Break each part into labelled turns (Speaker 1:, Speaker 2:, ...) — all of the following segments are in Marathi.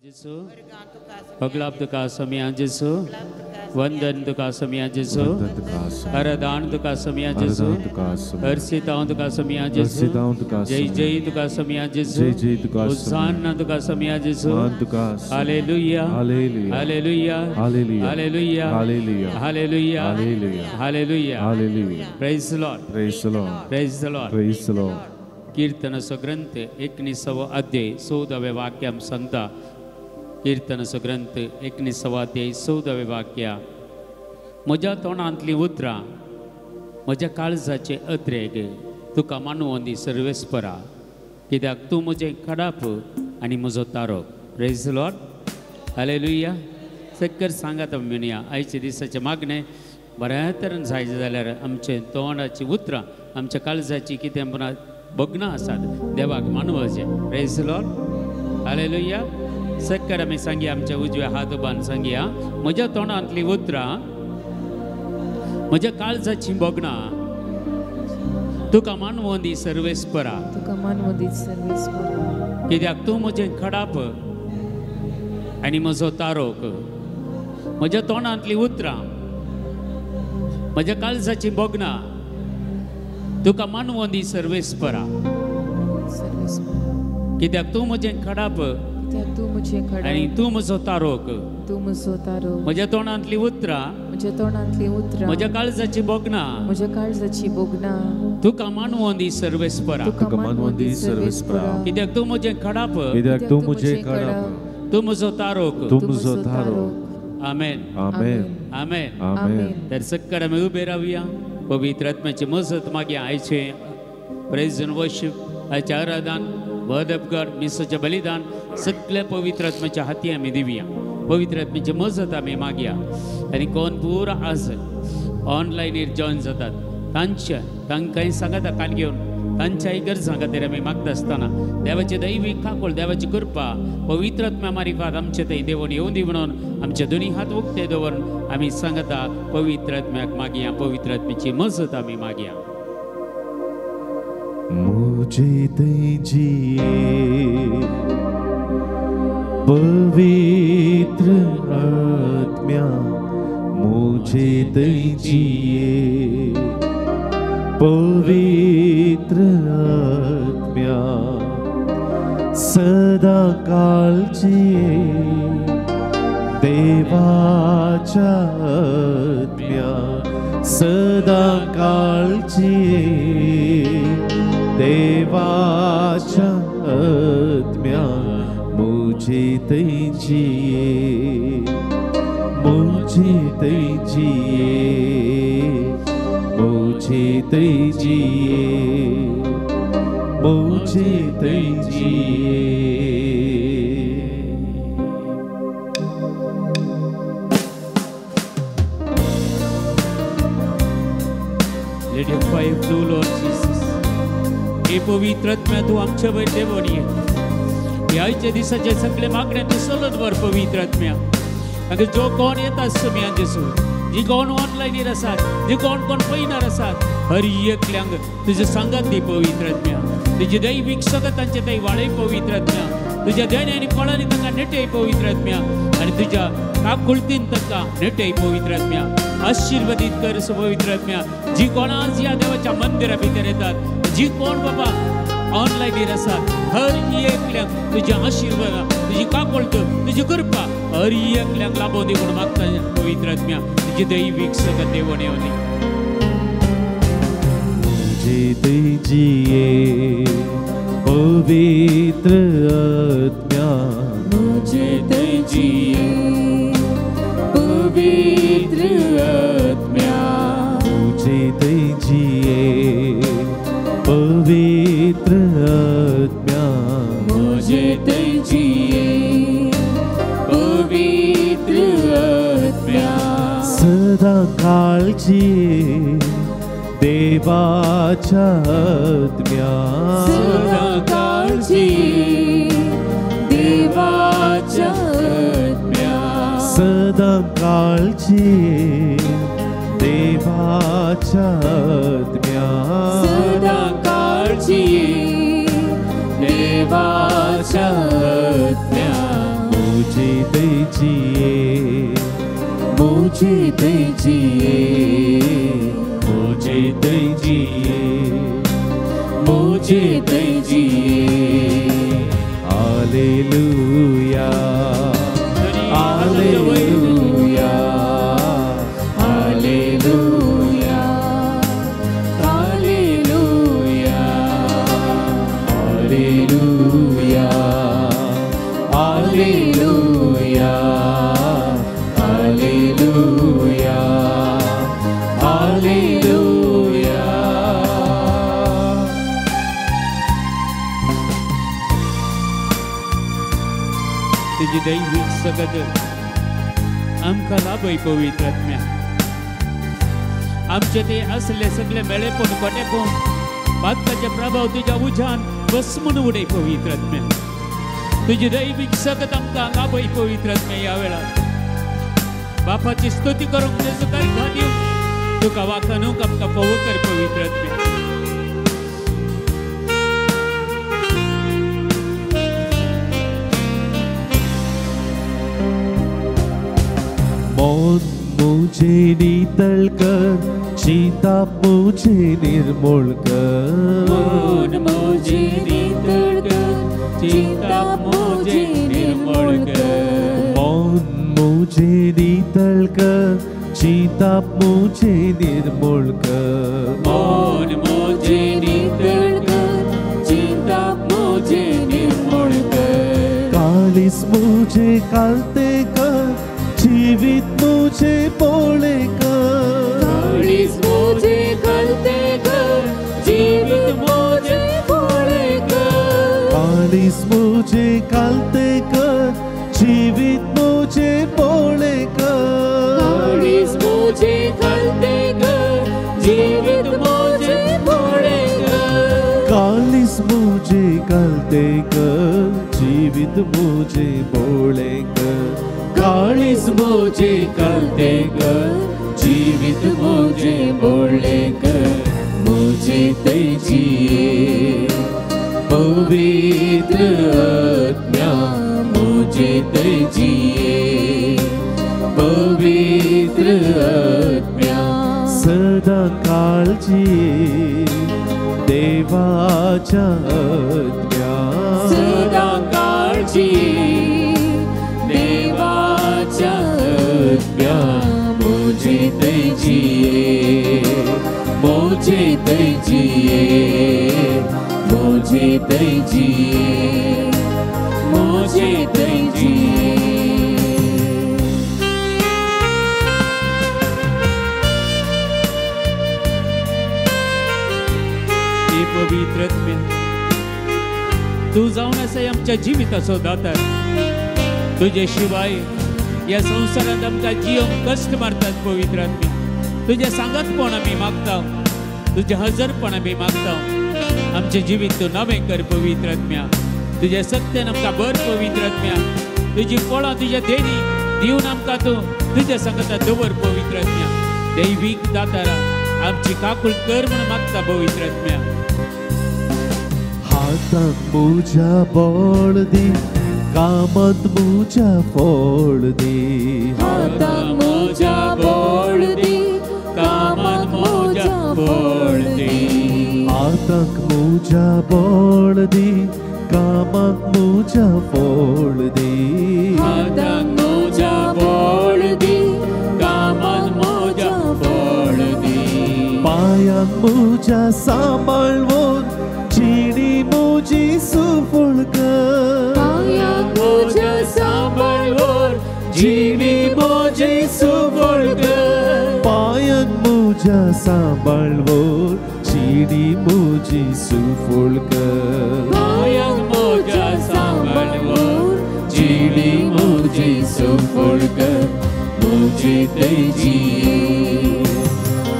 Speaker 1: Jesu, paglap tuka samya Jesu, vandan tuka samya Jesu, aradan tuka samya Jesu, harsitaun tuka samya Jesu, jai jai tuka samya Jesu, hosanna tuka samya Jesu, hallelujah, hallelujah, hallelujah, hallelujah, hallelujah, hallelujah, praise the Lord,
Speaker 2: praise the Lord,
Speaker 1: praise the Lord,
Speaker 2: praise the Lord.
Speaker 1: कीर्तन ग्रंथ 19वा अध्याय 14वे वाक्याम सांगता कीर्तन ग्रंथ 19वा अध्याय 14वे वाक्य म्हज्या तोंडांतली उतरां म्हज्या काळजाचे अत्रेग तुका मानवंदी सर्वेस्परा कित्याक तूं म्हजें खडाप आनी म्हजो तारो प्रेज द लॉर्ड हालेलुया सक्कर सांगात म्हणया आयच्या दिसाचे मागणें बऱ्या तरेन जायचे जाल्यार आमचे तोंडाची उतरां आमच्या काळजाची कितें म्हणा बगना आसात देवाक मानवचे प्रेज द लॉर्ड हालेलुया सक्कर आमी सांगया आमच्या उजव्या हात उबान सांगया म्हज्या तोंडांतली उतरां म्हज्या काळजाची बगना तुका मानवंदी सर्वेस्परा कित्याक तूं म्हजें खडाप आनी म्हजो तारोक म्हज्या तोंडांतली उतरां म्हज्या काळजाची बगना तुका मानवंदी सर्वेस्परा कित्याक तूं म्हजें खडाप आनी तूं म्हजो तारोक म्हज्या तोंडांतली उतरां म्हज्या काळजाची बगना तुका मानवंदी सर्वेस्परा कित्याक तूं म्हजें खडाप तूं म्हजो तारोक आमेन आमेन आमेन तर सक्कर आमी उबे रावया पवित्र आत्म्याची मजत मागे आयचे प्रेज एंड वर्शिप आयचे आराधन वर्ड ऑफ गॉड मिसाचें बलिदान सगळ्या पवित्र आत्म्याच्या हाती आमी दिवया पवित्र आत्म्याची मजत आमी मागया आनी कोण पुरा आज ऑनलायनीर जॉयन जातात तांकांय सांगाता कान घेवन तांच्याय गरजां खातीर आमी मागता आसतना देवाचे दैवीक काकोळ देवाची कृपा पवित्र आत्म्या मार्फत आमचे थंय देवून येवं दी म्हणून आमचे दोनी हात उक्ते दवरून आमी सांगता पवित्र आत्म्याक मागया पवित्र आत्म्याची मजत आमी मागया
Speaker 2: मुझे दीजिए पवित्र आत्मा मुझे दीजिए पवित्र आत्मा सदा काळजी देवाच्या आत्म्या सदा काळजी देवाच्या आत्म्या मुझे दीजिए मुझे दीजिए मुझे दीजिए मुझे दीजिए
Speaker 1: Let your fire flow, Lord Jesus. हे पवित्र आत्म्या तू आमच्या वयर देवून ये ह्या आयच्या दिसाचे सगळे मागणे तू चलत वर पवित्र आत्म्या अगर जो कोण येतात समया जेसू जी कोण ऑनलायनीर आसात जी कोण कोण पळयणार आसात हर एकल्यांक तुजे सांगात दी पवित्र आत्म्या तुजी दैवीक सगत तांचे थंय वाडय पवित्र आत्म्या तुज्या देणे आनी फळांनी तांकां नेटय पवित्र आत्म्या आनी तुज्या काकुळतीन तांकां नेटय पवित्र आत्म्या आशीर्वादीत कर पवित्र आत्म्या जी कोण आज ह्या देवाच्या मंदिरा भितर येतात जी कोण बाबा ऑनलायनीर आसात हर एकल्यांक तुजे आशीर्वाद तुजी काकुळत तुजी कृपा हर एकल्यांक लाभो दी म्हणून मागता पवित्र आत्म्या तुजी दैवीक सगत देवण येवं दी
Speaker 2: मुझे दीजिए पवित्र आत्मा
Speaker 1: मुझे दीजिए पवित्र आत्मा
Speaker 2: मुझे दीजिए पवित्र आत्मा
Speaker 1: मुझे दीजिए पवित्र आत्मा
Speaker 2: सदा काळजी देवाच्या आत्म्या
Speaker 1: सदा काळजी देवाच्या आत्म्या
Speaker 2: सदा काळजी देवाच्या आत्म्या
Speaker 1: सदा काळजी देवाच्या आत्म्या
Speaker 2: मुझे दीजिए,
Speaker 3: मुझे दीजिए,
Speaker 2: मुझे दीजिए,
Speaker 3: मुझे दीजिए।
Speaker 2: Hallelujah, hallelujah,
Speaker 3: hallelujah, hallelujah,
Speaker 2: hallelujah, hallelujah, hallelujah, hallelujah.
Speaker 1: तुझी दैविक सगत आमकां लाभय पवित्र आत्म्या। आमचे ते असले सगळे मेळेपण खोटेपण पातकाचे प्रभाव तुझ्या उजान भस्मून उडय पवित्र आत्म्या। तुझी दैविक सगत आमकां लाभय पवित्र आत्म्या। या वेळार बापाची स्तुती करूंक जेजू कारखा दिवंक तुका वाखाणूक आमकां फोव कर पवित्र आत्म्या।
Speaker 2: मौन मुझे नीतल कर, चिंता मुझे निर्मूल कर।
Speaker 1: मौन मुझे नीतल कर, चिंता मुझे निर्मूल कर।
Speaker 2: मौन मुझे नीतल कर, चिंता मुझे निर्मूल कर।
Speaker 1: मौन मुझे नीतल कर, चिंता मुझे निर्मूल कर।
Speaker 2: कालिस मुझे कालते कर, जीवित मुझे बोले कर।
Speaker 1: कालिस मुझे कालते कर, जीवित मुझे बोले कर।
Speaker 2: कालिस मुझे कालते कर, जीवित मुझे बोले कर।
Speaker 1: कालिस मुझे कालते कर, जीवित मुझे बोले कर।
Speaker 2: कालिस मुझे कालते कर, जीवित मुझे बोले कर।
Speaker 1: कालिस मुझे कालते कर, जीवित मुझे बोले कर। मुझे दीजिए पवित्र आत्मा, मुझे दीजिए पवित्र आत्मा।
Speaker 2: सदा काळजी देवाच्या आज्ञा,
Speaker 1: सदा काळजी देवाच्या आज्ञा। मुझे दीजिए, मुझे दीजिए, मुझे दीजिए, मुझे दीजिए। हे पवित्र आत्म्या, तू जाऊन असे आमच्या जीविताचो दातार। तुझे शिवाय या संसारात आमकां जीव कष्ट मारतात पवित्र आत्म्या। तुझे सांगतपण आमी मागता, तुझे हजरपण आमी मागता। आमचे जिवीत तू नवे कर पवित्र आत्म्या। तुझे सत्यान आमकां भर पवित्र आत्म्या। तुझी फळां तुझे देणी दिवन आमकां तू तुझे संगता दवर पवित्र आत्म्या। दैविक दातारा आमची काकूळ कर म्हण मागता पवित्र आत्म्या।
Speaker 2: हातांत मुझ्या बळ दी, कामात मुझ्या फळ दी।
Speaker 1: हातांत मुझ्या बळ दी, कामात मुझ्या फळ दी।
Speaker 2: हातांत मुझ्या बळ दी, कामात मुझ्या फळ दी।
Speaker 1: हातांत मुझ्या बळ दी, कामात मुझ्या फळ दी।
Speaker 2: पायांत मुझ्या सांभाळवून जिणी मुजी सुफळ कर।
Speaker 1: पायांत मुझ्या सांभाळवून जिणी मुजी सुफळ कर।
Speaker 2: पायांत मुझ्या सांभाळवून जिणी मुजी सुफळ कर।
Speaker 1: पायांत मुझ्या सांभाळवून जिणी मुजी सुफळ कर। मुझे दीजिए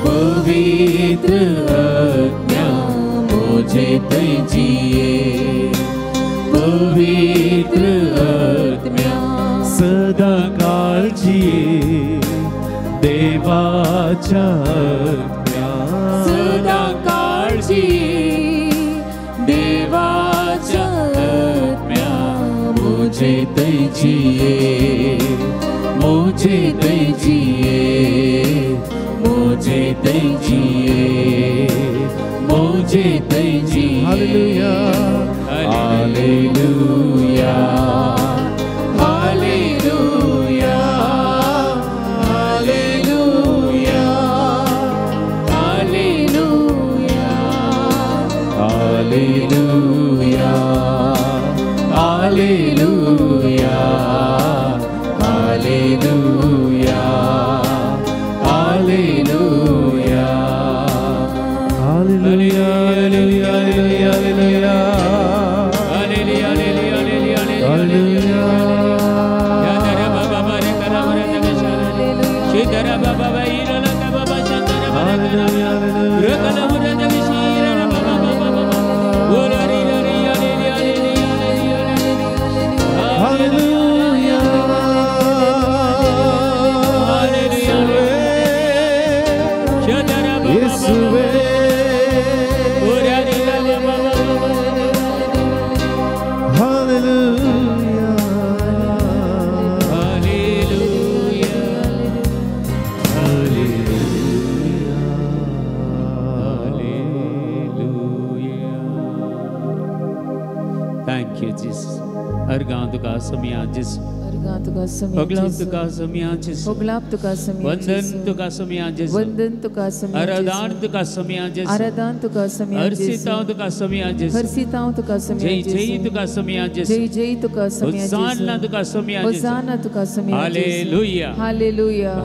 Speaker 1: पवित्र आज्ञा, मुझे दीजिए पवित्र आत्मा।
Speaker 2: सदा काळजी देवाच्या आज्ञा,
Speaker 1: सदा काळजी देवाच्या आत्म्या। मुझे दीजिए
Speaker 3: दीजिए, मुझे दीजिए, मुझे दीजिए, मुझे दीजिए।
Speaker 2: Hallelujah
Speaker 3: hallelujah hallelujah hallelujah hallelujah hallelujah hallelujah hallelujah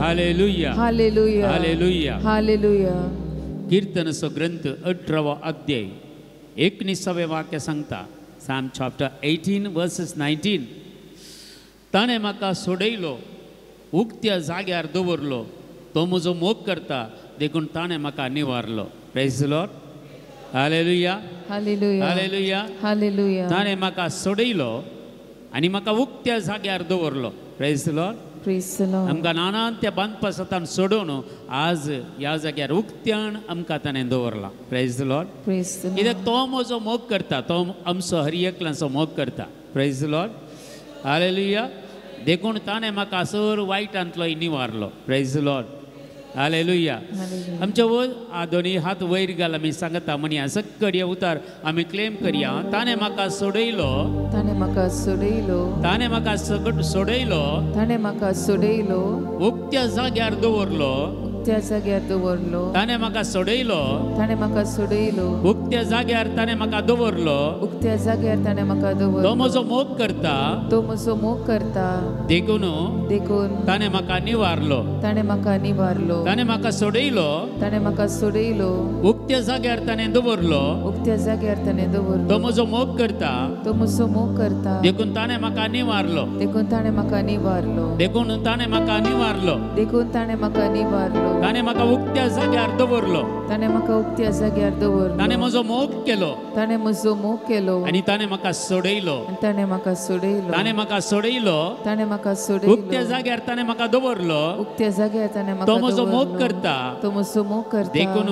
Speaker 3: hallelujah
Speaker 2: hallelujah hallelujah
Speaker 1: कीर्तन ग्रंथ 18वा अध्याय 19वे वाक्य सांगता. Psalm chapter 18 verses 19. ताणे म्हाका सोडयलो, उक्त्या जाग्यार दवरलो, तो म्हजो मोग करता, देखून ताणे म्हाका निवारलो. Praise the Lord. Hallelujah
Speaker 4: hallelujah
Speaker 1: hallelujah
Speaker 4: hallelujah.
Speaker 1: ताणे म्हाका सोडयलो आनी म्हाका उक्त्या जाग्यार दवरलो. Praise the Lord.
Speaker 4: Praise the Lord.
Speaker 1: आमकां नानान त्या बांदपासतान सोडून आज ह्या जाग्यार उक्त्यान आमकां ताणें दवरला. Praise the Lord.
Speaker 4: Praise the Lord.
Speaker 1: कित्याक तो म्हजो मोग करता, तो आमचो हर एकल्याचो मोग करता. Praise the Lord. हालेलुया. देखून ताणें म्हाका सर वायटांतलो निवारलो. Praise the Lord. Hallelujah.
Speaker 4: Hallelujah.
Speaker 1: आमचे दोनी हात वयर घाल, आमी सांगता म्हणया सक्कड उतार आमी क्लेम करया. ताणें म्हाका सोडयलो,
Speaker 4: ताणे म्हाका सोडयलो,
Speaker 1: ताणें म्हाका सोडयलो,
Speaker 4: ताणे म्हाका सोडयलो,
Speaker 1: उक्त्या जाग्यार दवरलो,
Speaker 4: उक्त्या जाग्यार दवरलो,
Speaker 1: ताणें म्हाका सोडयलो,
Speaker 4: ताणे म्हाका सोडयलो,
Speaker 1: उक्त्या जाग्यार ताणें म्हाका दवरलो,
Speaker 4: उक्त्या जाग्यार ताणे म्हाका
Speaker 1: तो
Speaker 4: दवरलो,
Speaker 1: म्हजो मोग करता,
Speaker 4: तो म्हजो मोग करता,
Speaker 1: देखून ताणें म्हाका निवारलो,
Speaker 4: ताणे म्हाका निवारलो,
Speaker 1: ताणें म्हाका सोडयलो,
Speaker 4: ताणे म्हाका सोडयलो,
Speaker 1: उक्त्या जाग्यार ताणें दवरलो,
Speaker 4: उक्त्या जाग्यार ताणे दवरलो,
Speaker 1: तो म्हजो मोग करता,
Speaker 4: तो म्हजो मोग करता,
Speaker 1: देखून ताणें म्हाका निवारलो,
Speaker 4: देखून ताणे म्हाका निवारलो,
Speaker 1: देखून ताणें म्हाका निवारलो,
Speaker 4: देखून ताणे म्हाका निवारलो,
Speaker 1: ताणें म्हाका उक्त्या जाग्यार दवरलो,
Speaker 4: ताणे म्हाका उक्त्या जाग्यार दवरलो,
Speaker 1: ताणें म्हजो मोग केलो
Speaker 4: ताणे म्हजो मोग केलो,
Speaker 1: आनी ताणें म्हाका सोडयलो,
Speaker 4: ताणे म्हाका सोडयलो,
Speaker 1: ताणें म्हाका सोडयलो,
Speaker 4: ताणे म्हाका
Speaker 1: उक्त्या
Speaker 4: सोडयलो,
Speaker 1: जाग्यार ताणें म्हाका दवरलो,
Speaker 4: उक्त्या जाग्यार ताणे
Speaker 1: तो
Speaker 4: म्हाका
Speaker 1: म्हजो मोग
Speaker 4: दवरलो,
Speaker 1: करता,
Speaker 4: तो म्हजो मोग करता,
Speaker 1: देखून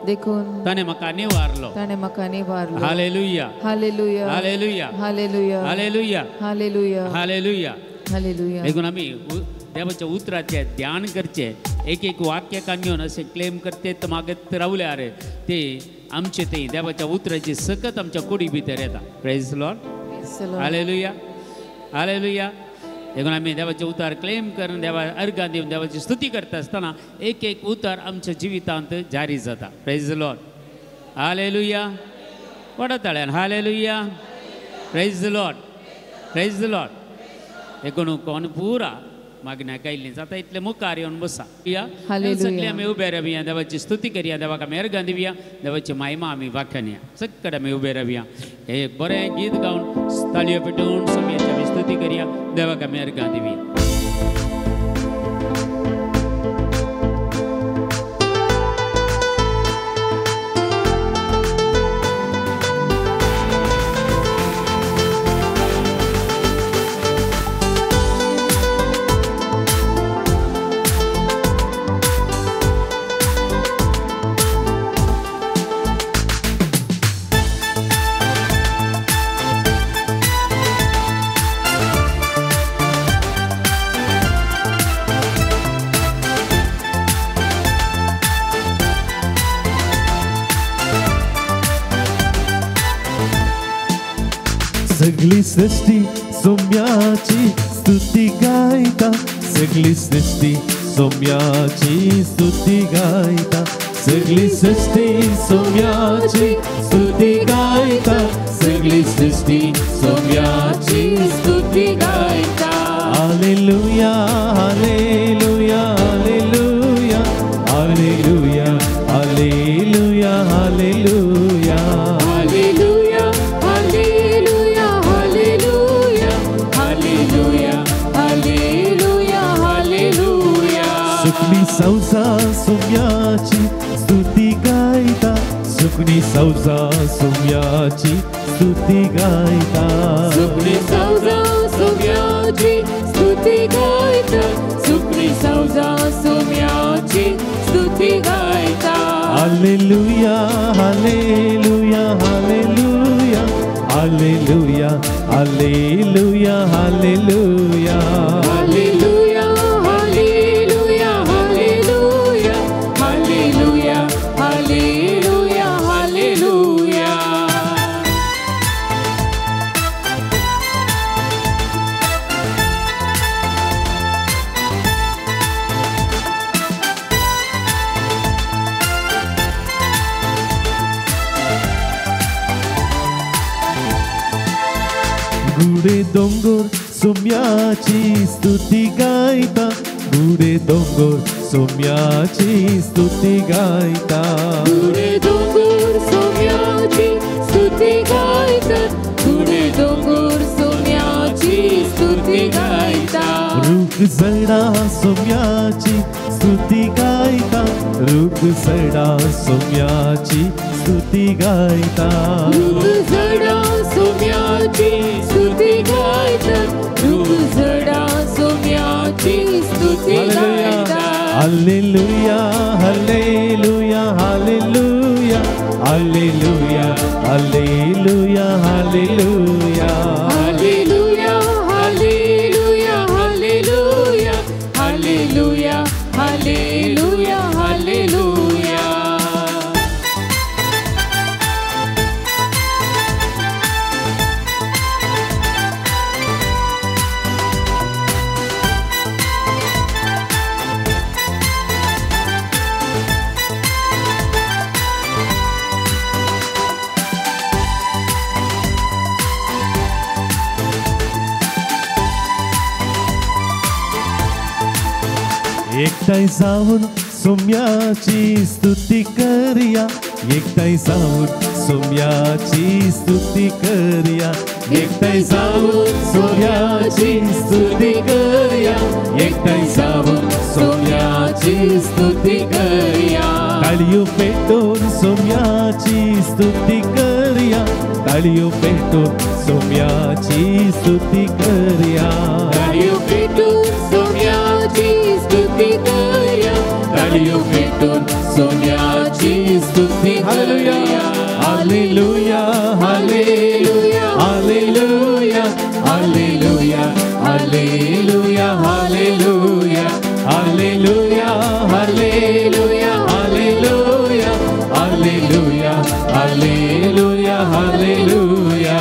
Speaker 4: देखून
Speaker 1: ताणें म्हाका निवारलो.
Speaker 4: ताणे म्हाका निवारलो.
Speaker 1: Hallelujah
Speaker 4: hallelujah
Speaker 1: hallelujah
Speaker 4: hallelujah
Speaker 1: hallelujah
Speaker 4: hallelujah
Speaker 1: hallelujah.
Speaker 4: Hallelujah.
Speaker 1: देखून आमी देवाच्या उतराचे ध्यान करचे, एक एक वाक्य काढून असे क्लेम करते मागत रावल्यार ते आमचे ते देवाच्या उतराची सकत आमच्या कुडी भितर येता. Praise Lord. Hallelujah hallelujah. देखून आमी देवाचे उतार क्लेम करून देवा अर्घां दिवन देवाची स्तुती करता आसतना एक एक उतार आमच्या जिवितांत जारी जाता. Praise Lord. हालेलुया. पडताळ्यान hallelujah. Praise Lord. Praise Lord. देखून कोण पुरा मागण्या कायली जाता इतले मुखार येवन बसा. सगळे आमी उबे रावया, देवाची स्तुती करया, देवाक आमी अर्घां दिवया, देवाची महिमा आमी वाखणया. सक्कड आमी उबे रावया. हे एक बरें गीत गावन ताळयो पेटोवन समयाची आमी स्तुती करया, देवाक आमी अर्घां दिवया.
Speaker 2: सगळी सृष्टी सौम्याची स्तुती गायता, सगळी सृष्टी सौम्याची स्तुती गायता, सगळी सृष्टी सौम्याची स्तुती गायता, सगळी सृष्टी सौम्याची स्तुती गायता. Hallelujah hallelujah hallelujah hallelujah hallelujah hallelujah
Speaker 3: hallelujah hallelujah hallelujah hallelujah hallelujah hallelujah.
Speaker 2: सुखनी सौसा सौम्याची स्तुती गायता, सुखनी सौसा सौम्याची स्तुती गायता,
Speaker 3: सुखनी सौजा सौम्याची स्तुती गायता, सुखनी सौजा सौम्याची स्तुती गायता.
Speaker 2: Hallelujah hallelujah hallelujah hallelujah hallelujah hallelujah
Speaker 3: hallelujah hallelujah hallelujah hallelujah hallelujah hallelujah.
Speaker 2: गुडे डोंगर सौम्याची स्तुती गायता, गुडे डोंगर सौम्याची स्तुती गायता,
Speaker 3: गुडे डोंगर सौम्याची स्तुती गायता, गुडे डोंगर सौम्याची स्तुती गायता.
Speaker 2: रुख सडा सौम्याची स्तुती गायता, रुख सडा सौम्याची स्तुती गायता,
Speaker 3: रूप जडा सौम्याची स्तुती गायता, रूप जडा सौम्याची स्तुती गायता.
Speaker 2: Hallelujah hallelujah hallelujah hallelujah hallelujah hallelujah
Speaker 3: hallelujah hallelujah hallelujah hallelujah hallelujah hallelujah.
Speaker 2: एकटाई जाऊन सौम्याची स्तुती करूया, एकटाई जाऊन सौम्याची स्तुती करूया, एकटाई जाऊन सौम्याची स्तुती करूया, एकटाई जाऊन सौम्याची स्तुती करूया. ताळियो पेटून सौम्याची स्तुती करूया, ताळियो पेटून सौम्याची स्तुती करूया,
Speaker 3: ताळियो पेटून सौम्याची स्तुती करूया, ताळियो पेटून सौम्याची स्तुती करूया.
Speaker 2: Hallelujah hallelujah hallelujah hallelujah hallelujah hallelujah hallelujah hallelujah hallelujah hallelujah hallelujah hallelujah.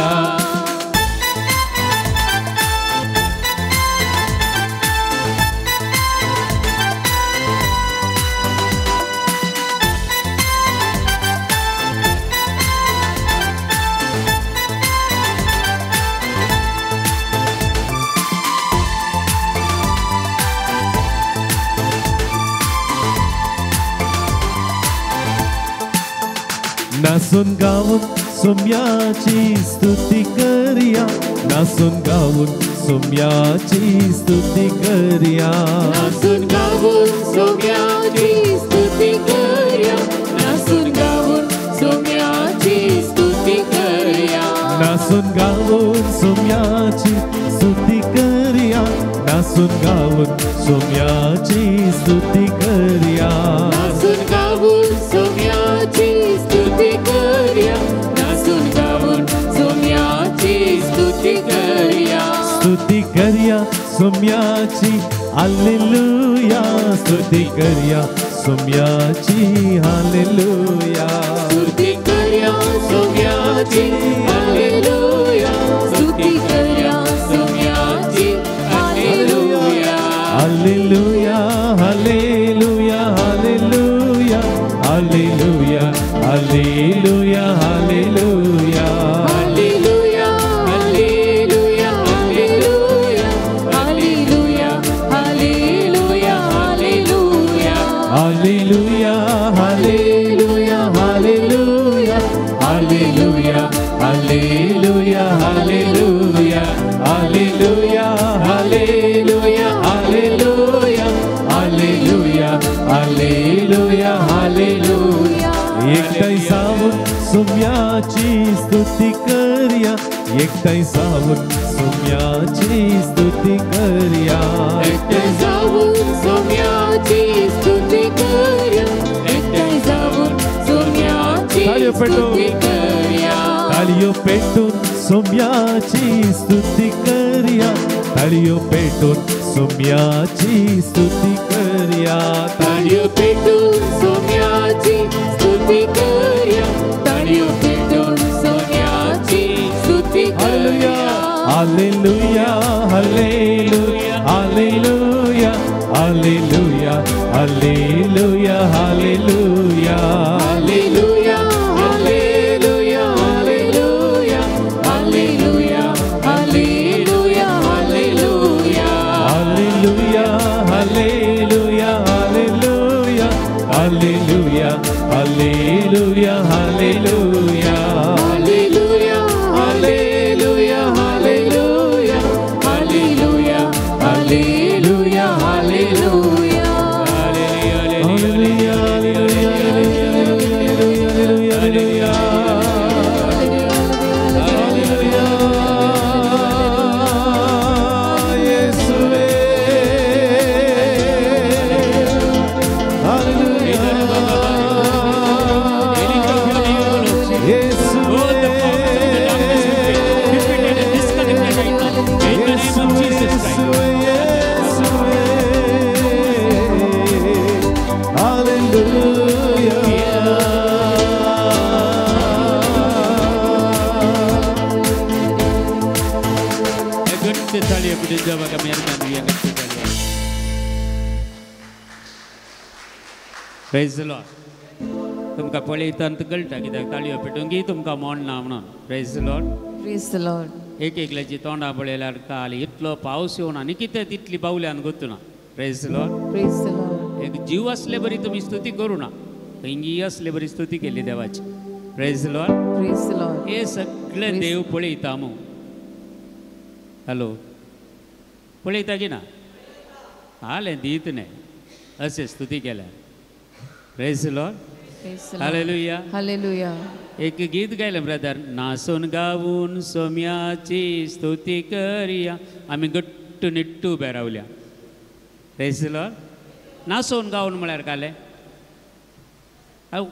Speaker 2: नासून गाऊन सौम्याची स्तुती करूया, नासून गाऊन सौम्याची स्तुती करूया,
Speaker 3: नासून गाऊन सौम्याची स्तुती करूया, नासून गाऊन सौम्याची स्तुती करूया,
Speaker 2: नासून गाऊन सौम्याची स्तुती करूया, नासून गाऊन सौम्याची स्तुती करूया,
Speaker 3: नासून गाऊन सौम्याची स्तुती करूया, नासून गाऊन सौम्याची स्तुती करूया.
Speaker 2: स्तुती करूया सौम्याची हालेलुया, स्तुती करूया सौम्याची हालेलुया,
Speaker 3: स्तुती करूया सौम्याची हालेलुया, स्तुती
Speaker 2: Hallelujah, hallelujah.
Speaker 3: Hallelujah, hallelujah, hallelujah, hallelujah, hallelujah, hallelujah.
Speaker 2: Hallelujah, hallelujah, hallelujah, hallelujah, hallelujah, hallelujah, hallelujah, hallelujah, hallelujah, hallelujah, hallelujah. एकटाई सावून सोम्याची स्तुती करूया, एकटाई सावून सोम्याची स्तुती करूया.
Speaker 3: एकटे जाऊन सोम्याची स्तुती करूया, एकटे जाऊन सोम्याची
Speaker 2: ताळ्यो पेटून.
Speaker 3: स्तुती करूया.
Speaker 2: ताळ्यो पेटून सोम्याची स्तुती करूया, ताळ्यो पेटून सोम्याची स्तुती करूया.
Speaker 3: ताळ्यो पेटून सोम्याची स्तुती करूया, ताळ्यो पेटून सोम्याची स्तुती करूया.
Speaker 2: Hallelujah, hallelujah, hallelujah, hallelujah, hallelujah, hallelujah.
Speaker 3: Hallelujah, hallelujah, hallelujah, hallelujah, hallelujah, hallelujah.
Speaker 2: Hallelujah, hallelujah, hallelujah, hallelujah, hallelujah, hallelujah.
Speaker 3: Hallelujah, hallelujah, hallelujah, hallelujah, hallelujah, hallelujah.
Speaker 2: Hallelujah, hallelujah, hallelujah, hallelujah. 예수의
Speaker 1: Praise the Lord. तुमका पळयतना कळटा कित्याक ताळयो पेटोवन की तुमकां मोडना म्हणून. Praise the Lord.
Speaker 4: Praise the Lord.
Speaker 1: एक एकल्याची तोंडां पळयल्यार काल इतलो पावस येवन आनी कितें तितली बावल्यान गोतुना. Praise the Lord.
Speaker 4: Praise the Lord.
Speaker 1: एक जीव असले बरी तुमी स्तुती करूं ना, खंयी असले बरी स्तुती केली देवाची. Praise the Lord.
Speaker 4: Praise the Lord.
Speaker 1: हे सगळे देव पळयता मू. हॅलो, पळयता की ना? हालें दीत न्ही अशें स्तुती केल्या. Praise the Lord.
Speaker 4: Praise the Lord.
Speaker 1: Hallelujah.
Speaker 4: Hallelujah.
Speaker 1: एक गीत गायलें ब्रदर. नासून गावून सोम्याची स्तुती करिया. आमी गट्टू निट्टू उबे रावल्या. Praise the Lord. नासून गावून म्हळ्यार काले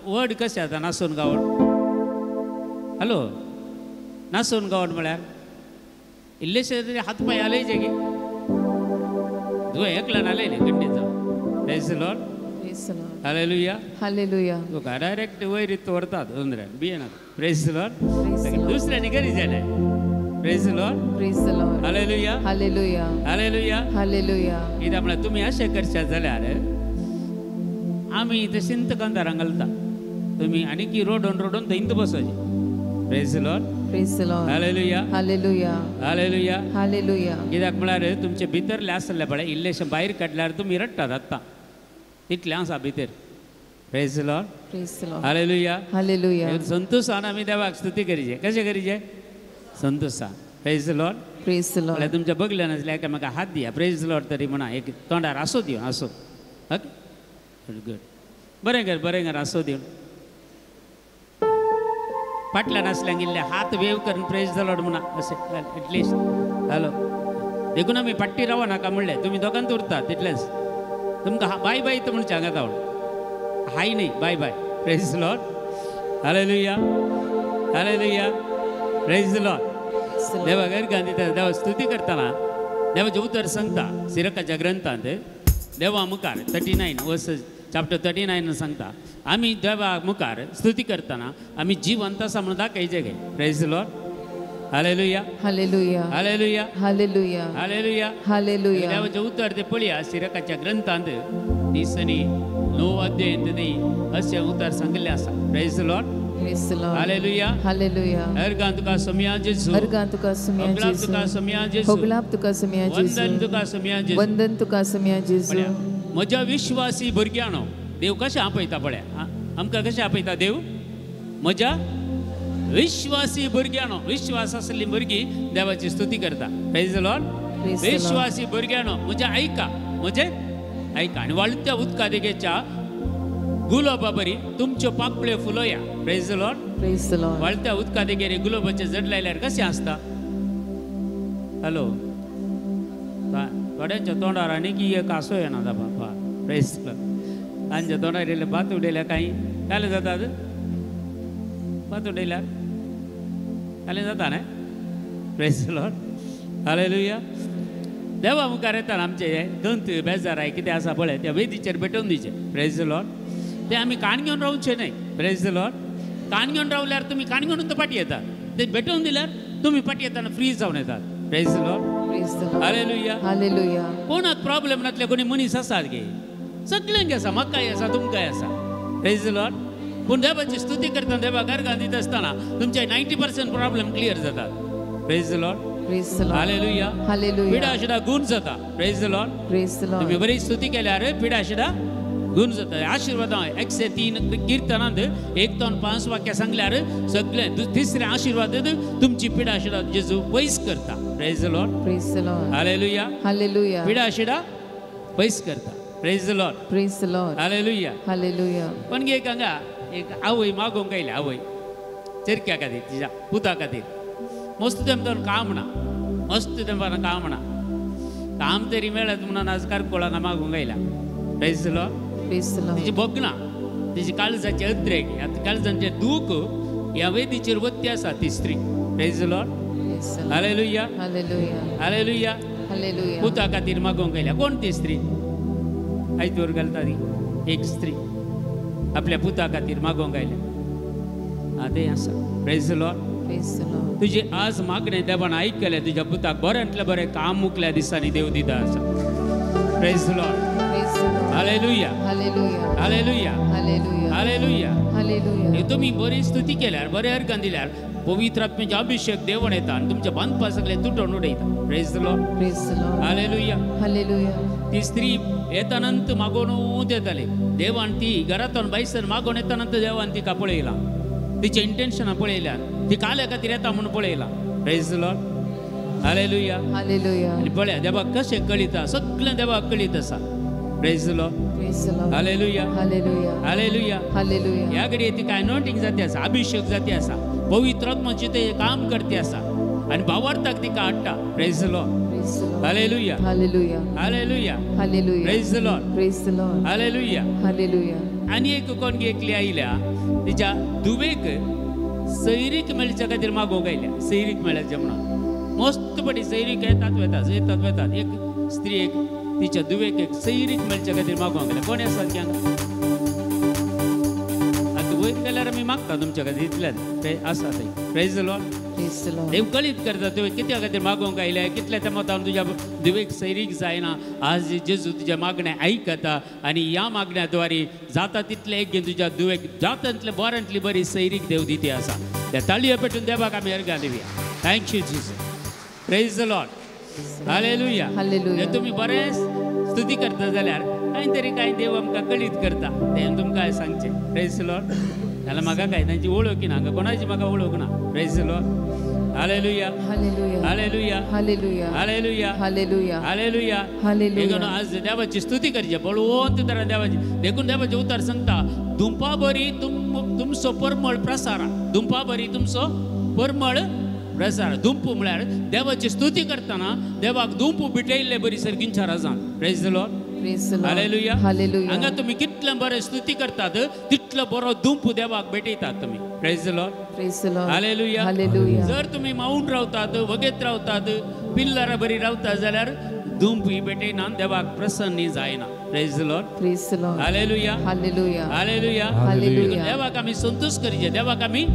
Speaker 1: वर्ड कशें जाता नासून गावून? हॅलो, नासून गावून म्हळ्यार इल्लेशे तरी हात पांय हालयचे गे. तुवें एकल्यान हालयलें गड्डेन जावन. Praise the Lord.
Speaker 4: Praise the Lord.
Speaker 1: Hallelujah.
Speaker 4: Hallelujah.
Speaker 1: Tuka direct वयर व्हरतात उंदऱ्यान बियेनात. Praise the Lord.
Speaker 4: Praise the Lord.
Speaker 1: दुसऱ्यांनी गरजे नाही. Praise the Lord.
Speaker 4: Praise the Lord.
Speaker 1: Hallelujah.
Speaker 4: Hallelujah.
Speaker 1: Hallelujah.
Speaker 4: Hallelujah.
Speaker 1: कित्याक म्हळ्यार तुमी अशें करशात जाल्यार आमी ते सिंत कांतारां घालता. तुमी आनी रोडोन रोडोन थंयत बसोचे. Praise the Lord.
Speaker 4: Praise the Lord.
Speaker 1: Hallelujah.
Speaker 4: Hallelujah.
Speaker 1: Hallelujah.
Speaker 4: Hallelujah.
Speaker 1: कित्याक म्हळ्यार तुमचे भितरले आसले पळय इल्लेशें भायर काडल्यार तुमी रडटात आत्तां. तितलें आसा भितर. Praise the Lord.
Speaker 4: Praise the Lord.
Speaker 1: Hallelujah.
Speaker 4: Hallelujah.
Speaker 1: संतोषान आमी देवाक स्तुती करीचे. कशें करीचे? संतोषान. Praise the Lord.
Speaker 4: Praise the Lord.
Speaker 1: म्हळ्यार तुमच्या बगल्यान आसल्या एकामेका हात दिया. Praise the Lord तरी म्हणा. एक तोंडार आसो दिवन आसो. Okay good. बरें कर आसो दिवन. फाटल्यान आसल्यांक इल्ले हात वेव करून प्रेज द लॉर्ड म्हणा. अशें एटलिस्ट. हॅलो, देखून आमी फाटी राव नाका म्हणलें. तुमी दोगांत उरतात तितलेंच. तुमकां बाय बाय तो म्हणचे हांगा तावड. हाय न्ही, bye bye. Praise the Lord. Hallelujah. Hallelujah. Praise the Lord. देवा गर्गान दिता. देवा स्तुती करतना देवाचें उतर सांगता सिरकाच्या ग्रंथांत. देवा मुखार 39 वर्सेस चॅप्टर 39 सांगता आमी देवा मुखार स्तुती करतना आमी जिवंत आसा म्हणून दाखयचे गे. Praise the Lord. हालेलुया.
Speaker 4: Hallelujah.
Speaker 1: हालेलुया.
Speaker 4: Hallelujah.
Speaker 1: हालेलुया.
Speaker 4: Hallelujah.
Speaker 1: देवाचें उतर ते पळया सिरकाच्या ग्रंथांत दिसनी 9 अध्यायांत अशें उतर सांगलें आसा. Praise the Lord.
Speaker 4: Praise the Lord.
Speaker 1: Hallelujah.
Speaker 4: Hallelujah.
Speaker 1: Ergan tuka samya Jesu.
Speaker 4: Ergan tuka samya
Speaker 1: Oglap
Speaker 4: Jesu.
Speaker 1: tuka samya Jesu.
Speaker 4: Oglap tuka samya Jesu.
Speaker 1: Vandan tuka samya Jesu.
Speaker 4: वंदन तुका समया जेजू.
Speaker 1: पळया म्हज्या विश्वासी भुरग्यांनो देव कशें आपयता पळया आमकां कशें आपयता देव म्हज्या विश्वासी भुरग्यांनो विश्वास आसली भुरगीं देवाची स्तुती करता. Praise the Lord.
Speaker 4: Praise the Lord.
Speaker 1: विश्वासी भुरग्यांनो म्हजे ऐका म्हजे ऐका आनी वाळत्या उदका देगेच्या गुलाबा बरी तुमच्यो पाकळ्यो फुलोया. Praise the Lord.
Speaker 4: Praise the Lord.
Speaker 1: वाळत्या उदका देगेर गुलाबाचे जड लायल्यार कशें आसता. हॅलो थोड्यांच्या तोंडार आनीक एक आसो येना बाबा. Praise the Lord. तांच्या तोंडार येयले भात उडयल्या कांय काले जातात भात उडयल्यार काले जाता न्हय. Praise the Lord. हालेलुया. देवा मुखार येताना आमचे गंत बेजाराय कितें आसा पळय त्या वेदीचेर भेटोवन दिचे. Praise the Lord. ते आमी कान घेवन रावचे न्हय. Praise the Lord. कान घेवन रावल्यार तुमी कान घेवन तो पाटी येतात. ते भेटोवन दिल्यार तुमी पाटी येताना फ्री जावन येतात. Praise the Lord.
Speaker 4: Praise the Lord.
Speaker 1: हालेलुया.
Speaker 4: Hallelujah.
Speaker 1: कोणाक प्रॉब्लेम नासले कोणी मनीस आसात गे सगळ्यांक आसा म्हाकाय आसा तुमकांय आसा. Praise the Lord. पूण देवाची स्तुती करतना देवाक अर्घां दिता आसतना तुमचे 90% प्रॉब्लेम क्लियर जातात. Praise the Lord.
Speaker 4: Praise the Lord.
Speaker 1: हालेलुया.
Speaker 4: Hallelujah.
Speaker 1: पिडा आशिडा गूण जाता. Praise the Lord.
Speaker 4: Praise the
Speaker 1: तुम्ही
Speaker 4: Lord.
Speaker 1: बरी स्तुती केल्यार पिडा आशिडा गूण जाता. आशिर्वादां 103 किर्तनांत 1-5 वाक्यां सांगल्यार सगळे तिसरे आशिर्वाद तुमची पिडा आशिडा जेजू पयस करता. Praise the Lord.
Speaker 4: Praise the Lord.
Speaker 1: हालेलुया.
Speaker 4: Hallelujah.
Speaker 1: पिडा आशिडा पयस करता. Praise the Lord.
Speaker 4: Praise the Lord.
Speaker 1: हालेलुया.
Speaker 4: Hallelujah.
Speaker 1: पण एक हांगा एक आवय मागोवंक आयल्या आवय चेरक्या खातीर तिच्या पुता खातीर मस्त तेमच्यान काम ना मस्त तेमच्यान काम ना काम तरी मेळत म्हणून आज कारकोळांना मागोवंक आयल्या. Praise the Lord.
Speaker 4: Praise the
Speaker 1: तिची
Speaker 4: Lord.
Speaker 1: भोगना तिची काळजाची अद्रेक आतां काळजांचे दूख ह्या वेदीचेर वत्ती आसा ती स्त्री. Praise the Lord.
Speaker 4: Praise the Lord.
Speaker 1: हालेलुया.
Speaker 4: Hallelujah.
Speaker 1: हालेलुया.
Speaker 4: Hallelujah.
Speaker 1: पुता खातीर मागोवंक आयल्या. कोण ती स्त्री आयतोर घालता ती एक स्त्री आपल्या पुता खातीर मागोवंक आयल्या. ते आसा. Praise the Lord.
Speaker 4: Praise the Lord.
Speaker 1: तुझे आज मागणे देवान ऐकले तुझ्या पुताक बऱ्यांतले बरें काम मुकल्या दिसांनी देव दिता आसा. Praise the Lord.
Speaker 4: Praise the Lord.
Speaker 1: हालेलुया.
Speaker 4: Hallelujah.
Speaker 1: हालेलुया.
Speaker 4: Hallelujah.
Speaker 1: हालेलुया.
Speaker 4: Hallelujah.
Speaker 1: हे तुम्ही बरी स्तुती केल्यार बरे अर्घां दिल्यार पवित्र आत्म्याचे अभिषेक देवण येता आनी तुमचे बांदपा सगळे तुटोवन उडयता. Praise the Lord.
Speaker 4: Praise the Lord.
Speaker 1: हालेलुया.
Speaker 4: Hallelujah.
Speaker 1: ती स्त्री येतानंत मागोवन येताली देवान ती घरातून बायसर मागोवन येतानंत देवान तिका पळयला तिचे इंटेन्शनां पळयल्यार ती काल्या खातीर येता म्हणून पळयला. Praise the Lord. हालेलुया.
Speaker 4: Hallelujah.
Speaker 1: आनी पळया देवाक कशें कळिता सगळें देवाक कळीत आसा. Praise the Lord.
Speaker 4: Praise the Lord.
Speaker 1: हालेलुया.
Speaker 4: Hallelujah.
Speaker 1: हालेलुया.
Speaker 4: Hallelujah.
Speaker 1: ह्या घडये तिका अनॉइंटिंग जाती आसा अभिषेक जाती आसा पवित्र आत्म्याचे ते काम करते आसा आनी भावार्थाक तिका हाडटा. Praise the Lord.
Speaker 4: Praise the Lord.
Speaker 1: हालेलुया.
Speaker 4: Hallelujah.
Speaker 1: हालेलुया.
Speaker 4: Hallelujah.
Speaker 1: Praise the Lord.
Speaker 4: Praise the Lord.
Speaker 1: हालेलुया.
Speaker 4: Hallelujah.
Speaker 1: आनी एक कोण एकली आयल्या तिच्या धुवेक सैरीक मेळच्या खातीर मागोवंक आयल्या. सैरीक मेळच्या म्हणून मस्त बरी सैरीक येतात वेतात एक स्त्री एक तिच्या धुवेक एक सैरीक मेळच्या खातीर मागोवंक आयल्या. कोण आसा की हांगा आतां वयर गेल्यार आमी मागता तुमच्या खातीर इतल्यान ते आसा थंय. Praise the Lord.
Speaker 4: Praise the Lord.
Speaker 1: देव कळीत करता तुवें कित्या खातीर मागोवंक आयल्या कितल्या तेमतान तुज्या धुवेक सैरीक जायना. आज जेजू तुज्या मागणें आयकता आनी ह्या मागण्या द्वारे जाता तितले एक घेवन तुज्या धुवेक जाता तितले बऱ्यांतली बरी सैरीक देव दिते आसा. त्या ताळयो पेटून देवाक आमी अर्घां दिवया. Thank you Jesus. Praise the Lord. हालेलुया.
Speaker 4: Hallelujah.
Speaker 1: हे तुमी बरें स्तुती करता जाल्यार कांय तरी कांय देव आमकां कळीत करता तें तुमकां सांगचें. Praise the Lord. जाल्यार म्हाका काय तांची वळख ना हांगा कोणाची म्हाका वळख ना. Praise the Lord. हालेलुया.
Speaker 4: Hallelujah.
Speaker 1: हालेलुया.
Speaker 4: Hallelujah.
Speaker 1: हालेलुया.
Speaker 4: Hallelujah.
Speaker 1: हालेलुया.
Speaker 4: Hallelujah.
Speaker 1: देखून आज देवाची स्तुती करची बळवंत तरा देवाची देखून देवाचे उतार सांगता धुंपा बरी तुमचो परमळ प्रसारा. धुंपा बरी तुमचो परमळ प्रसार. धुंप म्हळ्यार देवाची स्तुती करतना देवाक धुंप बिटयल्ले बरी सरकींच्या राजान. Praise the Lord.
Speaker 4: Praise the Lord.
Speaker 1: हालेलुया.
Speaker 4: Hallelujah.
Speaker 1: हांगा तुमी कितले बरे स्तुती करतात तितलो बरो धुंप देवाक भेटयतात तुमी. Praise the Lord.
Speaker 4: Praise the Lord.
Speaker 1: हालेलुया.
Speaker 4: Hallelujah.
Speaker 1: जर तुम्ही माऊंट रावतात वगेत रावतात पिल्लारा बरी रावतात जाल्यार धुंप ही भेटयना देवाक प्रसन्न जायना. Praise the Lord.
Speaker 4: Praise the Lord.
Speaker 1: हालेलुया.
Speaker 4: Hallelujah.
Speaker 1: हालेलुया.
Speaker 4: Hallelujah.
Speaker 1: देवाक आमी संतोष करचे देवाक आमी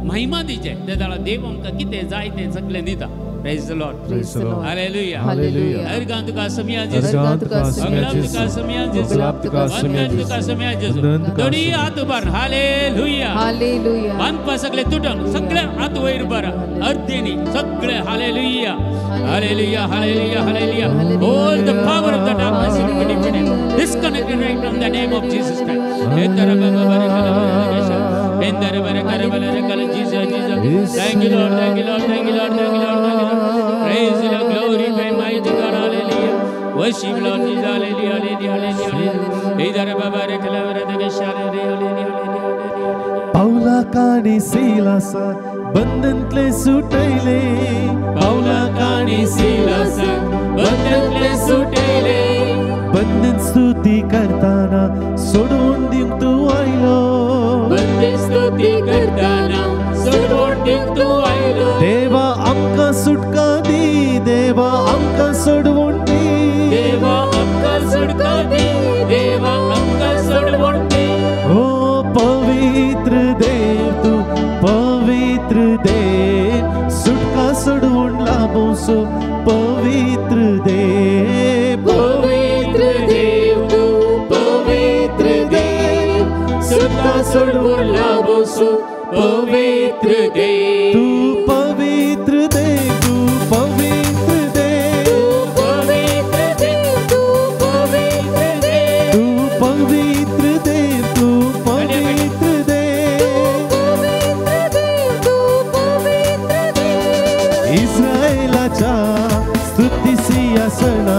Speaker 1: महिमा दिचे ते जाल्यार देव आमकां कितें जाय तें सगळें दिता. Praise the Lord.
Speaker 4: Praise the Lord.
Speaker 1: Hallelujah.
Speaker 4: Hallelujah.
Speaker 1: अर्गांत का समय आज जैसे
Speaker 2: अर्गांत का समय
Speaker 1: अगलाप्त का समय आज जैसे
Speaker 2: अगलाप्त का समय
Speaker 1: वंदन का समय आज जैसे
Speaker 2: वंदन का
Speaker 1: दोन्ही
Speaker 2: समय.
Speaker 1: हात उभारून हालेलुया
Speaker 4: Hallelujah.
Speaker 1: मान पा सगळे तुटून सगळे हात वैर बरा अर्धेनी सगळे hallelujah hallelujah hallelujah hallelujah all the power of the darkness is defeated disconnected right from the name of Jesus Christ endara baba bare kala Jesus Jesus thank you Lord thank you Lord thank you Lord thank you Lord thank you Lord praise the Lord glorify mighty God hallelujah worship Lord Jesus hallelujah hallelujah hallelujah endara baba bare kala hallelujah
Speaker 2: पावला काणी सिलास बंधनतले सुटले
Speaker 1: पावला काणी सिलास बंधनतले सुटले
Speaker 2: बंधन स्तुती करताना सोडून दिवंक तू आयलो
Speaker 1: बंधन स्तुती करताना सोडून दिवंक तू आयलो
Speaker 2: देवा आमकां सुटका दी देवा आमकां सोडवून दी
Speaker 1: देवा आमकां सुटका दी देवा आमकां सोडवून दी
Speaker 2: ओ पवित्र देव तू पवित्र देव सुटका सोडवून लाभोसो पवित्र देव
Speaker 1: पवित्र देव तू पवित्र देव सुटका सोडवून लाभोसो पवित्र देव
Speaker 2: तू पवित्र देव तू पवित्र देव
Speaker 1: पवित्र देव तू पवित्र देव
Speaker 2: तू पवित्र देव तू पवित्र देव इस्रायेलाच्या स्तुती सिंहासना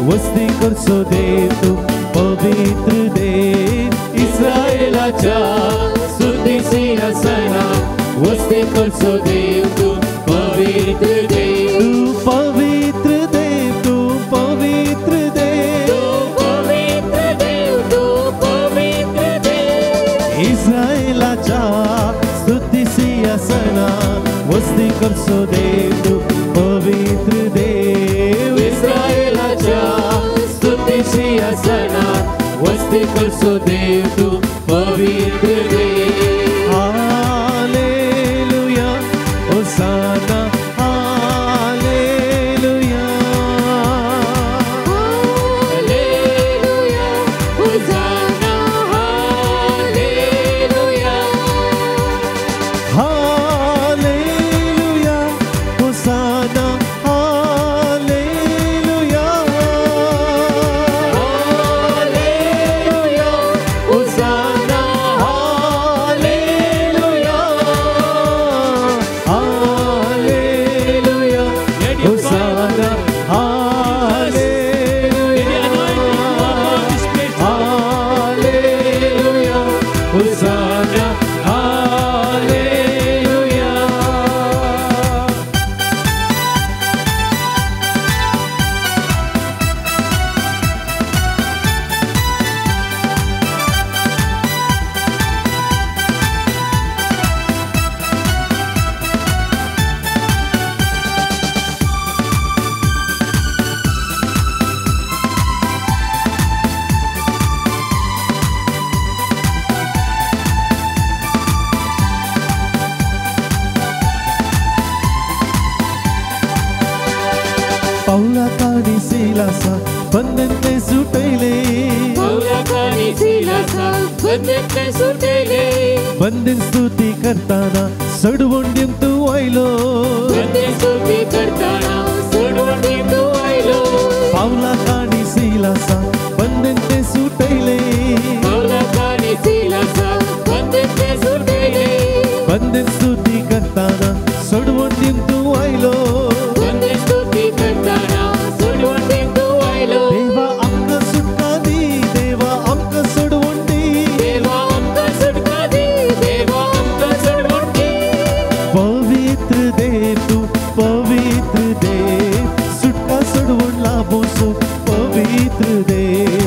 Speaker 2: वस्ती करचो देव तू पवित्र देव इस्रायेलाच्या स्तुती सिंहासना वस्ती करचो देव तू पवित्र देव तू पवित्र देव तू पवित्र देव
Speaker 1: पवित्र देव तू पवित्र देव
Speaker 2: इस्रायेलाच्या स्तुती सिंहासना वस्ती करचो देव तू पवित्र देव इस्रायेलाच्या स्तुती सिंहासना वस्ती करचो देव तू पवित्र देव hallelujah होसाना hallelujah
Speaker 1: hallelujah होसाना hallelujah
Speaker 2: hallelujah होसाना hallelujah
Speaker 1: hallelujah
Speaker 2: होसाना hallelujah hallelujah होसाना hallelujah hallelujah होसाना hallelujah पावला काणी सिलासा बंधनते सुटले
Speaker 1: पावला काणी सिलासा बंधनते सुटले
Speaker 2: बंधन स्तुती करताना सोडवून दिवंक तू आयलो
Speaker 1: बंधन स्तुती करताना सोडवून दिवंक तू आयलो
Speaker 2: पावला काणी सिलासा बंधनते सुटले
Speaker 1: पावला काणी सिलासा बंधनते सुटले
Speaker 2: बंधन स्तुती करताना सोडवून दिवंक तू आयलो
Speaker 1: बंधन स्तुती करताना सोडवून दिवंक तू आयलो
Speaker 2: देवा आमकां सुटका दी देवा आमकां सोडवून दी
Speaker 1: देवा आमकां सुटका दी देवा आमकां सोडवून दी
Speaker 2: पवित्र देव तू पवित्र देव सुटका सोडवून लाभोसो पवित्र देव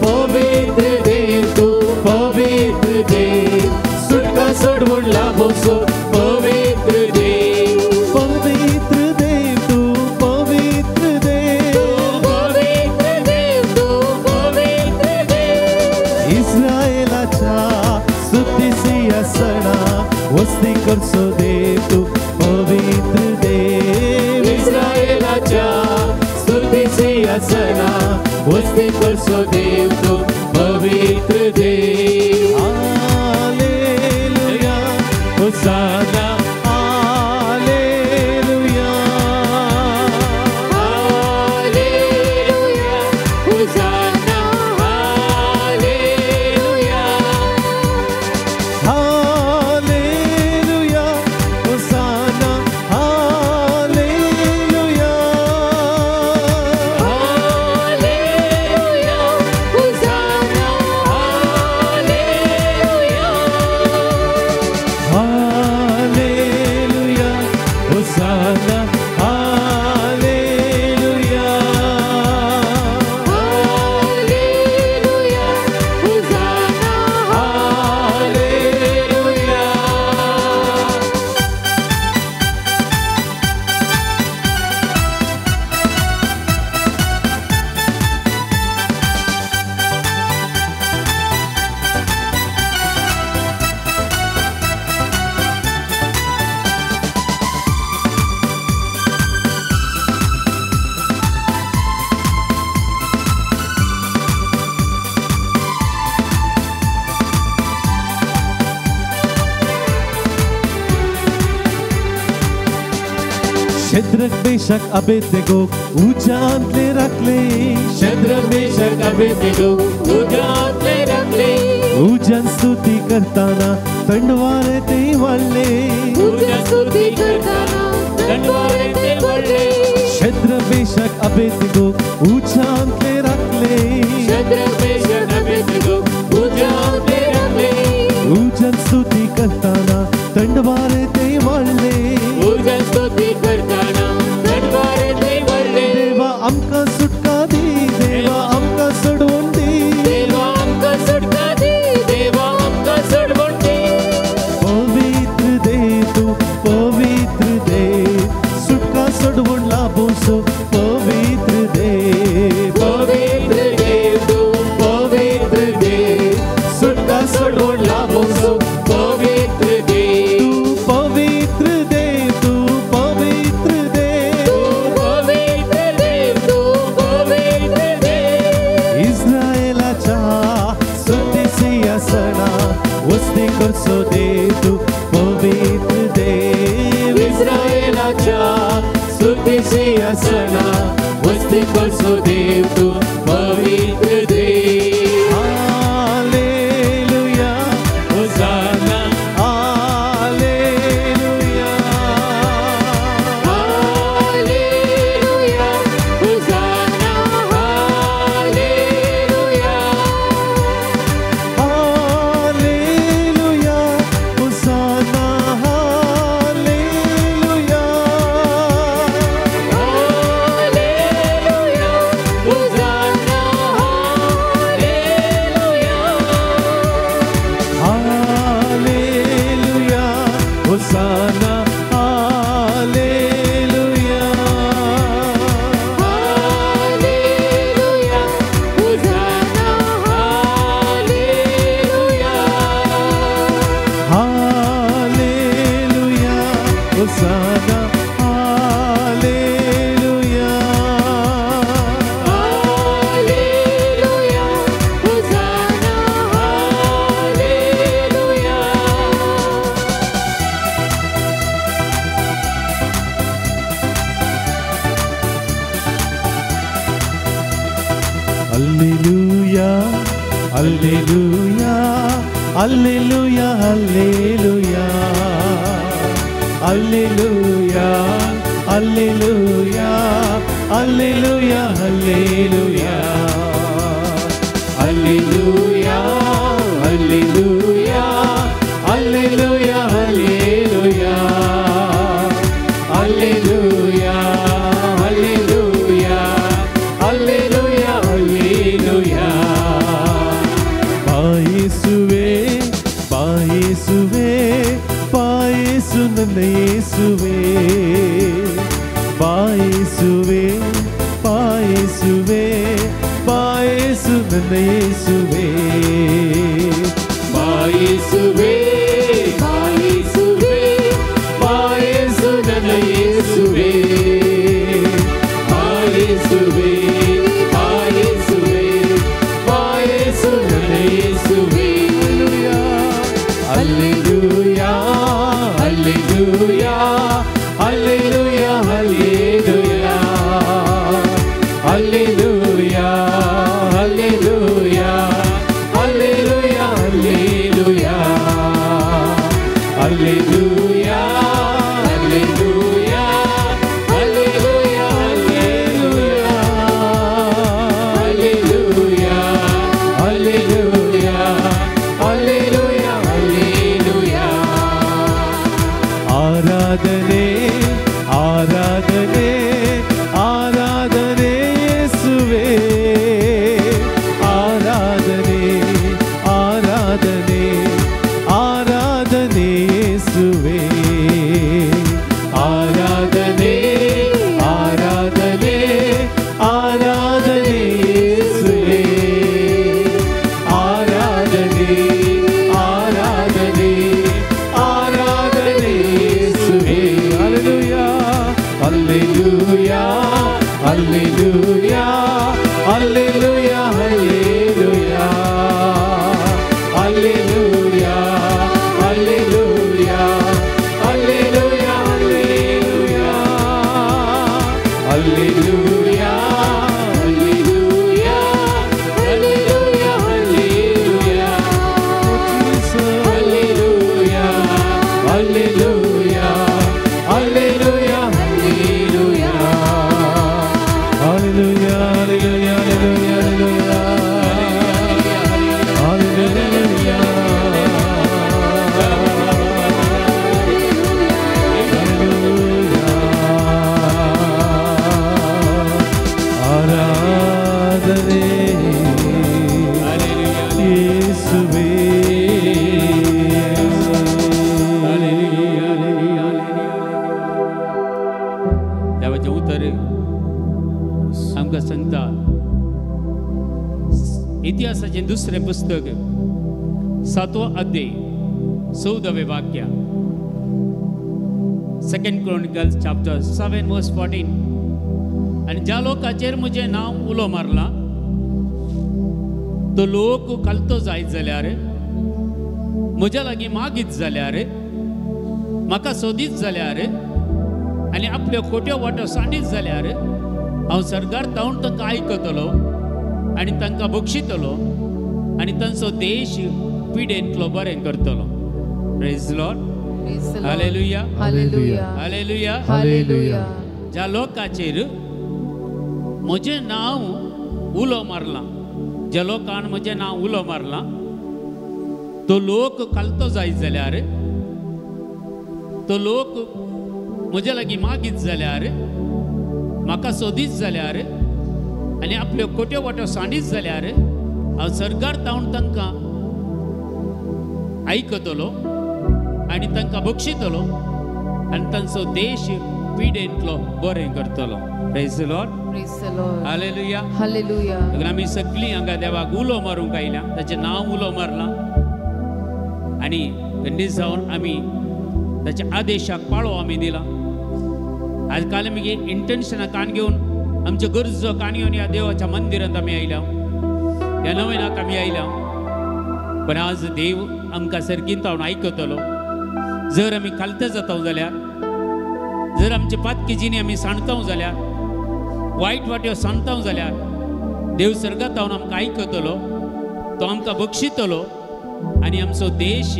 Speaker 1: पवित्र देव तू पवित्र देव सुटका सोडवून लाभोसो पवित्र देव
Speaker 2: पवित्र देव तू पवित्र देव
Speaker 1: पवित्र देव तू पवित्र देव
Speaker 2: इस्रायेलाच्या स्तुती सिंहासना वस्ती करचो देव तू पवित्र देव
Speaker 3: वस्ती करसो देव तू पवित्र देव
Speaker 2: hallelujah
Speaker 3: होसाना
Speaker 2: hallelujah
Speaker 3: hallelujah होसाना hallelujah
Speaker 2: hallelujah होसाना hallelujah
Speaker 3: hallelujah होसाना hallelujah
Speaker 2: hallelujah होसाना hallelujah
Speaker 3: hallelujah होसाना हालेलुया
Speaker 2: शद्रक मेशक अबेदनेगो ऊंचा अंतले रखले
Speaker 3: शद्रक मेशक अबेदनेगो ऊंचा अंतले रखले
Speaker 2: ऊजन स्तुति करताना तंडवारे ते वल्ले
Speaker 3: ऊंचा स्तुति करताना तंडवारे ते वल्ले
Speaker 2: शद्रक मेशक अबेदनेगो ऊंचा अंतले रखले
Speaker 3: शद्रक मेशक अबेदनेगो ऊंचा अंतले रखले
Speaker 2: ऊजन स्तुति करताना तंडवारे ते वल्ले
Speaker 3: ऊंचा स्तुति करताना तंडवारे ते वल्ले
Speaker 2: देवा आमका सुटका दी देवा आमका सोडवून दी
Speaker 3: देवा आमका सुटका दी देवा आमका सोडवून दी
Speaker 2: पवित्र दे तू पवित्र दे सुटका सोडवून लाभोसो पवित्र दे
Speaker 3: पवित्र देव तू पवित्र देव सुटका सोडवून लाभोसो पवित्र देव
Speaker 2: तू पवित्र दे तू पवित्र दे
Speaker 3: तू पवित्र देव तू पवित्र देव
Speaker 2: इस्रायेलाच्या स्तुतीची असना वस्ती करसो दे तू पवित्र देव
Speaker 3: इस्रायेलाच्या स्तुतीची असना वस्ती करसो देव तू पवित्र देव
Speaker 2: hallelujah
Speaker 3: होसाना
Speaker 2: hallelujah
Speaker 3: hallelujah होसाना hallelujah
Speaker 2: hallelujah होसाना hallelujah
Speaker 3: hallelujah होसाना hallelujah
Speaker 2: hallelujah होसाना hallelujah
Speaker 3: hallelujah होसाना hallelujah
Speaker 2: hallelujah होसाना hallelujah
Speaker 3: hallelujah होसाना हालेलुया
Speaker 2: Alleluia, Alleluia, Alleluia, Alleluia, Alleluia, Alleluia, Alleluia, Alleluia,
Speaker 3: Alleluia, Alleluia, Alleluia, Alleluia, Alleluia, Alleluia, Alleluia, Alleluia.
Speaker 2: ಪಾಯೇಸುವೆ ಪಾಯೇಸುವೆ ಪಾಯೇಸು ನನ್ನ ಯೇಸುವೆ ಪಾಯೇಸುವೆ ಪಾಯೇಸುವೆ ಪಾಯೇಸು ನನ್ನ ಯೇಸುವೆ
Speaker 3: ಬಾಯಿಸುವೆ ಬಾಯಿಸುವೆ ಬಾಯಿಸು ನನ್ನ ಯೇಸುವೆ ಬಾಯಿಸುವೆ ಬಾಯಿಸುವೆ
Speaker 2: Hallelujah, Hallelujah, Hallelujah, Hallelujah, Hallelujah, Hallelujah, Hallelujah, Hallelujah, Hallelujah, Jesus, Hallelujah, Hallelujah, Hallelujah, Hallelujah, Hallelujah, Hallelujah,
Speaker 1: देवाचे उतर आमकां सांगता इतिहासाचे दुसरे पुस्तक 7वो अध्याय 14वें वाक्य 2 Chronicles chapter 7 verse 14 आणि ज्या लोकांचेर म्हजें नांव उलो मारला तो लोक कलतो जायत जाल्यार म्हज्या लागीं मागीत जाल्यार म्हाका सोदीत जाल्यार आनी आपल्यो खोट्यो वाटो सांडीत जाल्यार हांव सरकार तावन तांकां आयकतलो आनी तांकां बक्षितलो आनी तांचो देश पिडेंतलो बरें करतलो. Praise Lord, hallelujah,
Speaker 4: hallelujah,
Speaker 1: hallelujah.
Speaker 4: Hallelujah.
Speaker 1: ज्या लोकांचेर म्हजें नांव उलो मारला, ज्या लोकांन म्हजें नांव उलो मारला तो लोक कालतो जायत जाल्यार तो लोक म्हज्या लागीं मागीत जाल्यार म्हाका सोदीत जाल्यार आनी आपल्यो खोट्यो वाटो सांडीत जाल्यार हांव सरकार तावन तांकां आयकतलो आनी तांकां बक्षितलो आनी तांचो देश पिडेंतलो बरें करतलो. Praise the Lord,
Speaker 4: Praise the Lord.
Speaker 1: हालेलुया.
Speaker 4: Hallelujah.
Speaker 1: आमी सगळीं हांगा देवाक उलो मारूंक आयल्या, ताचें नांव उलो मारलां आनी खंडीत जावन आमी ताच्या आदेशाक पाळो आमी दिला. आज काल आमी इंटेन्शनां कान घेवन आमच्यो गरजो कान घेवन ह्या देवाच्या मंदिरांत आमी आयल्या, ह्या नवीनाक आमी आयल्या. पण आज देव आमकां सरकीन तावन आयकतलो. जर आमी खालते जाता जाल्यार, जर आमचे पातकिजींनी आमी सांडता जाल्यार, वायट वाट्यो सांडता जाल्यार देव सर्गात तावन आमकां आयकतलो, तो आमकां बक्षितलो आनी आमचो देश,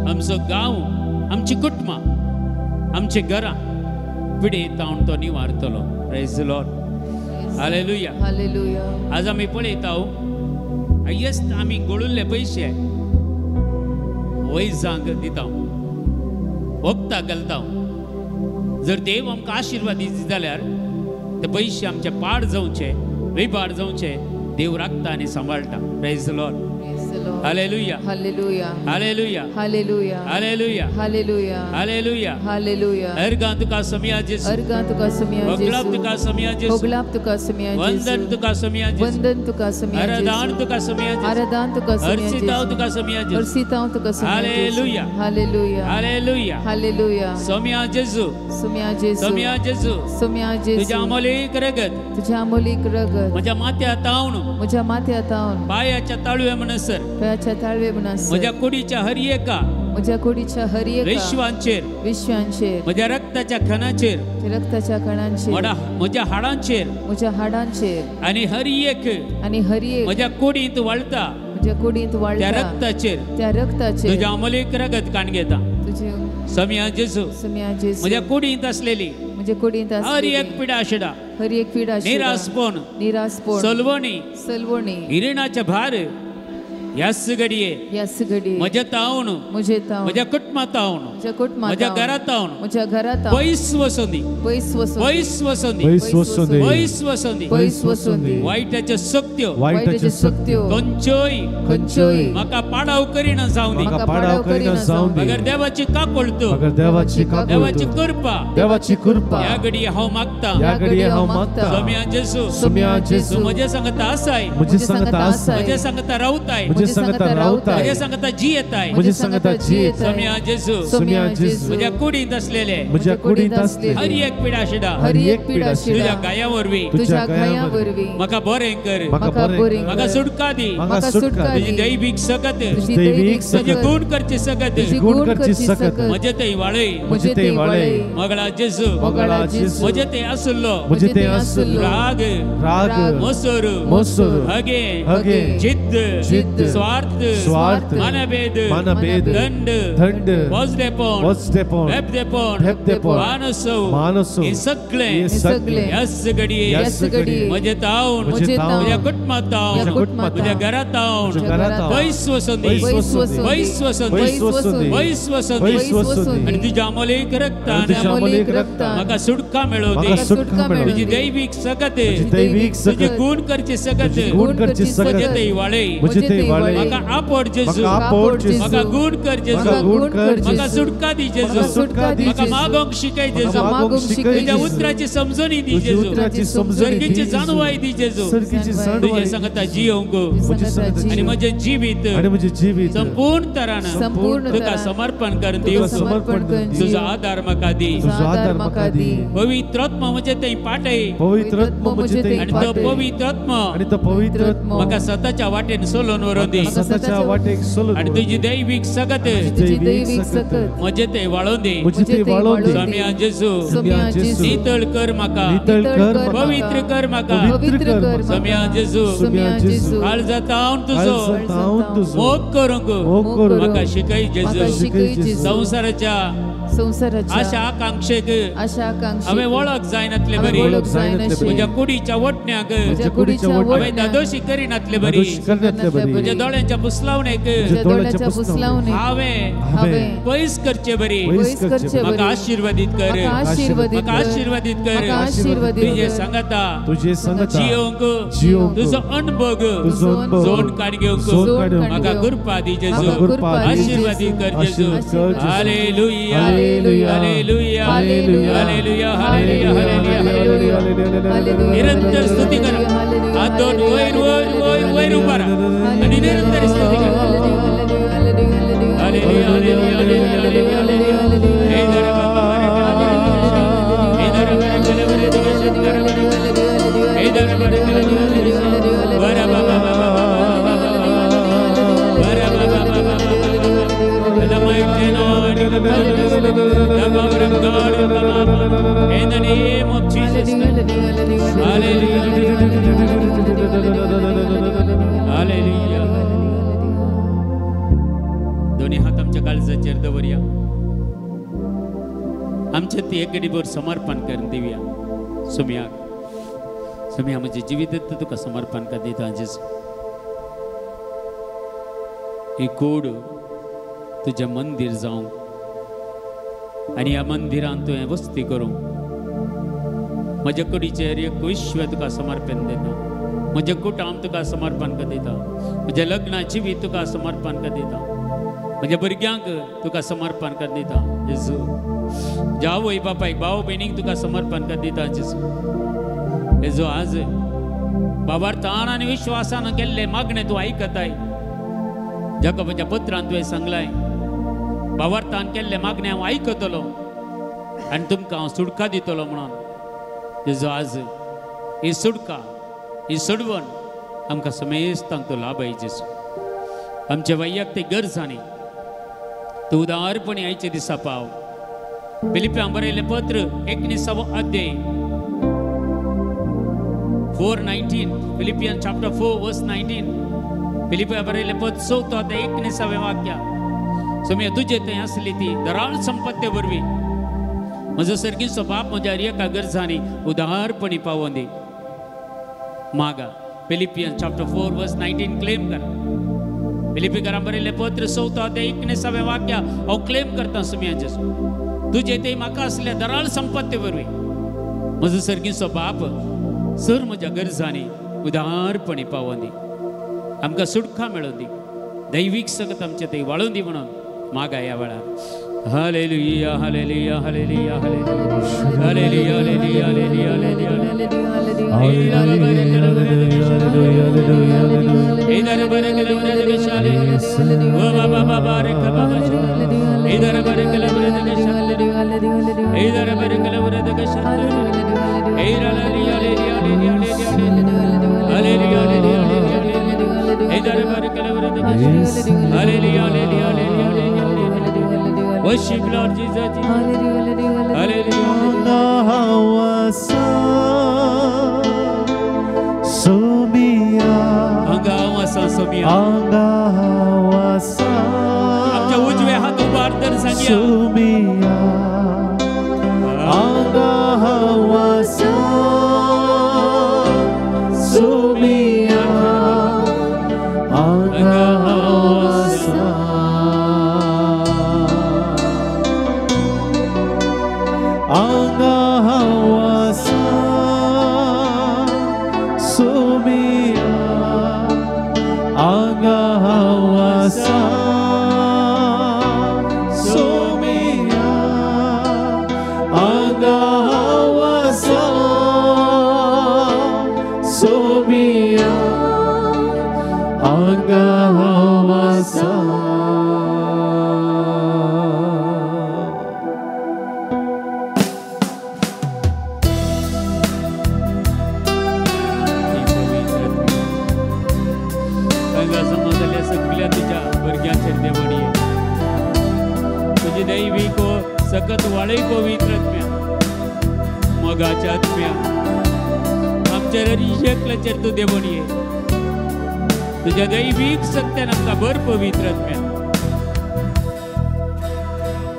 Speaker 1: आमचो गांव, आमची कुटुंबां, आमचे घरां पिडेंत तावन तो निवारतलो. प्रेज द लॉर्ड, हालेलुया.
Speaker 4: Hallelujah.
Speaker 1: आज आमी पळयता हायेस्ट आमी गळुल्ले पयशे वैजांक दिता, वखदाक घालता. जर देव आमकां आशिर्वाद दिता जाल्यार ते पयशे आमचे पाड जावचे, वेपार जावचे देव राखता आनी सांबाळटा. Praise the Lord,
Speaker 4: Praise the Lord.
Speaker 1: हालेलुया,
Speaker 4: Hallelujah.
Speaker 1: हालेलुया,
Speaker 4: Hallelujah.
Speaker 1: हालेलुया,
Speaker 4: Hallelujah.
Speaker 1: हालेलुया.
Speaker 4: Hallelujah.
Speaker 1: अर्गां तुका समिया जेसू,
Speaker 4: अर्गां तुका समिया
Speaker 1: वगलाप तुका
Speaker 4: जेसू,
Speaker 1: समिया जेसू,
Speaker 4: होगलाप तुका समिया
Speaker 1: वंदन
Speaker 4: जेसू,
Speaker 1: तुका समिया जेसू,
Speaker 4: वंदन तुका समिया
Speaker 1: आराधन
Speaker 4: जेसू,
Speaker 1: तुका समिया जेसू,
Speaker 4: आराधन तुका समिया
Speaker 1: अर्चिताव
Speaker 4: जेसू,
Speaker 1: तुका समिया जेसू.
Speaker 4: अर्चिताव तुका समिया
Speaker 1: Hallelujah.
Speaker 4: जेसू. Hallelujah.
Speaker 1: हालेलुया,
Speaker 4: Hallelujah.
Speaker 1: समिया जेसू,
Speaker 4: समिया जेसू,
Speaker 1: समिया जेसू.
Speaker 4: समिया जेसू,
Speaker 1: तुझ्या अमोलीक रगत
Speaker 4: तुझ्या अमोलीक रगत
Speaker 1: म्हज्या माथ्यार तावन,
Speaker 4: म्हज्या माथ्यार तावन,
Speaker 1: पायाच्या ताळवे म्हणसर,
Speaker 4: पायाच्या ताळवे म्हणसर,
Speaker 1: म्हज्या कुडीच्या हर एका
Speaker 4: म्हज्या कुडीच्या हर एका
Speaker 1: विश्वांचेर,
Speaker 4: विश्वांचेर,
Speaker 1: म्हज्या रक्ताच्या खणाचेर,
Speaker 4: रक्ताच्या कणांचेर,
Speaker 1: म्हज्या हाडांचेर
Speaker 4: म्हज्या हाडांचेर
Speaker 1: आनी हर एक
Speaker 4: आणि हर एक
Speaker 1: म्हज्या कुडींत वळता
Speaker 4: म्हज्या कुडींत
Speaker 1: त्या
Speaker 4: वाळटा
Speaker 1: रक्ताचेर
Speaker 4: त्या रक्ताचेर
Speaker 1: तुझ्या अमोलीक रगत काण घेता.
Speaker 4: तुझे
Speaker 1: समिया जेसू,
Speaker 4: समिया जेसू,
Speaker 1: म्हज्या कुडींत असलेली
Speaker 4: म्हज्या कुडींत
Speaker 1: हर
Speaker 4: आसलेली
Speaker 1: एक पिडा आशिडा,
Speaker 4: हर एक पीडा
Speaker 1: निरासपण,
Speaker 4: निरासपण,
Speaker 1: सलवणी,
Speaker 4: सलवणी,
Speaker 1: हिरणाचे भार ह्याच घडये
Speaker 4: ह्या सगळी
Speaker 1: म्हज्या तावन,
Speaker 4: म्हजे तावन,
Speaker 1: म्हज्या कुटुंबात तावन,
Speaker 4: म्हज्या कुटुंबात
Speaker 1: म्हज्या
Speaker 4: तावन,
Speaker 1: घरात तावन
Speaker 4: म्हज्या घरात तावन,
Speaker 1: पयस वसोंदी,
Speaker 4: पयस वचून
Speaker 1: पयस वसोंदी,
Speaker 2: पयस वसोंदी,
Speaker 1: पयस वसोंदी,
Speaker 4: पयस वचून
Speaker 1: वायटाच्यो सक्त्यो
Speaker 2: वाईटाचे
Speaker 4: सत्यो
Speaker 1: खंयच्योय
Speaker 4: खंयच्योय
Speaker 1: म्हाका पाडाव करिना जावं दी.
Speaker 2: म्हाका पाडाव करिना जावं दी.
Speaker 1: अगर देवाची काकूळतो,
Speaker 2: अगर देवाची
Speaker 1: देवाची
Speaker 2: काकूळ,
Speaker 1: कृपा
Speaker 2: देवाची कृपा
Speaker 1: ह्या घडये हांव मागता.
Speaker 2: या घडये हांव मागता.
Speaker 1: समिया जेसू,
Speaker 2: समिया जेसू,
Speaker 1: तूं म्हजे सांगता आसाय,
Speaker 2: म्हजे सांगता आसाय,
Speaker 1: म्हजे सांगता रावताय,
Speaker 2: म्हजे मुझे संगता रावताय
Speaker 1: माझ्या संगता जी येताय
Speaker 2: मुझे संगता जी
Speaker 1: सोम्या जेजू
Speaker 2: सोम्या जेजू
Speaker 1: माझ्या कुडीत असलेले
Speaker 2: मुझे कुडीत असले
Speaker 1: हर एक पिडा शिडा
Speaker 2: हर एक पिडा
Speaker 1: तुझ्या
Speaker 2: शिडा
Speaker 1: गायावरवी
Speaker 2: तुझ्या गायावरवी
Speaker 1: म्हाका बरें कर
Speaker 2: म्हाका बरें
Speaker 1: म्हाका सुटका दी
Speaker 2: म्हाका सुटका
Speaker 1: तुझी
Speaker 2: दी
Speaker 1: दैविक सकत
Speaker 2: दैविक
Speaker 1: तुझे
Speaker 2: सकत
Speaker 1: गुण करचे सकत
Speaker 2: तुझी गुण करची सकत
Speaker 1: म्हजे ते वाळय
Speaker 2: मुझे ते वाळे
Speaker 1: मगळा जेजू
Speaker 2: मगळा जेजू
Speaker 1: म्हजे ते आसलो
Speaker 2: मुझे ते असलो
Speaker 1: राग
Speaker 2: राग
Speaker 1: मोसोर
Speaker 2: मोसोर
Speaker 1: हगे
Speaker 2: हगे
Speaker 1: जिद्द
Speaker 2: जिद्द
Speaker 1: स्वार्थ
Speaker 2: स्वार्थ
Speaker 1: मानभेद
Speaker 2: मानभेद
Speaker 1: दंड
Speaker 2: दंड
Speaker 1: वजदेपण
Speaker 2: वजदेपण
Speaker 1: भेपदेपण
Speaker 2: भेपदेपण
Speaker 1: मानसव
Speaker 2: मानसव
Speaker 1: हे सगळे
Speaker 2: हे सगळे
Speaker 1: यस घडये
Speaker 2: यस घडये
Speaker 1: म्हजे तावन
Speaker 2: म्हजे तावन
Speaker 1: म्हज्या कुटुंबात तावन
Speaker 2: म्हज्या कुटुंबात
Speaker 1: म्हज्या घरात तावन
Speaker 2: म्हज्या घरात तावन
Speaker 1: वैस वसंदी
Speaker 2: वैस वसंदी
Speaker 1: वैस वसंदी
Speaker 2: वैस वसंदी
Speaker 1: वैस वसंदी
Speaker 2: वैस वसंदी
Speaker 1: आणि तुझ्या अमोलेक
Speaker 2: आणि
Speaker 1: रक्तान
Speaker 2: तुझ्या अमोलेक रक्तान
Speaker 1: म्हाका सुटका मेळो
Speaker 2: म्हाका
Speaker 1: दी
Speaker 2: सुटका मेळो
Speaker 1: तुझी
Speaker 2: दी
Speaker 1: दैविक सकत
Speaker 2: तुझी दैविक
Speaker 1: तुझे
Speaker 2: सकत
Speaker 1: गुण करचे सकत
Speaker 2: तुझी गुण करची सकत
Speaker 1: म्हजे ते वाळे
Speaker 2: मुझे ते वाळे
Speaker 1: म्हाका आपड जेजू
Speaker 2: म्हाका आपड जेजू
Speaker 1: म्हाका गुण कर जेजू
Speaker 2: म्हाका गुण कर
Speaker 1: म्हाका
Speaker 2: जेजू
Speaker 1: सुटका दी जेजू
Speaker 2: म्हाका सुटका दी
Speaker 1: म्हाका
Speaker 2: जेजू
Speaker 1: मागोंक शिकय जेजू
Speaker 2: म्हाका मागोंक शिकय
Speaker 1: तुझ्या
Speaker 2: जेजू
Speaker 1: उतराची समजणी दी
Speaker 2: तुझी
Speaker 1: जेजू
Speaker 2: उतराची समजणी दी
Speaker 1: सर्गीची
Speaker 2: जेजू
Speaker 1: जाणवाय दी जेजू
Speaker 2: सर्गीची जाणवाय
Speaker 1: तुझे संगता जियोंक
Speaker 2: मुझे संगता
Speaker 1: आणि म्हजे जिवीत
Speaker 2: आणि मुझे जीवित
Speaker 1: संपूर्ण तरान
Speaker 4: संपूर्ण
Speaker 1: तुका
Speaker 4: तरान
Speaker 1: समर्पण करून
Speaker 4: तुका
Speaker 1: दिवस
Speaker 4: समर्पण करून
Speaker 1: तुझा
Speaker 4: दिवस.
Speaker 1: आधार म्हाका दी
Speaker 2: तुझो आधार म्हाका दी
Speaker 1: पवित्रात्मा म्हजे ते पाठय
Speaker 2: पवित्रात्मा मुझे ते
Speaker 1: आणि तो
Speaker 2: पाठय
Speaker 1: पवित्रात्मा
Speaker 2: आणि तो पवित्रात्मा
Speaker 1: म्हाका सताच्या वाटेन सोलोन व्हरून दी
Speaker 2: म्हाका सताच्या वाटेक सोलून
Speaker 1: आणि तुझी दैविक सकत
Speaker 4: तुझी दैविक सकत
Speaker 1: म्हजे ते वाळोवन दे
Speaker 2: मुझे ते वाळोवन दे
Speaker 1: स्वामी जेजू
Speaker 4: सोम्या जेजू
Speaker 1: नितळ कर म्हाका
Speaker 2: नितळ कर म्हाका
Speaker 1: पवित्र कर म्हाका
Speaker 4: पवित्र कर
Speaker 1: स्वामी जेजू
Speaker 2: सोम्या जेजू
Speaker 1: काळजा तावन तुझो
Speaker 2: काळजात तावन तुझो
Speaker 1: मोग करूंक
Speaker 2: मोग करूंक
Speaker 1: म्हाका शिकय
Speaker 4: म्हाका
Speaker 1: जेजू
Speaker 4: शिकय जेजू.
Speaker 1: संसाराच्या
Speaker 4: संसाराच्या
Speaker 1: आशा आकांक्षेक
Speaker 4: आशा आकांक्षा
Speaker 1: हांवें वळख जायनातले
Speaker 4: हांवें
Speaker 1: बरी
Speaker 4: वळख जायनातले
Speaker 1: म्हज्या कुडीच्या वटण्याक
Speaker 4: म्हज्या कुडीच्या
Speaker 1: हांवें
Speaker 4: वटण्याक
Speaker 1: दादोशी करिनातले बरी
Speaker 2: दोष करण्यातले बरी
Speaker 1: म्हज्या दोळ्यांच्या पुसलावणेक
Speaker 4: म्हज्या दोळ्याच्या पुसलावणे
Speaker 1: हांवें
Speaker 4: हांवें
Speaker 1: पयस करचे बरी
Speaker 4: वैस करचे
Speaker 1: म्हाका
Speaker 4: बरी
Speaker 1: आशीर्वादीत कर
Speaker 4: म्हाका आशीर्वादीत
Speaker 1: म्हाका
Speaker 4: कर.
Speaker 1: आशीर्वादीत कर
Speaker 4: म्हाका आशीर्वादीत
Speaker 1: तुझे
Speaker 4: कर.
Speaker 1: सांगता
Speaker 2: तुझे संगता
Speaker 1: जियोंक
Speaker 2: जियोंक
Speaker 1: तुझो अनुभव
Speaker 2: तुझो अनुभव
Speaker 1: जोड काढ घेवंक
Speaker 2: जोड काढूंक
Speaker 1: म्हाका कृपा दी
Speaker 2: म्हाका
Speaker 1: जेजू
Speaker 2: कृपा दी
Speaker 1: आशीर्वादीत कर जेजू
Speaker 2: आशीर्वाद कर जेजू.
Speaker 1: Hallelujah
Speaker 2: hallelujah.
Speaker 1: Hallelujah
Speaker 4: hallelujah.
Speaker 1: Hallelujah hallelujah hallelujah hallelujah निरंतर स्तुती करा हात दोन वयर वयर वयर वयर उभा राहा आणि निरंतर स्तुती करा हालेलुया हालेलुया हालेलुया हालेलुया हे धर बाबा हे धर बरे बरे बरे दिवस कर हे धर बरे बरे बरे बाबा बाबा बरे बाबा बाबा the mighty Lord the power of God in the name of Jesus hallelujah hallelujah दोन्ही हात आमच्या काळजाचेर दवरया आमच्या ती एकडीभर समर्पण करून दिवया सोम्या म्हणजे जिवीत तुका समर्पण कर दिता जेजू ही कोड तुझ्या मंदिर जाऊं आणि या मंदिरांत तुवें वस्ती करूं म्हज्या कुडीचेर एक विश्व तुका समर्पण दिता म्हजें कुटुंब तुका समर्पण कर दिता म्हज्या लग्नाची बी तुका समर्पण कर दिता म्हज्या भुरग्यांक तुका समर्पण कर दिता जेजू ज्या आवय बापायक भाव भयणीक तुका समर्पण कर दिता जेजू जेजू आज बाबार्थान आनी विश्वासान केल्ले मागणे तूं आयकताय जाकोबाच्या पुत्रान तुवें सांगलाय बाबार्थान केल्ले मागणे हांव आयकतलो आनी तुमकां हांव सुटका दितलो म्हणून जेजू आज ही सुटका ही सोडवण आमकां समेस्तांक तूं लाभय जेजू आमच्या वैयक्तीक गरजांनी तूं उदारपणी आयचे दिसा पाव फिलिप्प्यांक बरयल्लें पत्र 19 अध्याय 4:19 फिलिपियन चॅप्टर 4 वर्स 19 फिलिप्प्यांक बरयल्लें पत्र 4 अध्याय 19 वाक्य सोम्या तुजे थंय आसली ती दराळ संपत्ते वरवीं म्हजो सर्गीचो बाप म्हज्या एका गरजांनी उदारपणी पावोवन दी मागा फिलिपियन चॅप्टर 4 वर्स 19 क्लेम करा फिलिपिकारांक बरयल्लें पत्र 4 अध्याय 19 वाक्य हांव क्लेम करता सोम्या जेजू तुजे थंय म्हाका आसल्या दराळ संपत्ते वरवीं म्हजो सर्गीचो बाप सर म्हज्या गरजांनी उदारपणी पावोवन दी आमकां सुटका मेळोवन दी दैवीक सकत आमचे थंय वाळोवन दी म्हणून मागा ह्या वेळार हालेलुया hallelujah hallelujah hallelujah hallelujah hallelujah hallelujah हालेलुया ओ बाबा बाबा रे बाबा इधर बारे कला बरे दे शांत इधर बारे कला बरे दे शांत इधर ला लिया ले लिया ले लिया ले लिया हालेलुया ले लिया ले लिया इधर बारे कला बरे दे हालेलुया ले लिया ले लिया ले लिया worship Lord Jesus hallelujah
Speaker 2: Angahawasa Sumia
Speaker 1: अंगावासा सोमिया
Speaker 2: Angahawasa
Speaker 1: आमच्या उजवे हात उभार तर सांगूया
Speaker 2: Sumia Angahawasa Sumia Angahawasa Angahawasa Sumia Angahawasa Sumia Angahawasa Sumia Angahawasa
Speaker 1: तुझे दैवी को सकत वाले पवित्र आत्म्या मगाच्या आत्म्या आमच्या हृदयातला चरतो देवणीये तुझ्या दैविक सत्यान आमका भर पवित्र आत्म्या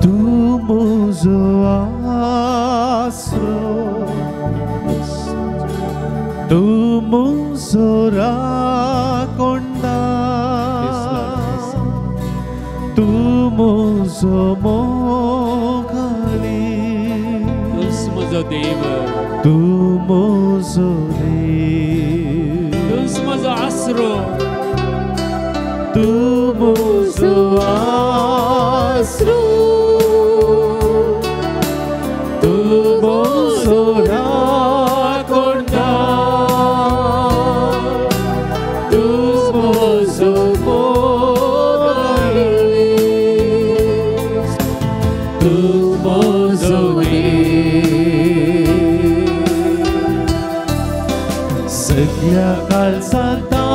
Speaker 2: Tu muzo asro Tu muzo rakonda Tu muzo mogali
Speaker 1: तुस मजो देव
Speaker 2: Tu muzo dev
Speaker 1: तुस मजो आसरो
Speaker 2: Tu muzo asro Tu muzo rakonda Tu muzo mogali Tu muzo सगळ्या काळजांता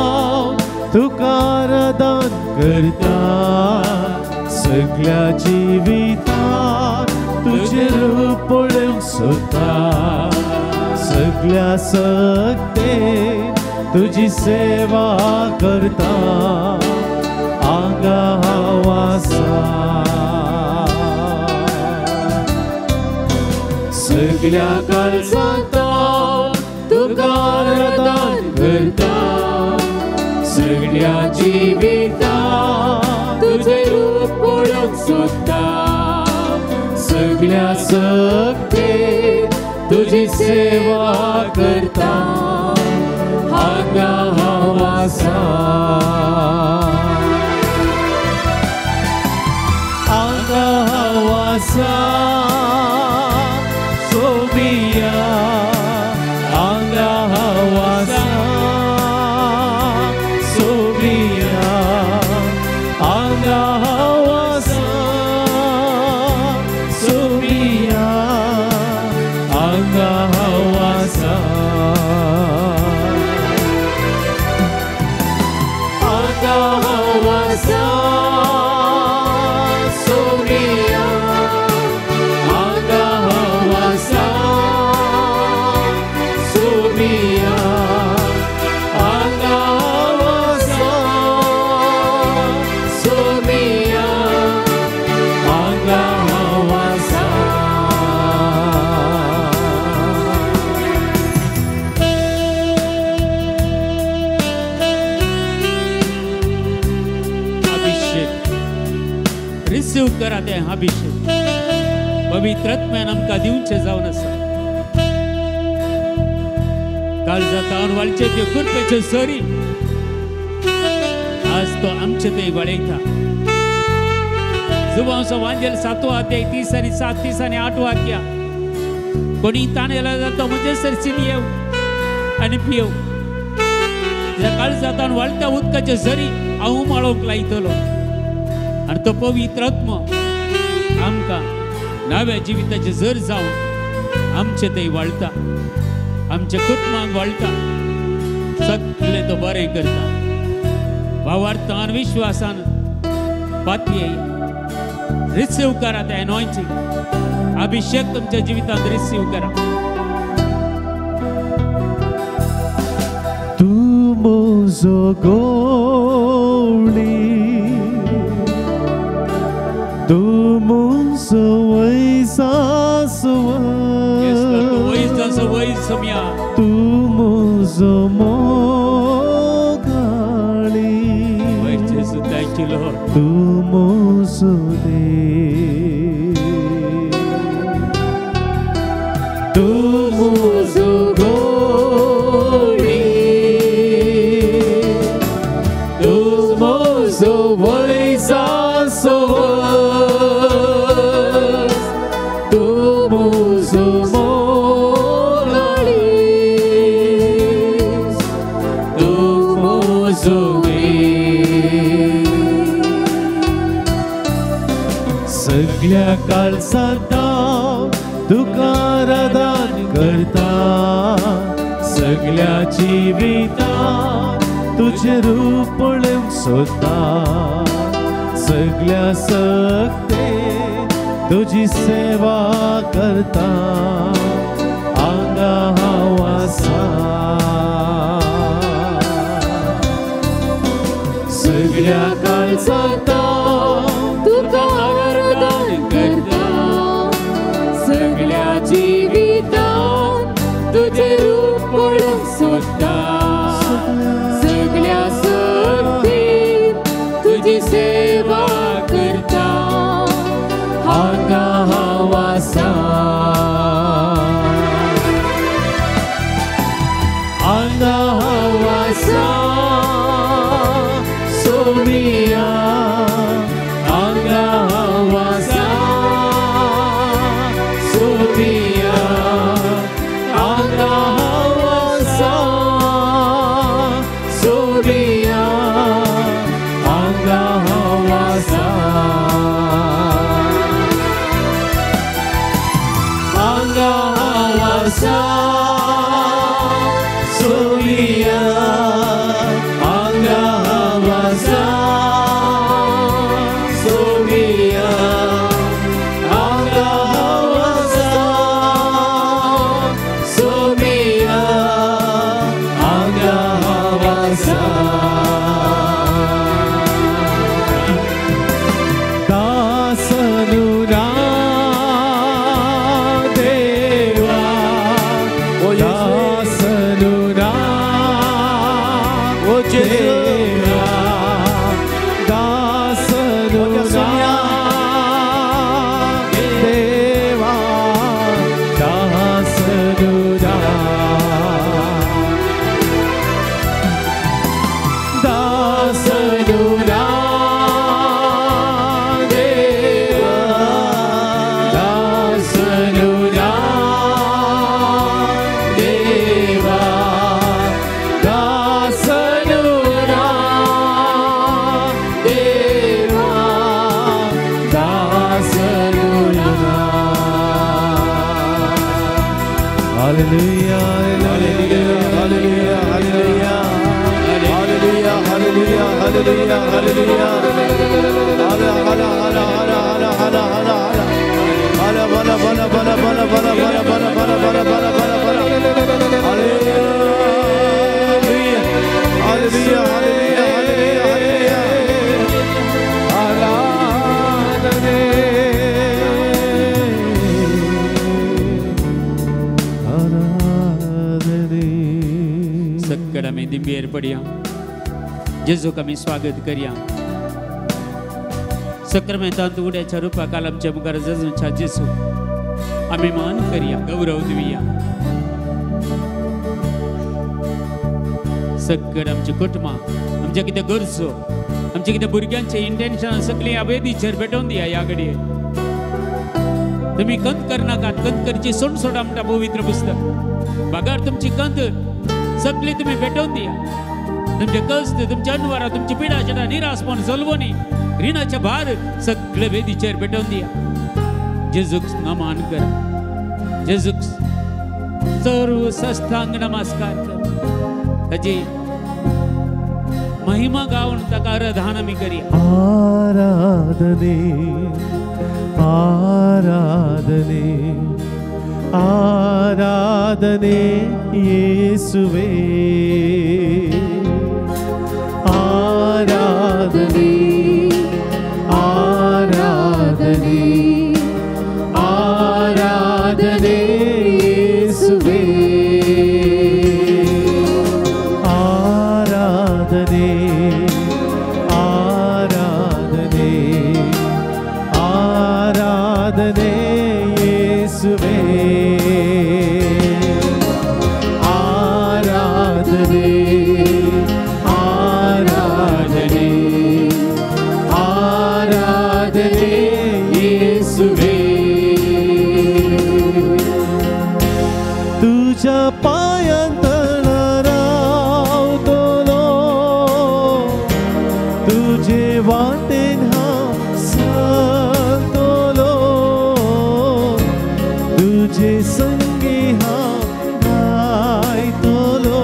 Speaker 2: तुका आराधन करता सगळ्या जिवितांत तुझे रूप पळोवंक सोदता सगळ्या सक्तेन तुझी सेवा करता आंगावासा सगळ्या काळजांता तुका आराधन करता सगळ्या जिवितांत तुझे रूप पळोवंक सोदता सगळ्या सक्तेन तुझी सेवा करता आंगावासा आंगावासा सोमिया Angahawasa Sumia Angahawasa Sumia Angahawasa Angahawasa Sumia Angahawasa Sumia Angahawasa Sumia Angahawasa
Speaker 1: अभिषेक रिसीव करा ते अभिषेक पवित्र आत्म्यान आमकां दिवचें जावन आसा काल जातावन वालचे त्यो कुरपेच्यो सरी आज तो आमचे ते वळयता जुबांचो वांजेल 7 अध्याय 30 आणि 7 30 आणि 8 वाक्या कोणी ताणेला जातो म्हणजे सरसीन येऊ आणि पियेव काल जातावन वाळत्या उदकाचे सरी हांव माळोवंक लायतलो आणि तो पवित्र आत्मा आमकां नव्या जिविताचे जर जावन आमचे थंय वाळटा, आमच्या कुटुंबाक वाळटा, सगळे तो बरें करता. भावार्थान विश्वासान पातये रिसीव करा ते अनॉइंटिंग अभिषेक तुमच्या जीवितात रिसीव करा.
Speaker 2: तू मोजो गोडी, तू मोजो वैसासव, तू मोजो तू मोजो दे, तू मोजो गोडी, तू मोजो वैसासो, तू मोजो मोगाळी, तू मोजो सगळ्या काळजांत तुका आराधन करता, सगळ्या जिवितांत तुझे रूप पळोवंक सोदता, सगळ्या सक्ते तुझी सेवा करता, आंगा हांव आसा, सगळ्या काळजांत
Speaker 3: तुका आराधन करता, सगळ्या जिवितांत तुझे रूप पळोवंक सोदता, सगळ्या सक्तीत तुझी सेवा करता,
Speaker 2: हांगा हांव आसा, हांगा हांव आसा, सोमिया हांगा हांव आसा, सोमिया हांगा हांव आसा, सोमिया हांगा हांव आसा, हांगा हांव आसा, सोमिया हांगा हांव आसा, सोमिया हांगा हांव आसा, सोमिया हांगा हांव आसा. दासनुरा देवा, दासनुरा देवा, दासनुरा देवा, दासनुरा, दासनुरा देवा, दासनुरा देवा, दासनुरा देवा, दासनुरा. Hallelujah, hallelujah, hallelujah, hallelujah, hallelujah, hallelujah, hallelujah, hallelujah. Hala hala hala hala hala hala hala hala. Hala bala bala bala bala bala bala bala bala bala bala bala bala. Hallelujah, hallelujah, hallelujah, hallelujah, hallelujah. Aradhane, aradhane.
Speaker 1: सगळ्या में दिव्य पड़िया जेजू का मी स्वागत करिया. सक्रामेंतांत उड्याच्या रूपाकाल आमच्या मुखार जजूच्या जेजू आम्ही मान करिया, गौरव दिवया. सगळ्या आमची कुटुंबा, आमच्या किती गरजो, आमच्या किती भुरग्यांचे इंटेन्शन सगळी आवेदीचेर भेटोवन दिया. या घडये तुम्ही कंत करनाकात, कंत करची सोड सोडा म्हणटा पवित्र पुस्तक. बघार तुमची कंत सगळी तुम्ही भेटोवन दिया. तुमचे कष्ट तुमच्या अनुवारा तुमची पिडा शेटा निरासपण जलवणी ऋणाचे भार सगळे वेदीचेर पेटवून दिया जेजूक नमान करा जेजूक सर्व सस्तांग नमस्कार कर ताची महिमा गाऊन ताका आराधना मी करी
Speaker 2: आराधने आराधने आराधने येसुवे आराधने आराधने आराधने येसुवे आराधने आराधने आराधने येसुवे आराधने आराधने आराधने येसुवे तुझ्या पायांतळा रावतलो तुझे वाटेन हांव चलतलो तुझे संगी हांव गायतलो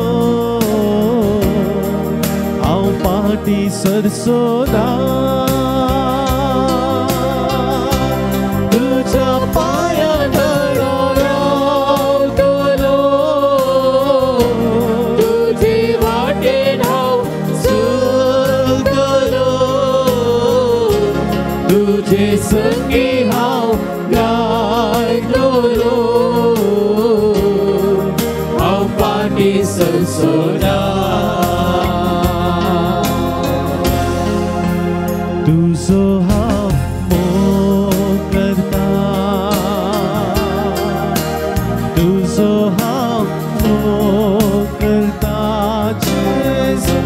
Speaker 2: हांव पाटी सरसोना तुझ्या पायांतळा रावतलो
Speaker 3: तुझे वाटेन हांव
Speaker 2: चलतलो तुझे संगी हांव गायतलो हांव पाटी सरसोना तुझो हांव मोग करता तुझो हांव मोग करता जेजू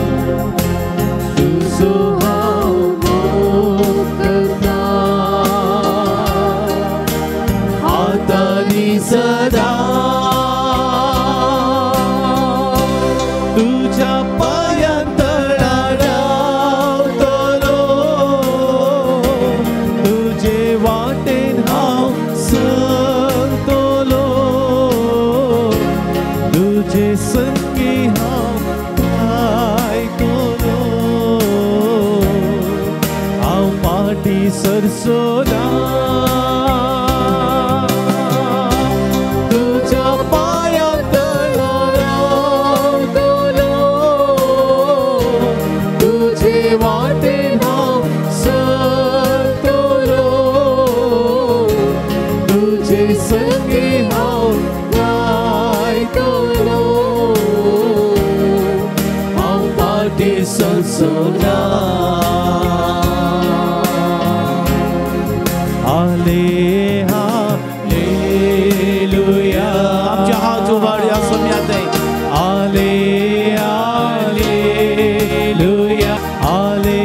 Speaker 2: तुझो हांव मोग करता आतांनी सदा तुझ्या पायांतळा रावतलो तुझे वाटेन हांव चलतलो तुझे संगी हांव गायतलो हांव पाटी सरसोना तुझ्या पायांतळा रावतलो तुझे वाटेन हांव चलतलो तुझे संगी हांव गायतलो हांव पाटी सरसोना हालेलुया आमचे हात उभारूया सोम्याते हालेलुया हालेलुया हालेलुया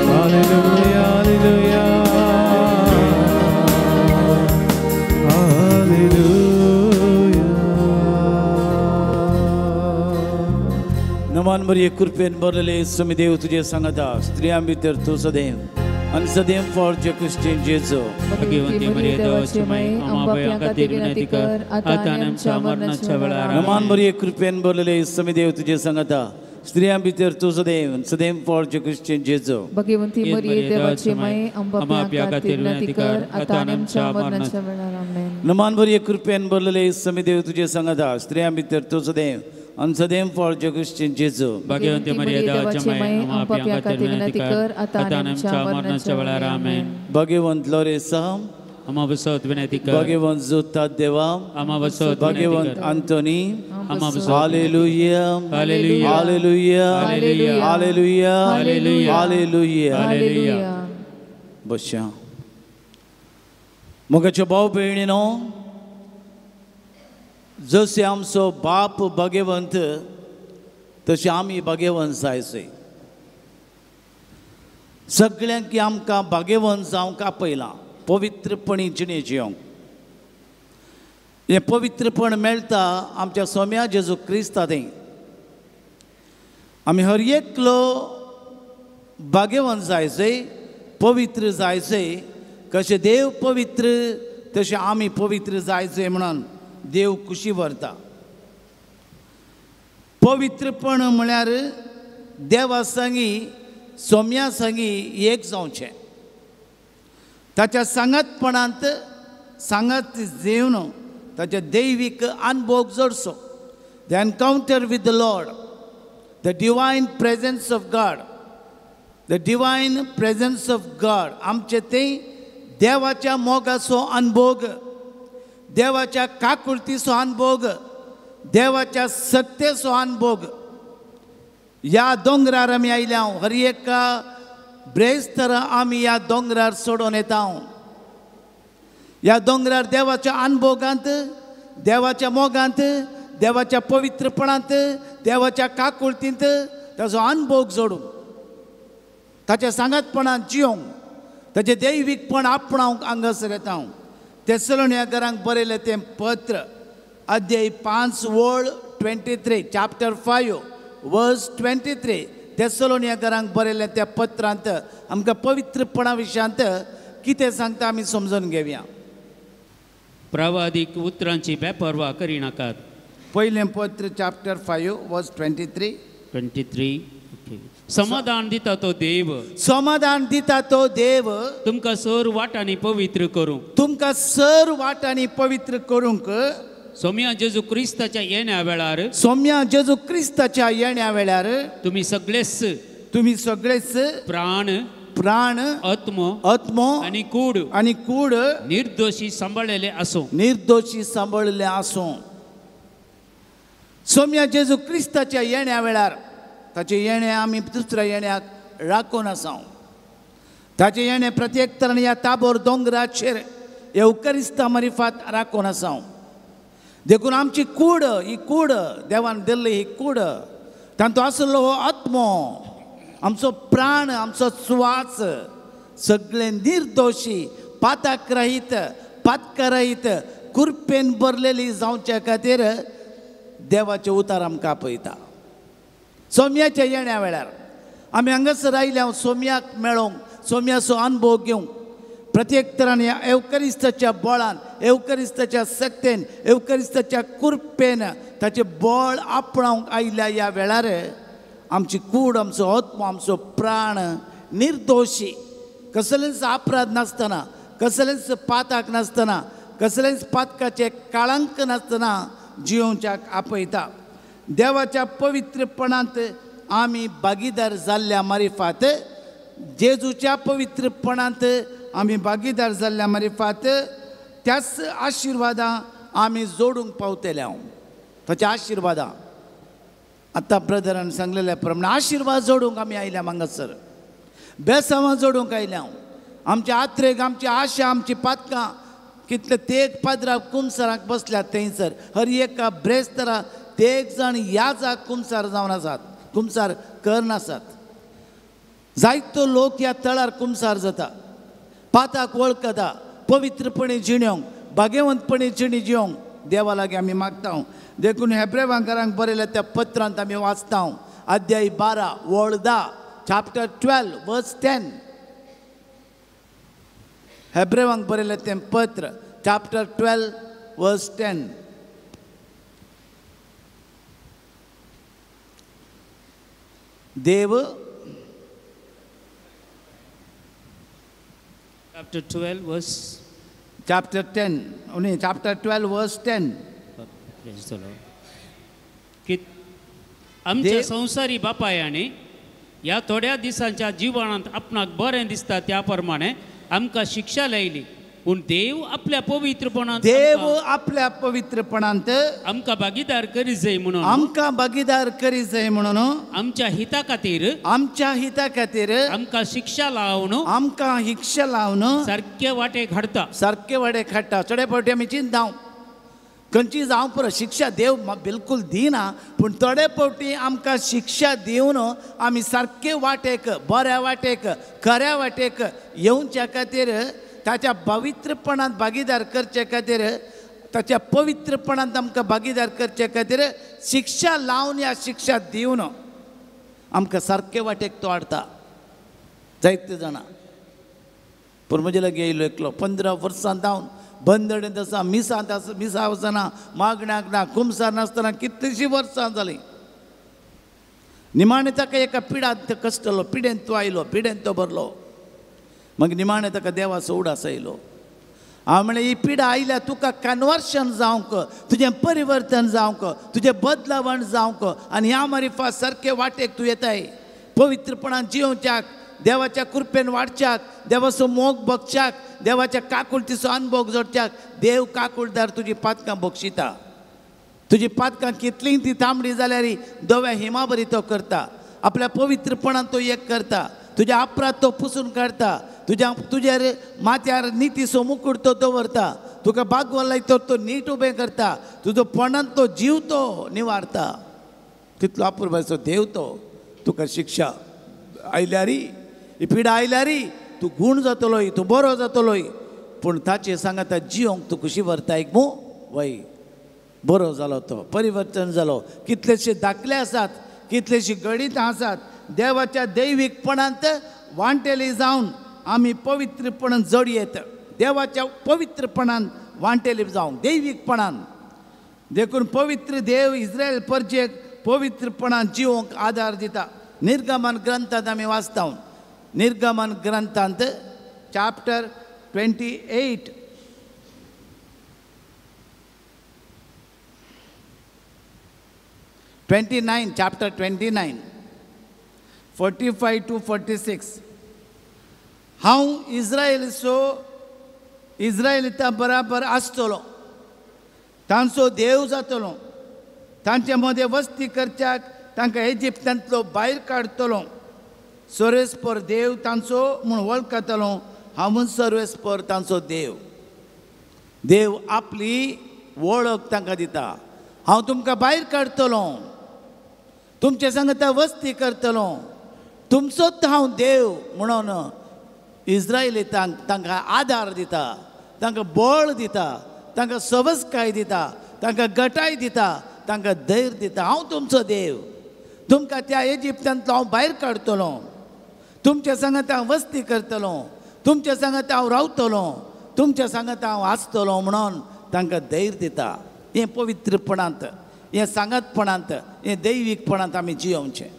Speaker 2: Hallelujah, hallelujah. नमान बरी कृपेन बरलेले समी देव तुझे सांगता स्त्रियां भितर तू सदैव आणि सदैव फॉर क्रिस्टियन जेजो
Speaker 1: भाग्यवंती मरिया देवाची माई आम्हा खातीर विनंती कर आता आणि आमच्या मरणाच्या वेळार
Speaker 2: नमान बरी कृपेन बरलेले समी देव तुझे सांगता स्त्रियां भितर तू सदैव सदैव फॉर क्रिस्टियन जेजो
Speaker 4: भगवंती मरिये देवाची माई आम्हा खातीर विनंती कर आता आणि आमच्या मरणाच्या वेळार आमेन.
Speaker 2: नमान बरी कृपेन बरलेले समी देव तुझे सांगता स्त्रियां भितर तू सदैव आणि सदैव फॉर क्रिस्टियन जेजो
Speaker 1: भाग्यवंती मरिया देवाची माई आम्हा खातीर विनंती कर आता आणि आमच्या मरणाच्या वेळार आमेन.
Speaker 2: भाग्यवंत लोरेसा
Speaker 1: आम्हा वसत विनंती कर
Speaker 2: भाग्यवंत जोता देवा
Speaker 1: आम्हा वसत
Speaker 2: भाग्यवंत आंतोनी
Speaker 1: आम्हा वसत
Speaker 2: हालेलुया
Speaker 1: hallelujah
Speaker 2: hallelujah
Speaker 4: hallelujah
Speaker 2: hallelujah
Speaker 1: hallelujah
Speaker 2: hallelujah
Speaker 4: हालेलुया.
Speaker 2: बशा मोगाच्या भाव भयणीनो जसे आमचो बाप भाग्यवंत तसे आमी भाग्यवंत जायचे सगळ्यांक आमकां भाग्यवंत जावंक आपयलां पवित्रपणी जिणे जियोंक हे पवित्रपण मेळटा आमच्या सोम्या जेजू क्रिस्ता थंय आमी हर एकलो भाग्यवंत जायचे पवित्र जायचे कशें देव पवित्र तशें आमी पवित्र जायचे म्हणून देव खुशी व्हरता. पवित्रपण म्हळ्यार देवा सांगी सोम्या सांगी एक जावचें ताच्या सांगतपणांत सांगत जेवन ताचे दैवीक अनुभव जोडचो the encounter with the Lord the divine presence of God the divine presence of God आमचे ते देवाच्या मोगाचो अनुभव देवाच्या काकुळतीचो अनुभव देवाच्या सत्तेचो अनुभव ह्या दोंगरार आमी आयल्या हर एका ब्रेस्तर आमी ह्या दोंगरार सोडून येता ह्या दोंगरार देवाच्या अनुभवांत देवाच्या मोगांत देवाच्या पवित्रपणांत देवाच्या काकुळतींत ताचो अनुभव जोडूंक ताच्या सांगतपणांत जियोंक ताचें दैवीकपण आपणावंक हांगासर येता. तेसलोनिकेकारांक बरयलें तें पत्र अध्याय 5 वळ 23 चॅप्टर 5 वर्स 23 तेसलोनिकेकारांक बरयलें त्या पत्रांत आमकां पवित्रपणा विशयांत कितें सांगता आमी समजून घेवया.
Speaker 1: प्रवादीक उतरांची बेपर्वा करिनाकात.
Speaker 2: पयलें पत्र चॅप्टर 5 वर्स
Speaker 1: 23 समाधान दिता तो देव
Speaker 2: समाधान दिता तो देव
Speaker 1: तुमकां सर वाटांनी पवित्र करूंक
Speaker 2: तुमकां सर वाटांनी पवित्र करूंक
Speaker 1: सोम्या जेजू क्रिस्ताच्या येण्या वेळार
Speaker 2: सोम्या जेजू क्रिस्ताच्या येण्या वेळार
Speaker 1: तुम्ही सगळेच प्राण आत्मो आनी कूड निर्दोषी सांबाळलेले आसूं
Speaker 2: सोम्या जेजू क्रिस्ताच्या येण्या वेळार ताचे येणे आमी दुसऱ्या येण्याक राखून आसां ताचे येणे प्रत्येक तरान ह्या ताबोर दोंगराचेर एवकरिस्ता मरिफात राखून आसां देखून आमची कूड ही कूड देवान दिल्ली ही कूड तांचो आसलो हो आत्मो आमचो प्राण आमचो स्वास सगळे निर्दोशी पातकरहीत कुरपेन भरलेली जावच्या खातीर देवाचे उतार आमकां आपयता. सोम्याच्या येण्या वेळार आमी हांगासर आयल्या सोम्याक मेळोवंक सोम्याचो अनुभव घेवंक प्रत्येक तरान ह्या एवकरिस्ताच्या बळान एवकरिस्ताच्या सत्तेन एवकरिस्ताच्या कुरपेन ताचें बळ आपणावंक आयल्या ह्या वेळार आमची कूड आमचो आत्मो आमचो प्राण निर्दोशी कसलेंच अपराध नासतना कसलेंच पातक नासतना कसलेंच पातकाचे काळंक नासतना जियोवच्याक आपयता. देवाच्या पवित्रपणांत आमी भागीदार जाल्ल्या मारिफात जेजूच्या पवित्रपणांत आमी भागीदार जाल्ल्या मारिफात त्याच आशिर्वादां आमी जोडूंक पावतले. ताच्या आशिर्वादां आतां ब्रदरान सांगलेल्या प्रमाणे आशिर्वाद जोडूंक आमी आयल्या हांगासर बेसांवां जोडूंक आयल्या. आमच्या आत्रेक आमची आशा आमची पातकां कितले तेग पाद्राक कुमसाराक बसल्यात थंयसर हर एका ब्रेस्तरा तेग जाण ह्या जाग कुमसार जावन आसात कुमसार करनासात. जायतो लोक ह्या तळार कुमसार जाता पाताक वळखता पवित्रपणी जिणेवंक भाग्यवंतपणी जिणी जिवंक देवा लागीं आमी मागता. देखून हेब्रेवांकारांक बरयल्या त्या पत्रांत आमी वाचता अध्याय 12 वळ 10 chapter 12 verse 10 हेब्रेवांक बरयलें तें पत्र chapter 12 verse 10 Dev
Speaker 1: chapter 12 verse
Speaker 2: chapter 10 only chapter 12 verse 10
Speaker 1: praise the Lord. की आमच्या संसारी बापायाने ह्या थोड्या दिसांच्या जिवनांत आपणाक बरें दिसता त्या प्रमाणे आमकां शिक्षा लायली पूण देव आपल्या पवित्रपणांत
Speaker 2: देव आपल्या पवित्रपणांत
Speaker 1: आमकां भागीदार करी जाय म्हणून
Speaker 2: आमकां भागीदार करी जाय म्हणून
Speaker 1: आमच्या हिता खातीर
Speaker 2: आमकां
Speaker 1: शिक्षा लावन
Speaker 2: आमकां शिक्षा लावन
Speaker 1: सारके वाटे घडता
Speaker 2: सारके वाटे खडटा चडे फावटी आमी चिंताव खंयची जावं पुरो शिक्षा देव बिलकुल दिना पूण थोडे फावटी आमकां शिक्षा दिवन आमी सारके वाटेक बऱ्या वाटेक खऱ्या वाटेक येवच्या खातीर ताच्या पवित्रपणांत भागीदार करचे खातीर ताच्या पवित्रपणांत आमकां भागीदार करचे खातीर शिक्षा लावन या शिक्षा दिवन आमकां सारके वाटेक तो हाडटा जायते जाणां पूण म्हजे लागीं येयलो एकलो 15 वर्सां जावन बंदडेंत आसा मिसा वचना मागण्याक ना कुमसार नासतना कितलींशीं वर्सां जालीं निमाणें ताका एका पिडांत कश्टलो पिडेंत तो आयलो पिडेंत तो भरलो मागीर निमाणें ताका देवाचो उडास आयलो हांव म्हणलें ही पिडा आयल्या तुका कन्वर्शन जावंक तुजें परिवर्तन जावंक तुजें बदलावण जावंक आनी ह्या मारिफा सारके वाटेक तूं येताय पवित्रपणान जियोवच्याक देवाच्या कृपेन वाडच्याक देवाचो मोग बगच्याक देवाच्या काकुळटीचो अनुभव जोडच्याक देव काकुळदार तुजी पातकां बक्षिता तुजी पातकां कितलीं ती तांबडी जाल्यार दव्या हिमा बरी तो करता आपल्या पवित्रपणान तो एक करता तुज्या अपराध तो पुसून काडटा तुज्या माथ्यार नितीचो मुकुट तो दवरता तुका बागवल लायतो तो नीट उबें करता तुजो पणान तो जीव तो निवारता कितलो अपुरबायचो देव तो तुका शिक्षा आयल्यारी ही पिडा आयल्यारी तूं गुण जातलोय तूं बरो जातलोय पूण ताचेर सांगता जियोंक तूं कशी व्हरता एक मू वय बरो जालो तो परिवर्तन जालो कितलेशे दाखले आसात कितलेशी गणितां आसात देवाच्या दैवीकपणांत वांटेली जावन आमी पवित्रपणान जोडयेत देवाच्या पवित्रपणान वांटेली जावंक दैवीकपणान देखून पवित्र देव इस्रायल परजेक पवित्रपणान जिवोवंक आदार दिता निर्गमन ग्रंथांत आमी वाचता निर्गमन ग्रंथांत chapter 28 29 chapter 29 45 to 46 हांव इस्रायलिता बराबर आसतलो तांचो देव जातलो तांचे मदें वस्ती करच्याक तांकां इजिप्तांतलो भायर काडटलो सर्वेस्पर देव तांचो म्हूण वळखतलो हांव सर्वेस्पर तांचो देव आपली वळख तांकां दिता हांव तुमकां भायर काडटलो तुमचे सांगता वस्ती करतलो तुमचोच हांव देव म्हणून इस्रायलितांक तांकां आदार दिता तांकां बळ दिता तांकां सवस्काय दिता तांकां गटाय दिता तांकां धैर्य दिता हांव तुमचो देव तुमकां त्या इजिप्तांतलो हांव भायर काडटलो तुमच्या सांगता हांव वस्ती करतलो तुमच्या सांगता हांव रावतलो तुमच्या सांगता हांव आसतलो म्हणून तांकां धैर्य दिता हें पवित्रपणांत हें सांगतपणांत हें दैवीकपणांत आमी जियोवचें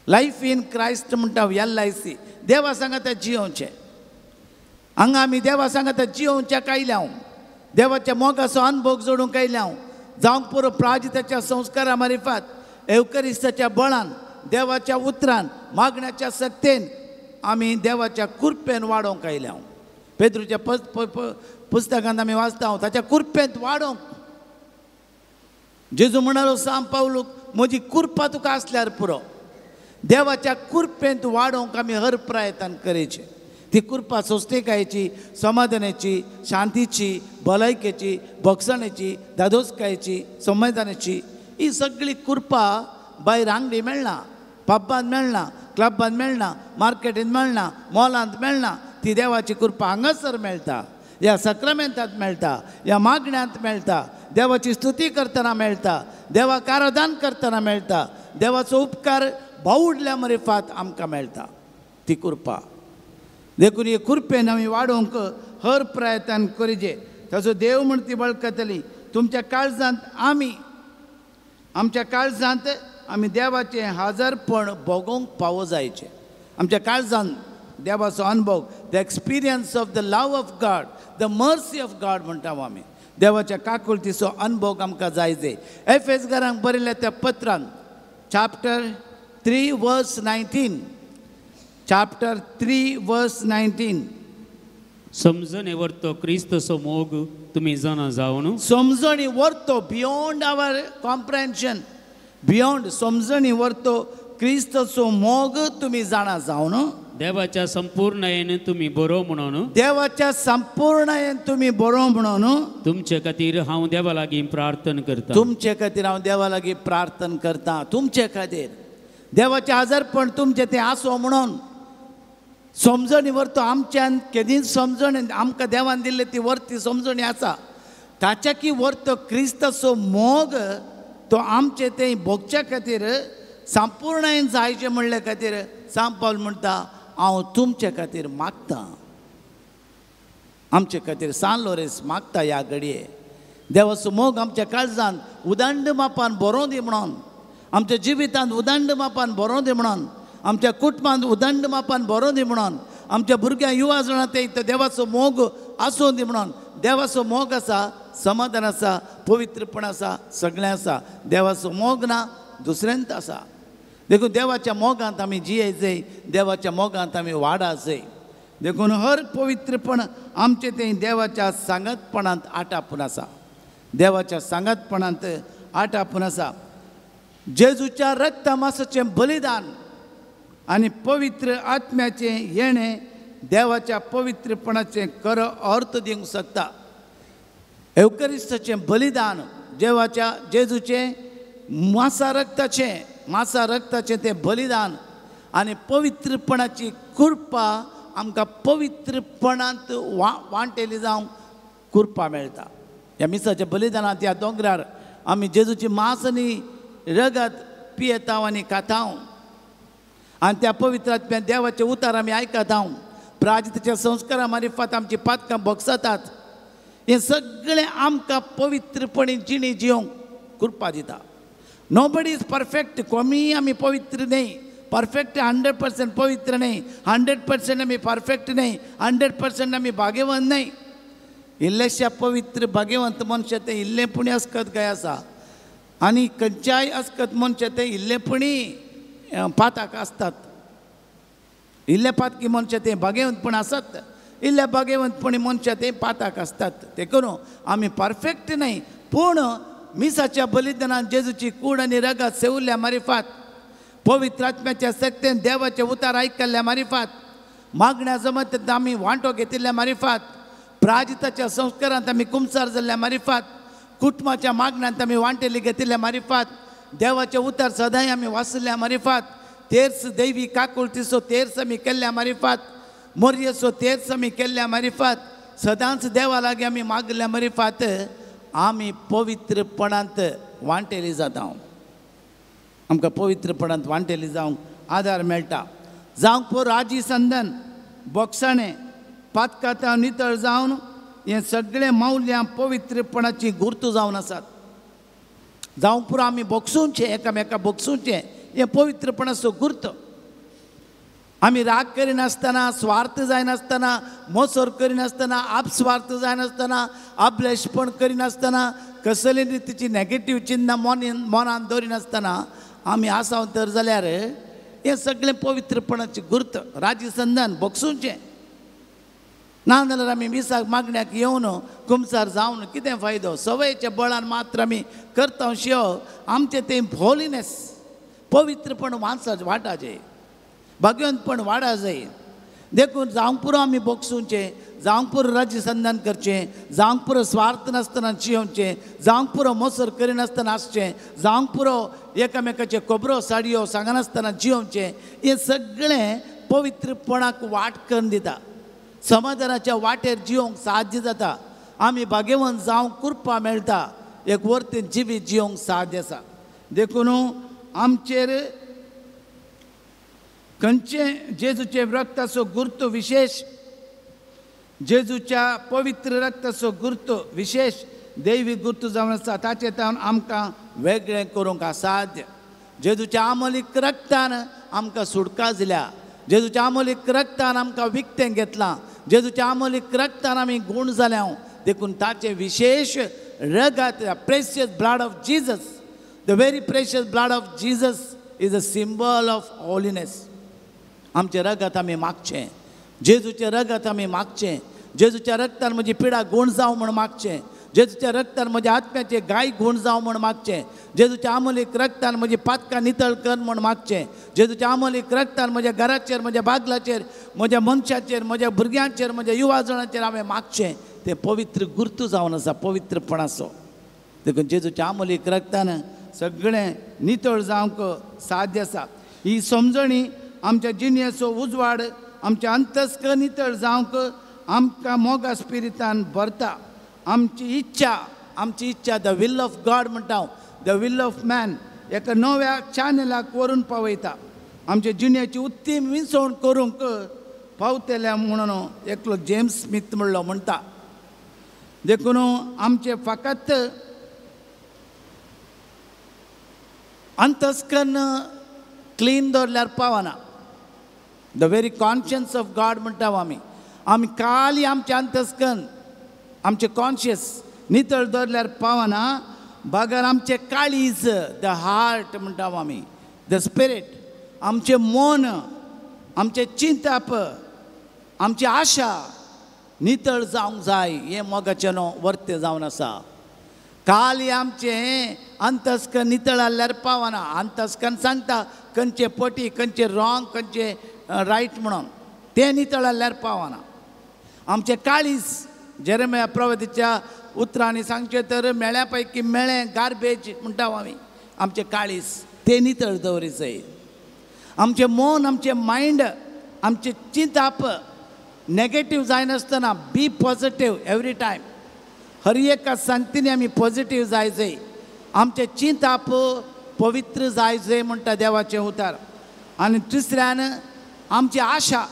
Speaker 2: लायफ इन क्रायस्ट म्हणटा LIC देवा सांगता जियोवचें हांगा आमी देवा सांगता जियोवच्याक आयल्या देवाच्या मोगाचो अनुभव जोडूंक आयल्या जावंक पुरो प्राजिताच्या संस्कारा मारिफात एवकरिस्ताच्या बळान देवाच्या उतरान मागण्याच्या सक्तेन आमी देवाच्या कृपेन वाडोवंक आयल्या पेद्रूच्या पुस्तकांत आमी वाचता ताच्या कृपेंत वाडोवंक जेजू म्हणालो सांग पावलूक म्हजी कृपा तुका आसल्यार पुरो देवाच्या कृपेंत वाडोवंक आमी हर प्रयत्न करचें ती कृपा सोस्तेकायेची समाधानाची शांतीची भलायकेची भक्षणाची दादोसकायेची संविधानाची ही सगळी कृपा भायर आंगडी मेळना पब्बांत मेळना क्लबांत मेळना मार्केटींत मेळना मॉलांत मेळना ती देवाची कृपा हांगासर मेळटा ह्या सक्रामेंतांत मेळटा ह्या मागण्यांत मेळटा देवाची स्तुती करतना मेळटा देवाक आराधन करतना मेळटा देवाचो उपकार भावुडल्या मरेफात आमकां मेळटा ती कृपा देखून हे कृपेन आमी वाडोवंक हर प्रयत्न करीजे ताचो देव म्हण ती वळखतली तुमच्या काळजांत आमच्या काळजांत आमी देवाचें हाजरपण भोगोवंक पावो जायचें आमच्या काळजांत देवाचो अनुभव the experience of the love of God the mercy of God म्हणटा आमी देवाच्या काकुळतीचो अनुभव आमकां जायचे एफेसकारांक बरयल्या त्या पत्रांत चॅप्टर 3 वर्स 19 चॅप्टर 3 वर्स 19
Speaker 1: समजणे वर्तो क्रिस्तसो मोग तुम्ही जाणा जावन
Speaker 2: समजणी वर्तो बियॉन्ड आवर कॉम्प्रेन्शन बियॉन्ड समजणी वर्तो क्रिस्तचो मोग तुम्ही जाणा जावन
Speaker 1: देवाच्या संपूर्णयेन तुम्ही बरो म्हणून
Speaker 2: देवाच्या संपूर्णयेन तुम्ही बरो म्हणून
Speaker 1: तुमचे खातीर हांव देवा लागीं प्रार्थना करता
Speaker 2: तुमचे खातीर हांव देवा लागीं प्रार्थना करता तुमचे खातीर देवाचें हाजरपण तुमचें तें आसो म्हणून समजणी वर्तो आमच्यान केदींच समजण आमकां देवान दिल्ली ती वर्ती समजणी आसा ताच्या की वर्तो क्रिस्तचो मोग तो आमचे तें भोगच्या खातीर संपूर्णयेन जायचें म्हणले खातीर सांत पावल म्हणटा हांव तुमचे खातीर मागतां आमचे खातीर सान लोरेस मागता ह्या घडये देवाचो मोग आमच्या काळजांत उदंड मापान बरों दी म्हणून आमच्या जिवितांत उदंड मापान बरों दी म्हणून आमच्या कुटुंबांत उदंड मापान बरों दी म्हणून आमच्या भुरग्यां युवा जणांत ते देवाचो मोग आसूं दी म्हणून देवाचो मोग आसा समाधान आसा पवित्रपण आसा सगळें आसा देवाचो मोग ना दुसऱ्यांत आसा देखून देवाच्या मोगांत आमी जियेचें देवाच्या मोगांत आमी वाडाचें देखून हर पवित्रपण आमचें तें देवाच्या सांगतपणांत आटापून आसा देवाच्या सांगतपणांत आटापून आसा जेजूच्या रक्तमासाचें बलिदान आनी पवित्र आत्म्याचें येणें देवाच्या पवित्रपणाचें खरो अर्थ दिवंक शकता एवकरिस्ताचें बलिदान देवाच्या जेजूचें मासा रक्ताचें तें बलिदान आनी पवित्रपणाची कृपा आमकां पवित्रपणांत वांटेली जावंक कृपा मेळटा ह्या मिसाच्या बलिदानांत ह्या दोंगरार आमी जेजूची मांस आनी रगत पियेता आनी खाता आनी त्या पवित्र आत्म्यान देवाचे उतार आमी आयकता प्राजिताच्या संस्कारा मार्फत आमची पातकां भोगसतात हें सगळें आमकां पवित्रपणी जिणी जियोंक कृपा दिता नोबडी इज परफेक्ट कोणी आमी पवित्र न्ही परफेक्ट 100% पवित्र न्ही 100% आमी परफेक्ट न्ही 100% आमी भाग्यवंत न्ही इल्लेशा पवित्र भाग्यवंत मनशां ते इल्लेपणी आसकत काय आसा आनी खंयच्याय आसकत मनशां ते इल्लेपणी पाताक आसतात इल्ले पातकी मनशां ते भाग्यवंतपण आसात इल्ले भाग्यवंतपणी मनशां ते पाताक आसतात ते करून आमी परफेक्ट न्ही पूण मिसाच्या बलिदानान जेजूची कूड आनी रगत सेवल्ल्या मार्फत पवित्र आत्म्याच्या शक्तीन देवाचे उतार आयकल्ल्या मार्फत मागण्या जमत आमी वांटो घेतिल्ल्या मार्फत प्राजिताच्या संस्कारांत आमी कुमसार जाल्ल्या मार्फत कुटुंबाच्या मागण्यांत आमी वांटेली घेतिल्ल्या मार्फत देवाचे उतार सदांय आमी वाचल्या मार्फत तेर्स दैवी काकुळतीचो तेर्स आमी केल्ल्या मार्फत मोरयेचो तेर्स आमी केल्ल्या मार्फत सदांच देवा लागीं आमी मागल्या मार्फत आमी पवित्रपणांत वांटेली जाता आमकां पवित्रपणांत वांटेली जावंक आदार मेळटा जावंक पो राजी संदन बोगसाणें पातकातां नितळ जावन हें सगळें मौल्यां पवित्रपणाची गुर्तू जावन आसात जावंक पुरो आमी बोगसूंचे एकामेका बोगसूंचे हें पवित्रपणाचो गुर्त आमी राग करिनासतना स्वार्थ जायनासतना मोसोर करिनासतना आपस्वार्थ जायनासतना आपलेशपण करिनासतना कसले रितीची नॅगेटीव चिन्ह मनान दवरिनासतना आमी आसाव तर जाल्यार हें सगळें पवित्रपणाची गुर्त राजी संदान बोगसूंचें ना जाल्यार आमी मिसाक मागण्याक येवन कुमसार जावन कितें फायदो सवयेच्या बळान मात्र आमी करता शिव आमचें तें होलिनेस पवित्रपण वाटाचें भाग्यवंतपण वाडा जाय देखून जावंक पुरो आमी बोगसूंचे जावंक पुरो राज्य संधान करचें जावंक पुरो स्वार्थ नासतना जियोवचें जावंक पुरो मोसर करिनासतना आसचें जावंक पुरो एकामेकाचे खबरो साडयो सांगनासतना जियोवचें हें सगळें पवित्रपणाक वाट करून दिता समाधानाच्या वाटेर जियोवंक साध्य जाता आमी भाग्यवंत जावंक कृपा मेळटा एक वर्तेन जिवीत जियोवंक साध्य आसा देखून आमचेर खंयचे जेजूचे रक्ताचो गुर्तो विशेष, जेजूच्या पवित्र रक्ताचो गुर्तो विशेष दैवी गुर्तो जावन आसा, ताचे तावन आमकां वेगळें करूंक असाध्य. जेजूच्या आमोलीक रक्तान आमकां सुटका दिल्या, जेजूच्या आमोलीक रक्तान आमकां विकतें घेतलां, जेजूच्या आमोलीक रक्तान आमी गूण जाल्या. देखून ताचे विशेष रगत, precious blood of Jesus, the very precious blood of Jesus is a symbol of holiness. आमचें रगत आमी मागचें, जेजूचें रगत आमी मागचें. जेजूच्या रगतान म्हजी पिडा गूण जावं म्हण मागचें, जेजूच्या रगतान म्हज्या आत्म्याचे गाय गूण जावं म्हण मागचें, जेजूच्या आमोलीक रगतान म्हजी पातकां नितळ कर म्हण मागचें, जेजूच्या आमोलीक रगतान म्हज्या घराचेर, म्हज्या बागलाचेर, म्हज्या मनशाचेर, म्हज्या भुरग्यांचेर, म्हज्या युवाजणांचेर हांवें मागचें. तें पवित्र गुर्तू जावन आसा, पवित्रपणाचो. देखून जेजूच्या आमोलीक रगतान सगळें नितळ जावंक साध्य आसा. ही समजणी आमच्या जिणेचो उजवाड, आमच्या अंतस्क नितळ जावंक आमकां मोगा स्पिरितान भरता. आमची इच्छा द विल ऑफ गॉड म्हणटा, द विल ऑफ मॅन एका नव्या चॅनलाक व्हरून पावयता. आमच्या जिणेची उत्तीम विसवण करूंक पावतल्या म्हणून एकलो जेम्स स्मिथ म्हणलो म्हणटा. देखून आमचे फकत अंतस्कन क्लीन दवरल्यार पावना. The very conscience of God म्हणटा आमी खाली आमचे अंतस्कन, आमचे कॉन्शियस नितळ दवरल्यार पावना. बागर आमचे काळीज, द हार्ट म्हणटा आमी, द स्पिरीट, आमचे मन, आमचे चिंताप, आमची आशा नितळ जावंक जाय. हें मोगाचें न्हू, वर्तें जावन आसा. खाली आमचें अंतस्कन नितळ जाल्यार पावना. अंतस्कन सांगता खंयचे पटी, खंयचे रॉंग, खंयचे रायट म्हणून, तें नितळ जाल्यार पावना. आमचे काळीज, जेरेमिया प्रवादीच्या उतरांनी सांगचे तर मेळ्या पैकी मेळ्ळें, गार्बेज म्हणटा आमी. आमचे काळीज तें नितळ दवरी जाय. आमचें मन, आमचें मायंड, आमचे चिंताप नेगेटीव जायनासतना बी पॉझिटीव एवरी टायम. हर एका संतीनी आमी पॉझिटीव जाय. आमचे चिंताप पवित्र जाय म्हणटा देवाचें उतार. आनी तिसऱ्यान आमची आशा,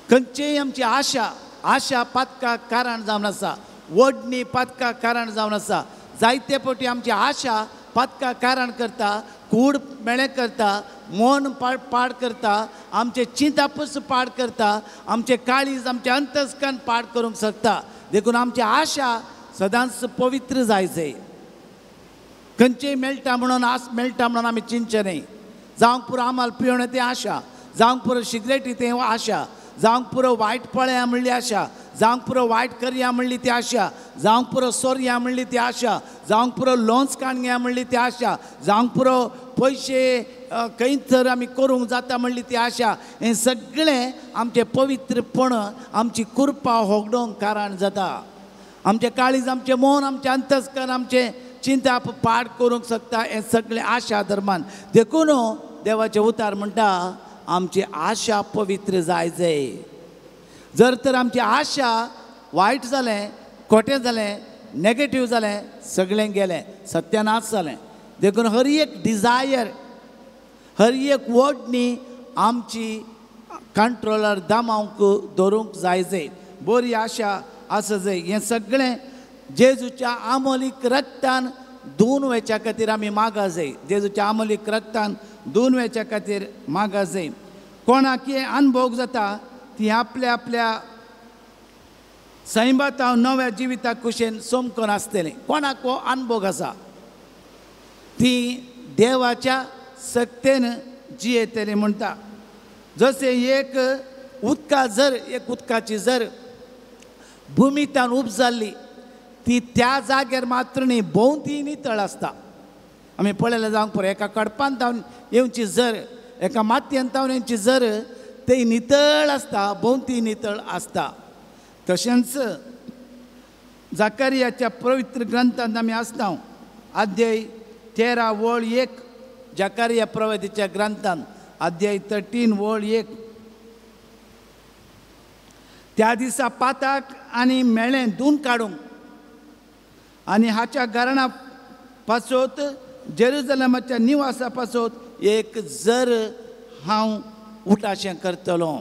Speaker 2: खंयचेय आमची आशा पातका कारण जावन आसा, वडणी पातका कारण जावन आसा. जायते फावटी आमची आशा पातका कारण करता, कूड मेळें करता, मन पाड करता, आमचे चिंतापूस पाड करता, आमचे काळीज, आमचे अंतस्कन पाड करूंक शकता. देखून आमची आशा सदांच पवित्र जाय. खंयचेय मेळटा म्हणून मेळटा म्हणून आमी चिंतचे न्ही. जावंक पुरो आमाल पिवणें तें आशा, जावंक पुरो सिगरेटी तें आशा, जावंक पुरो वायट पळया म्हणली आशा, जावंक पुरो वायट करया म्हणली ती आशा, जावंक पुरो सोरया म्हणली ती आशा, जावंक पुरो लोन्स काणया म्हणली ती आशा, जावंक पुरो पयशे खंय तर आमी करूंक जाता म्हणली ती आशा. हें सगळें आमचें पवित्रपण, आमची कृपा होगडोवंक कारण जाता. आमचें काळीज, आमचें मन, आमचें अंतस्कन, आमचें चिंताप पाड करूंक शकता. हें सगळें आशा धर्मान. देखून देवाचें उतार म्हणटा आमची आशा पवित्र जाय. जर तर आमची आशा वायट जालें, खोटें जालें, नेगेटीव जालें, सगळें गेलें, सत्यानाश जालें. देखून हर एक डिजायर, हर एक वडणी आमची कंट्रोलार दामावंक दवरूंक जाय. बरी आशा आसा जाय. हें सगळें जेजूच्या आमोलीक रक्तान धुवन वयच्या खातीर आमी मागा जाय. जेजूच्या आमोलीक रक्तान धुवन वयच्या खातीर मागा जाय. कोणाक हें अनुभव जाता ती आपल्या सैमात हांव नव्या जिविता कुशेन सोमकोन आसतलें. कोणाक हो अनुभव आसा ती देवाच्या सक्तेन जियेतली म्हणटा. जशें एक उदकाची जर भुमीतान उपजाल्ली ती त्या जाग्यार मात्र न्ही, भोंवती नितळ आसता. आमी पळयलें जावंक पुरो, एका कडपान तावन येवची जर, एका मातयेन तावन येवची जर, ते नितळ आसता, भोंवती नितळ आसता. तशेंच जाकरियाच्या पवित्र ग्रंथांत आमी आसता, अध्याय 13 वळ 1, जाकरिया प्रवादीच्या ग्रंथांत अध्याय 13 वळ 1. त्या दिसा पाताक आनी मेळ्ळें धुवन काडूंक आनी हाच्या घराणा पासोत जेरुसलेमाच्या निवासा पासून एक जर हांव उठाशें करतलो,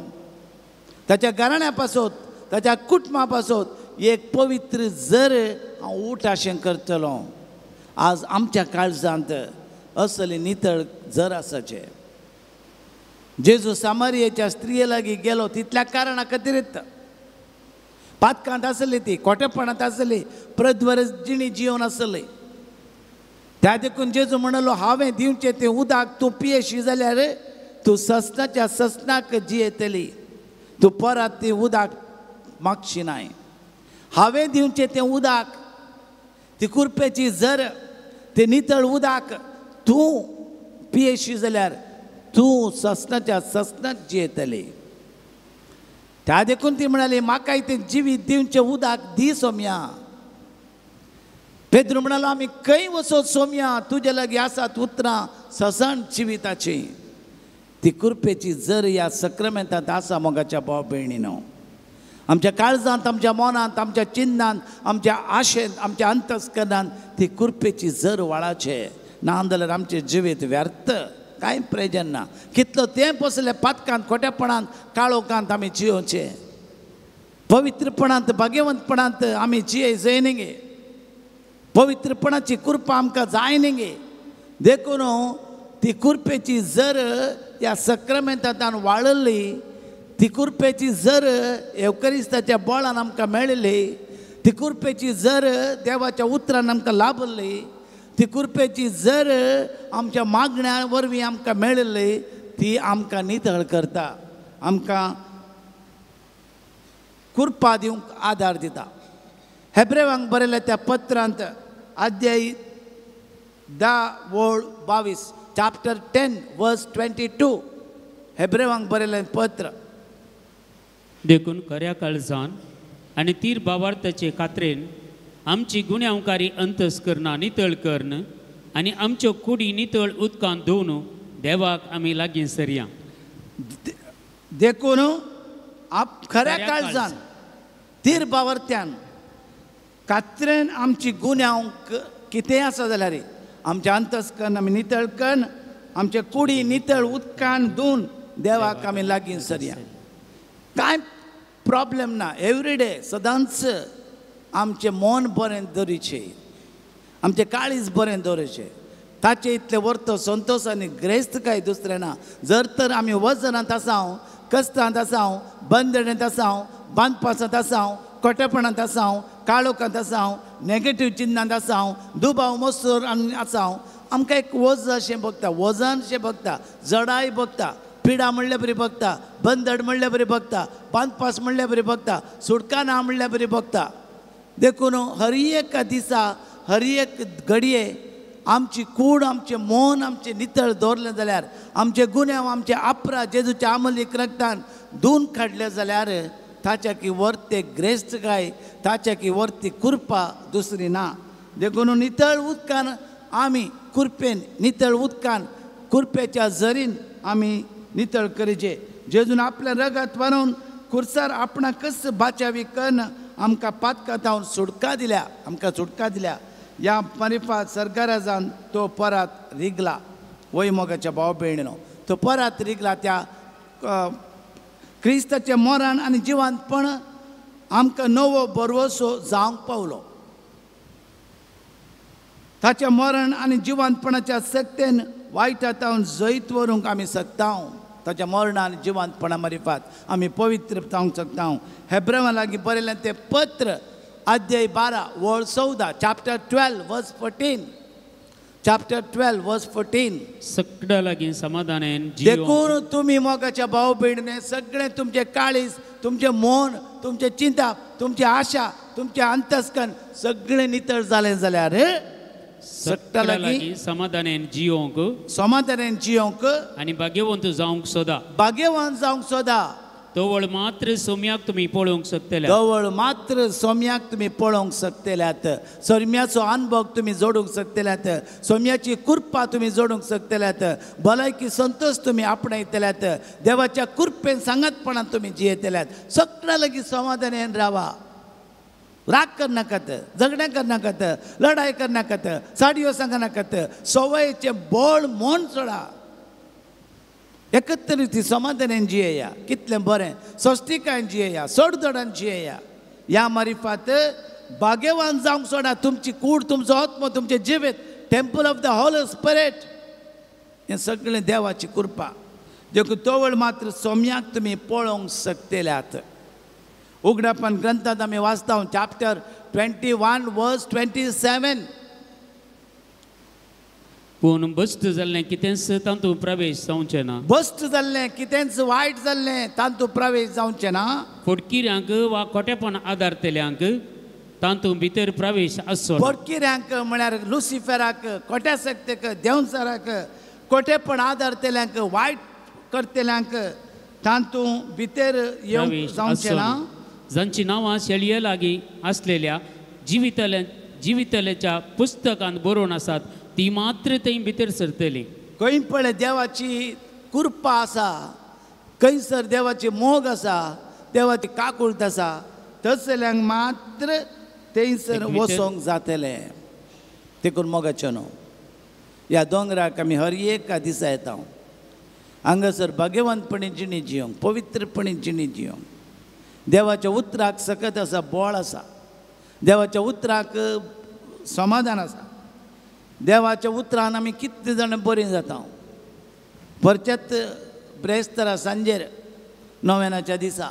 Speaker 2: ताच्या घराण्या पासून ताच्या कुटुंबा पासून एक पवित्र जर हांव उठाशें करतलो. आज आमच्या काळजांत असले नितळ जर आसाचे. जेजू सामरियेच्या स्त्रिये लागीं गेलो तितल्या कारणा खातीर पातकांत आसली, ती खोटेपणांत आसली, प्रद्वर जिणी जिवन आसली. त्या देखून जेजू म्हणलो हांवें दिवचें तें उदक तूं पियेशी जाल्यार तूं ससनाच्या ससनाक जियेतली, तूं परत तें उदक मागची नाय. हांवें दिवचें तें उदक, ती कुरपेची जर, तें नितळ उदक तूं पियेशी जाल्यार तूं ससनाच्या ससनाक जियेतली. त्या देखून ती म्हणाली म्हाकाय तें जिवीत दिवचें उदक दी सोम्या. पेद्रू म्हणालो आमी खंय वचोन सोम्या, तुजे लागीं आसात उतरां ससण जिविताची. ती कुरपेची जर ह्या सक्रामेंतांत आसा मोगाच्या भाव भयणीनो. आमच्या काळजांत, आमच्या मनांत, आमच्या चिन्नांत, आमच्या आशेंत, आमच्या अंतस्करणांत ती कुरपेची जर वाळाचे ना जाल्यार आमचें जिवीत व्यर्थ, कांय प्रयोजन ना. कितलो तेंप असले पातकांत, खोटेपणांत, काळोखांत आमी जियोचे. पवित्रपणांत, भाग्यवंतपणांत आमी जिये जायना गे. पवित्रपणाची कृपा आमकां जायना गे. देखून ती कुरपेची जर ह्या सक्रामेंतांत वाळल्ली, ती कुरपेची जर एवकरिस्ताच्या बोळान आमकां मेळिल्ली, ती कुरपेची जर देवाच्या उतरान आमकां लाभल्ली, ती कुरपेची जर आमच्या मागण्या वरवीं आमकां मेळिल्ली, ती आमकां नितळ करता, आमकां कृपा दिवंक आदार दिता. हेब्रेवांक बरयल्या त्या पत्रांत अध्याय 10:22 चॅप्टर 10 वर्स 22 हेब्रेवांक बरयलें पत्र.
Speaker 1: देखून खऱ्या काळजान आनी तीर भावार्थाचे खात्रेन आमची गुन्यांवकारी अंतस्करणां नितळ करन आनी आमच्यो कुडी नितळ उदकान धुवन देवाक आमी लागीं सरया.
Speaker 2: देखून खऱ्या काळजान तीर भावार्थ्यान खात्रेन आमची गुन्यांव कितें आसा जाल्यार आमच्या अंतस्करण आमी नितळ करून आमचे कुडी नितळ उदकान धुवन देवाक आमी लागीं सरया. कांय प्रॉब्लेम ना. एवरीडे सदांच आमचें मन बरें दवरचें, आमचें काळीज बरें दवरचें. ताचे इतले वर्थ संतोश आनी ग्रेस्त काय दुसरें ना. जर तर आमी वजनांत आसांव, कश्टांत आसांव, बंदणेंत आसांव, बांदपासांत आसांव, खोटेपणांत आसांव, काळोखांत आसांव, नॅगेटीव चिन्नांत आसांव, दुबाव मसूर आसांव, आमकां एक वज अशें भोगता, वजन अशें भोगता, जडाय भोगता, पिडा म्हणल्यार बरी भोगता, बंदड म्हणल्यार बरी भोगता, बांदपास म्हणल्यार बरी भोगता, सुटका ना म्हणल्यार बरी भोगता. देखून हर एक दिसा, हर एक घडये आमची कूड, आमचें मन आमचें नितळ दवरलें जाल्यार, आमचे गुन्यांव, आमचे अपराध जेजूच्या अमलीक रक्तान धुवन काडले जाल्यार ताच्या की वर्ते ग्रेस्त काय, ताच्या की वर्ती कृपा दुसरी ना. देखून नितळ उदकान आमी कुरपेन, नितळ उदकान कुरपेच्या जरीन आमी नितळ करचे. जेजून आपल्या रगत व्हारून खुर्सार आपणाक कस बाचावी करून आमकां पातकांतावन सुटका दिल्या, आमकां सुटका दिल्या. ह्या परिफात सरकाराजान तो परत रिगला. वय मोगाच्या भाव भयणीनो, तो परत रिगला. त्या क्रिस्ताचें मरण आनी जिवंतपण आमकां नवो भरवसो जावंक पावलो. ताचें मरण आनी जिवंतपणाच्या सक्तेन वायटांतावन जैत व्हरूंक आमी सकता. ताच्या मरण आनी जिवंतपणा मारिफात आमी पवित्र जावंक शकता. हेब्रेवां लागीं बरयलें तें पत्र अध्याय 12 वळ 14 चॅप्टर 12 वर्स 14 चॅप्टर 12 वर्स 14.
Speaker 1: सगळ्या लागीं समाधानान
Speaker 2: देखून तुमी मोगाच्या भाव भयणीने सगळें तुमचें काळीज, तुमचें मन, तुमचें चिंता, तुमची आशा, तुमचें अंतस्करण सगळें नितळ जालें जाल्यार सगळ्या लागीं
Speaker 1: समाधानान जियोंक आनी भाग्यवंत जावंक सोदा.
Speaker 2: भाग्यवान जावंक सोदा.
Speaker 1: तवळ मात्र सोम्याक तुमी पळोवंक शकतले.
Speaker 2: जवळ मात्र सोम्याक तुमी पळोवंक शकतल्यात. सोम्याचो अनुभव तुमी जोडूंक शकतल्यात. सोम्याची कृपा तुमी जोडूंक शकतल्यात. भलायकी संतोष तुमी आपणयतल्यात. देवाच्या कृपेन सांगतपणान तुमी जियेतल्यात. सगळ्या लागीं समाधानान रावा. राग करनाकात, झगडें करनाकात, लढाई करनाकात, साडयो सांगनाकात, सवयेचे बळ मोन सोडा. एकत्रित समाधानान जियेया, कितलें बरें सस्तिकायन जियेया, सडधडान जियेया. ह्या मारिफात भाग्यवान जावंक सोडा. तुमची कूड, तुमचो आत्मो, तुमचे जिवीत temple of the Holy spirit हें सगळें देवाची कृपा. देखून तोवळ मात्र सोम्याक तुमी पळोवंक शकतल्यात. उगडापण ग्रंथांत आमी वाचता चॅप्टर 21 वर्स 27.
Speaker 1: पूण बस्ट जाल्लें कितेंच तातूंत प्रवेश जावचें ना.
Speaker 2: बस्ट जाल्लें कितेंच वायट जाल्लें तातूंत प्रवेश जावचें ना.
Speaker 1: फोडकिऱ्यांक वा खोटेपण आदारतल्यांक तातूंत भितर प्रवेश आसचो ना.
Speaker 2: पोडकिऱ्यांक म्हळ्यार लुसिफराक, खोट्या सक्तेक, देंवसराक, खोटेपण आदारतल्यांक, वायट करतल्यांक तातूंत भितर येवंक
Speaker 1: प्रवेश
Speaker 2: जावचें
Speaker 1: आसचो
Speaker 2: ना.
Speaker 1: ना. जांची नांवां शेळये लागीं आसलेल्या जिवितल्याच्या पुस्तकांत बरोवन आसात ती मात्र थंय भितर सरतली.
Speaker 2: खंय पळय देवाची कृपा आसा, खंयसर देवाची मोग आसा, देवाची काकूळट आसा, तसल्यांक मात्र थंयसर वचोंक जातलें. देखून मोगाचें न्हू. ह्या दोंगराक आमी हर एका दिसा येता. हांगासर भाग्यवानपणी जिणी जियोंक, पवित्रपणी जिणी जियोंक. देवाच्या उतराक सकत आसा, बळ आसा. देवाच्या उतराक समाधान आसा. देवाच्या उतरान आमी कितले जाण बरीं जाता. परचेत ब्रेस्तारा सांजेर नोवेनाच्या दिसा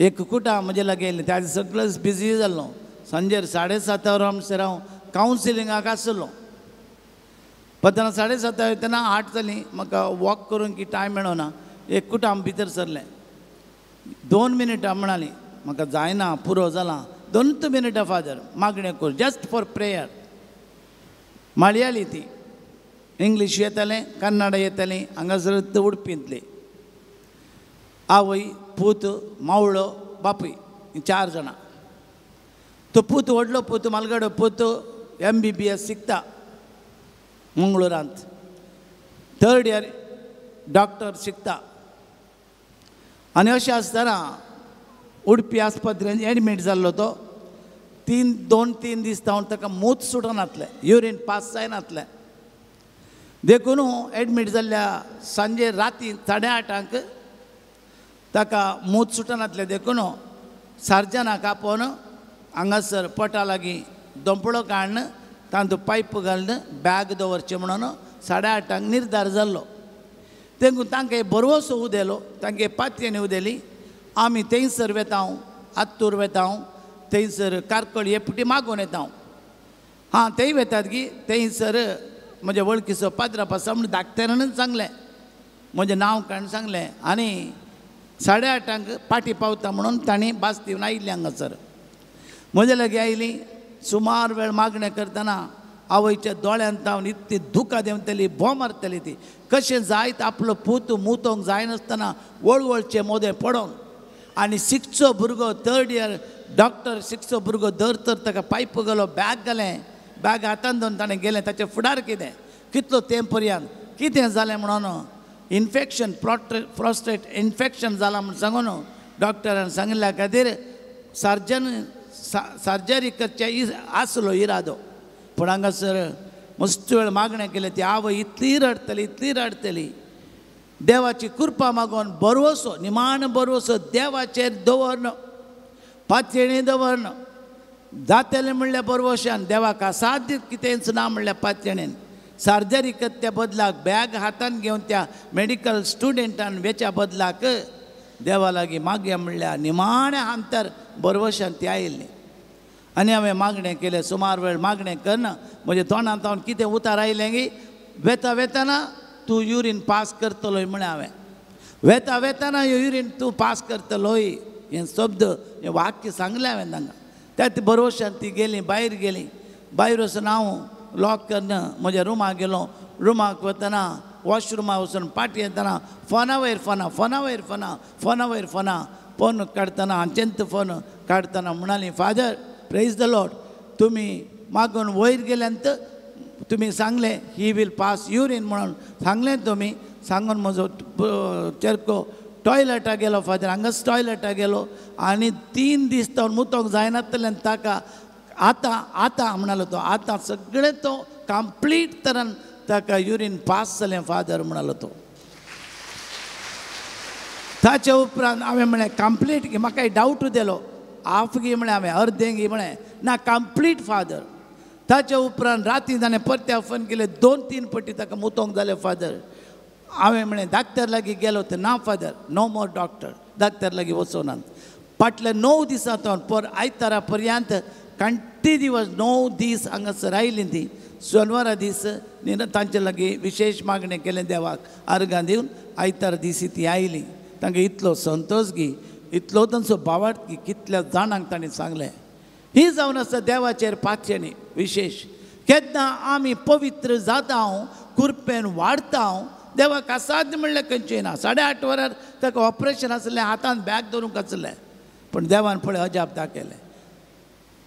Speaker 2: एक कुटां म्हजे लागीं येयलें. त्या दिसा सगळेच बिजी जाल्लो. सांजेर 7:30 आमसर हांव कावन्सिलिंगाक आसलो. पतना 7:30 वयतना 8 जालीं. म्हाका वॉक करूंक की टायम मेळना. एक कुटां भितर सरलें. 2 मिनटां म्हणालीं. म्हाका जायना, पुरो जाला. 2 मिनटां फादर मागणें कर, जस्ट फॉर प्रेयर. मळयाली ती. इंग्लीश येतालें, कन्नड येतालीं. हांगासर उडपींतली. आवय, पूत, मावळो, बापूय 4 जाणां. तो पूत व्हडलो पूत, मालगाडो पूत MBBS शिकता मंगळुरांत. 3rd इयर डॉक्टर शिकता. आनी अशें आसतना उडपी आस्पत्रेंत एडमीट जाल्लो तो. 2-3 दीस जावन ताका मूत सुटनातलें, युरीन पास जायनातलें. देखून एडमीट जाल्ल्या सांजे राती 8:30 ताका मूत सुटनातलें. देखून सर्जनाक आपोवन हांगासर पोटा लागीं दोंपळो काडन तातूंत पायप घालन बॅग दवरचें म्हणून 8:30 निर्धार जाल्लो. देखून तांकां बरवसो उदेलो. तांकां पातयेनी उदेली. आमी थंयसर वेता, आत्तूर वेता, थंयसर कारकळ एपुटी मागून येता. हां, थंय वेतात की थंयसर म्हजे वळखीचो पाद्राप आसा म्हणून धाकटेरानच सांगलें. म्हजें नांव काडून सांगलें. आनी 8:30 पाटी पावता म्हणून तांणी बास दिवन आयिल्लीं हांगासर. म्हजे लागीं आयलीं. सुमार वेळ मागणें करतना आवयच्या दोळ्यांत हांव इतली दुकां देंवतली, भों मारतली ती. कशें जायत आपलो पूत मुतोंक जायनासतना वळवळचें मोदें पडोन. आनी 6चो भुरगो 3rd इयर डॉक्टर 6चो भुरगो धर तर ताका पायप घालो, बॅग घालें. बॅग हातान धरून ताणें गेलें. ताचें फुडार कितें, कितलो तेंप पर्यंत कितें जालें म्हणून इन्फेक्शन, प्रोस्टेट इन्फेक्शन जालां म्हणून सांगून डॉक्टरान सांगिल्ल्या खातीर सर्जरी करचे आसलो इरादो. पूण हांगासर मस्त वेळ मागणें केलें. ती आवय इतली रडतली. देवाची कृपा मागोवन बरवसो, निमाण बरवसो देवाचेर दवरन, पातयेणी दवरन. जातलें म्हणल्या बरवशान, देवाक असाध्य कितेंच ना म्हणल्या पातयेणेन. सर्जरी करच्या बदलाक बॅग हातान घेवन त्या मेडिकल स्टुडंटान वेच्या बदलाक देवा लागीं मागया म्हणल्या निमाण्या अंतर बरवशान ती आयिल्ली. आनी हांवें मागणें केलें. सुमार वेळ मागणें करना म्हज्या तोंडांत हांव कितें उतार आयलें की वेताना तूं युरीन पास करतलोय म्हळें हांवें. वेताना युरीन तूं पास करतलोय हें शब्द, हें वाक्य सांगलें हांवें तांकां. त्या बरोवशान ती गेलीं, भायर गेलीं. भायर वचून हांव लॉक करना म्हज्या रुमाक गेलो. रुमाक वतना वॉशरुमाक वचून पाटी येतना फोना वयर फोना फोन काडटना, हांचेंत फोन काडटना म्हणालीं, फादर प्रेज द लॉर्ड, तुमी मागून वयर गेल्यांत तुमी सांगलें ही वील पास युरीन म्हणून सांगलें तुमी. सांगून म्हजो चेरको टॉयलेटा गेलो फादर हांगाच टॉयलेटा गेलो आनी 3 दीस तो मुतोंक जायनासलें ताका आतां म्हणलो तो आतां सगळें तो कंप्लीट तरान ताका युरीन पास जालें फादर म्हणलो तो ताचे उपरांत हांवें म्हळें कंप्लीट म्हाका डावट दिलो हाफ गी म्हळें हांवें अर्दें गी म्हळें ना कंप्लीट फादर ताचे उपरांत राती ताणें परत्या फोन केले 2-3 पटी ताका मुतोंक जालें फादर हांवें म्हळें डाक्टर लागीं गेलो तर ना फादर नो मोर डॉक्टर डाक्टर लागीं वचोनात फाटले 9 दिसांतून आयतारा पर्यंत कंटिन्युअस 9 दीस हांगासर आयलीं ती शनिवारा दीस तांचे लागीं विशेष मागणें केलें देवाक अर्गां दिवन आयतार दिसी ती आयली तांकां इतलो संतोश गी इतलो तांचो बावार्थ की कितल्या जाणांक ताणें सांगलें ही जावन आसा देवाचेर पातयेनी विशेष केन्ना आमी पवित्र जाता हांव कुरपेन वाडता हांव देवाक असाध्य म्हणलें खंयचें ना 8.5 वरार ताका ऑपरेशन आसलें हातान बॅग धरूंक आसलें पण देवान पळय अजाप दाखयलें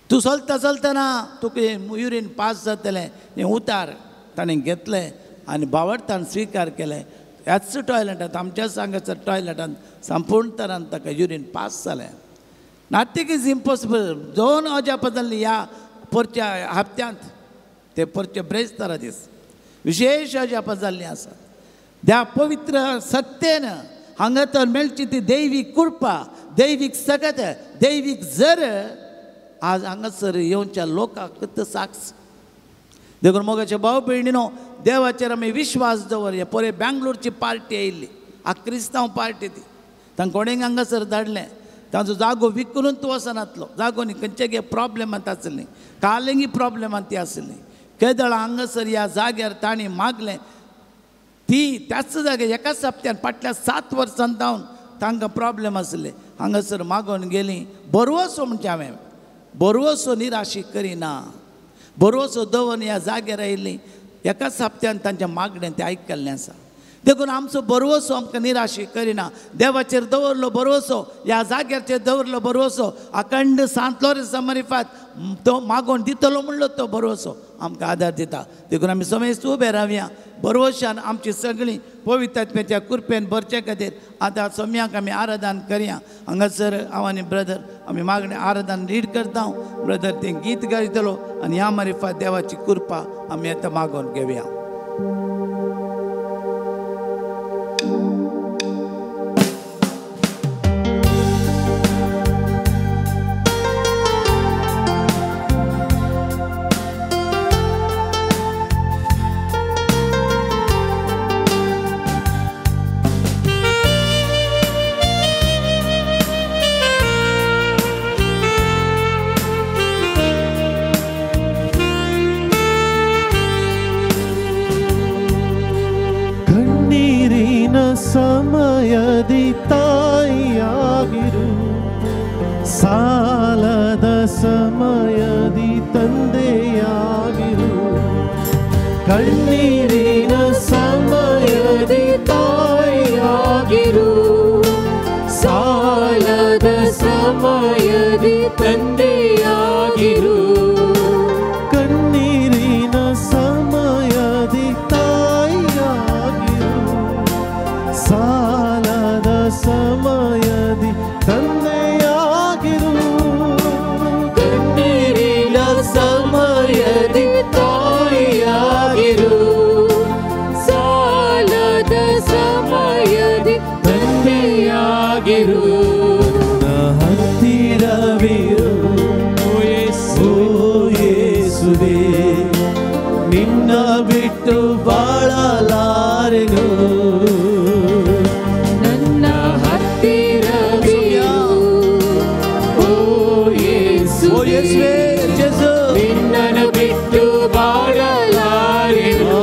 Speaker 2: तूं चलतना तुका युरीन पास जातलें हें उतार ताणें घेतलें आनी बावार्थान स्विकार केलें ह्याच टॉयलेटांत आमच्याच हांगासर टॉयलेटांत संपूर्ण तरान ताका युरीन पास जालें नथींग इज इम्पॉसिबल 2 अजाप जाल्लीं ह्या परच्या हप्त्यांत ते परचे ब्रेस्तारा दीस विशेष अजाप जाल्लीं आसा त्या पवित्र सत्तेन हांगा तर मेळची ती दैवीक कृपा दैवीक सगत दैवीक जर आज हांगासर येवच्या लोकांक साक्ष देखून मोगाचे भाव भयणीनो देवाचेर आमी विश्वास दवरया पळय बेंगलोरची पार्टी आयिल्ली क्रिस्तांव पार्टी ती तांकां कोणेंक हांगासर धाडलें तांचो जागो विकून तूं वचनातलो जागो न्ही खंयचे गे प्रॉब्लेमांत आसली कालिंगी प्रॉब्लेमांत ती आसली केदळ हांगासर ह्या जाग्यार तांणी मागलें ती त्याच जाग्यार एकाच हप्त्यान फाटल्या 7 वर्सां जावन तांकां प्रॉब्लेम आसले हांगासर मागोवन गेलीं बरवसो म्हणचे हांवें बरवसो निराशी करिना बरवसो दवरून ह्या जाग्यार आयिल्लीं एकाच हप्त्यान तांचें मागणें तें आयकल्लें आसा देखून आमचो बरवसो आमकां निराशी करिना देवाचेर दवरलो बरवसो ह्या जाग्याचेर दवरलो बरवसो अखंड सांत लॉरेन्स मारिफात तो मागोवन दितलो म्हणलो तो बरवसो आमकां आदार दिता देखून आमी समेस्त उबे रावया बरवशान आमची सगळीं पवित्रात्म्याच्या कृपेन भरचे खातीर आतां सोम्याक आमी आराधन करया हांगासर हांव आनी ब्रदर आमी मागणें आराधन रीड करता ब्रदर तें गीत गायतलो आनी ह्या मारिफात देवाची कृपा आमी आतां मागोवन घेवया
Speaker 5: ಸಮಯದಿ ತಾಯಿಯಾಗಿರು ಸಾಲದ ಸಮಯದಿ ತಂದೆಯಾಗಿರು ಕಣ್ಣೀರಿನ ಸಮಯದಿ ತಾಯಿಯಾಗಿರು ಸಾಲದ ಸಮಯದಿ ತಂದೆಯಾಗಿರು ಕಣ್ಣೀರಿನ ಸಮಯದಿ ತಾಯಿಯಾಗಿರು ಸಾಲದ ಸಮಯದಿ ತಂದೆಯಾಗಿರು ಕಣ್ಣೀರಿನ ಸಮಯದಿ ತಾಯಿಯಾಗಿರು ಸಾಲದ ಸಮಯದಿ ತಂದೆಯಾಗಿರು ಹತ್ತಿರವಿರು ಓ ಯೇಸುವೇ ನಿನ್ನ ಬಿಟ್ಟು ಬಾಳಲಾರೆನು ನಿನ್ನನ್ನು ಬಿಟ್ಟು ಬಾಳಲಾರೆನು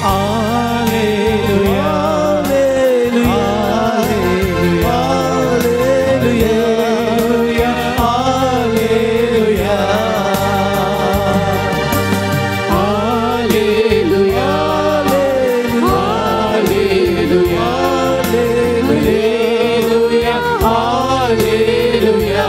Speaker 5: ಹಲ್ಲೆಲೂಯಾ ಹಲ್ಲೆಲೂಯಾ ಹಲ್ಲೆಲೂಯಾ ಹಲ್ಲೆಲೂಯಾ ಹಲ್ಲೆಲೂಯಾ ಹಲ್ಲೆಲೂಯಾ ಹಲ್ಲೆಲೂಯಾ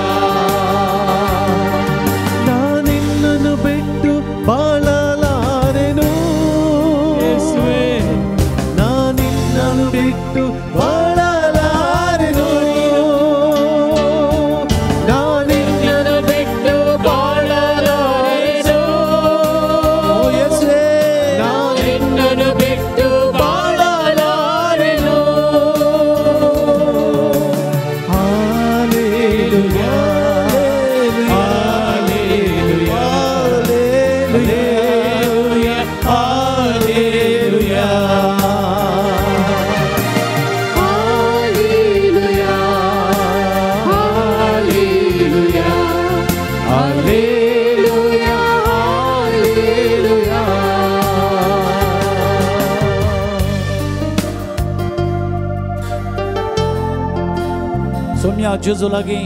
Speaker 2: सोम्या जेजू लागीं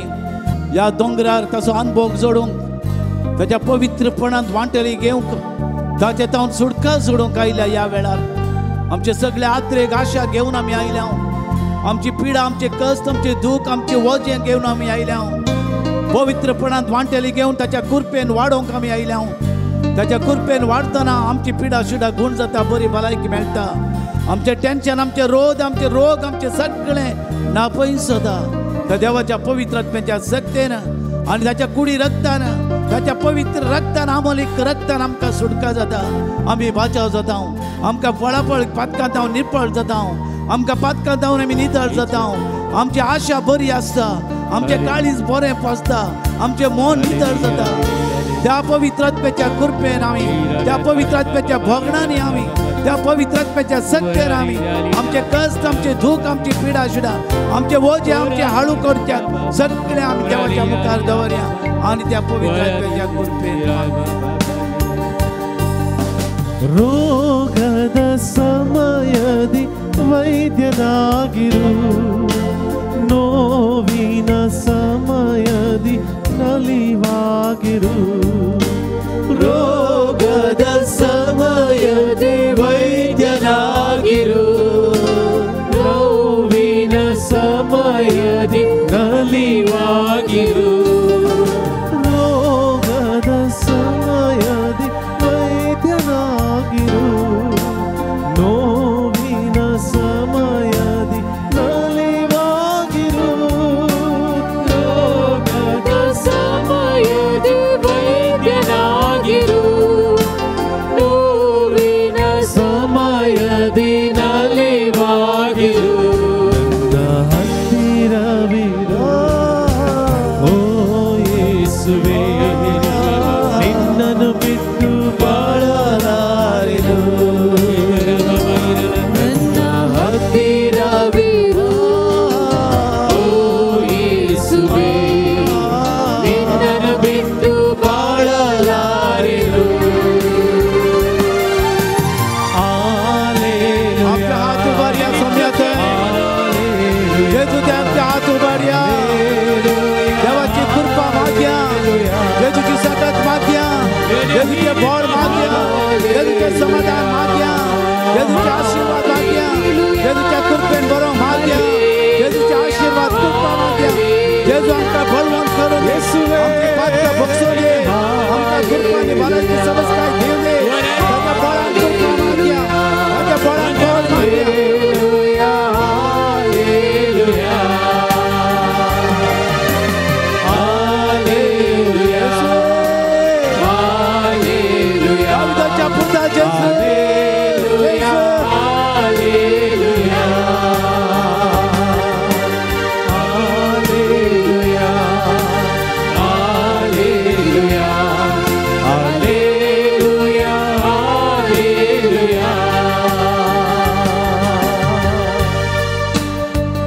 Speaker 2: ह्या दोंगरार ताचो अनुभव जोडूंक ताच्या पवित्रपणांत वांटेली घेवंक ताचे तावन सुडका सोडूंक आयल्या ह्या वेळार आमचे सगळे आत्रेक आशा घेवन आमी आयल्या आमची पिडा आमचे कश्ट आमचे दूख आमचे वजें घेवन आमी आयल्या पवित्रपणांत वांटेली घेवन ताच्या कुरपेन वाडोवंक आमी आयल्या ताच्या कुरपेन वाडतना आमची पिडा शिडा गुण जाता बरी भलायकी मेळटा आमचे टेन्शन आमचे रोग आमचे सगळें नापयस जाता त्या देवाच्या पवित्र आत्म्याच्या सक्तेन आनी ताच्या कुडी रक्तान ताच्या पवित्र रक्तान आमोलीक रक्तान आमकां सुटका जाता आमी बाचाव जाता आमकां पळापळ पातकांत हांव निरपळ जाता आमकां पातकांत हांव आमी नितळ जाता आमची आशा बरी आसता आमचें काळीज बरें पोसता आमचें मन नितळ जाता त्या पवित्र आत्म्याच्या कृपेन आमी त्या पवित्र आत्म्याच्या भोगणांनी आमी त्या पवित्र आत्म्याच्या सक्तेन आमी आमचे कश्ट आमचे दूख आमची पिडा शिडा आमचे वजे आमचे हाळू करच्या सगळे आमी देवाच्या मुखार दवरया आनी त्या पवित्र आत्म्याच्या कृपेन
Speaker 5: ರೋಗದ ಸಮಯದಿ ವೈದ್ಯನಾಗಿರು ನೋವಿನ ಸಮಯದಿ ನಲಿವಾಗಿರು ರೋಗದ ಸಮಯದಿ ವೈದ್ಯನಾಗಿರು ನೋವಿನ ಸಮಯದಿ ನಲಿವಾಗಿರು ರೋಗದ ಸಮಯದಿ ವೈದ್ಯನಾಗಿರು ನೋವಿನ ಸಮಯದಿ ನಲಿವಾಗಿರು ರೋಗದ
Speaker 3: ಸಮಯದಿ ವೈದ್ಯನಾಗಿರು ನೋವಿನ
Speaker 5: ಸಮಯದಿ ನಲಿವಾಗಿರು ನನ್ನ ಹತ್ತಿರವಿರೋ ಓ ಯೇಸುವೇ ನಿನ್ನನ್ನು ಬಿಟ್ಟು ಬಾಳಲಾರೆನು ನನ್ನ ಹತ್ತಿರವಿರೋ ಓ ಯೇಸುವೇ ನಿನ್ನನ್ನು ಬಿಟ್ಟು ಬಾಳಲಾರೆನು
Speaker 2: आपल्या हात उभारया सोम्याचे जेजूचे आमचे हात उभारया देवाची कृपा मागया जेजूची सतत मागया जेजूचे बळ मागया जेजूचे समाधान मागया जेजूचे आशीर्वाद मागया जेजूच्या कृपेन बरो मागया जेजूचे आशीर्वाद कृपा मागया जेजू आमकां बळवंत करून आमची पातकां बक्षून दे आमकां कृपानी भलायकी समज काय घेवन दे ताच्या बळान कृपा मागया ताच्या बळान बळ मागया दाविदाच्या पुता जेजू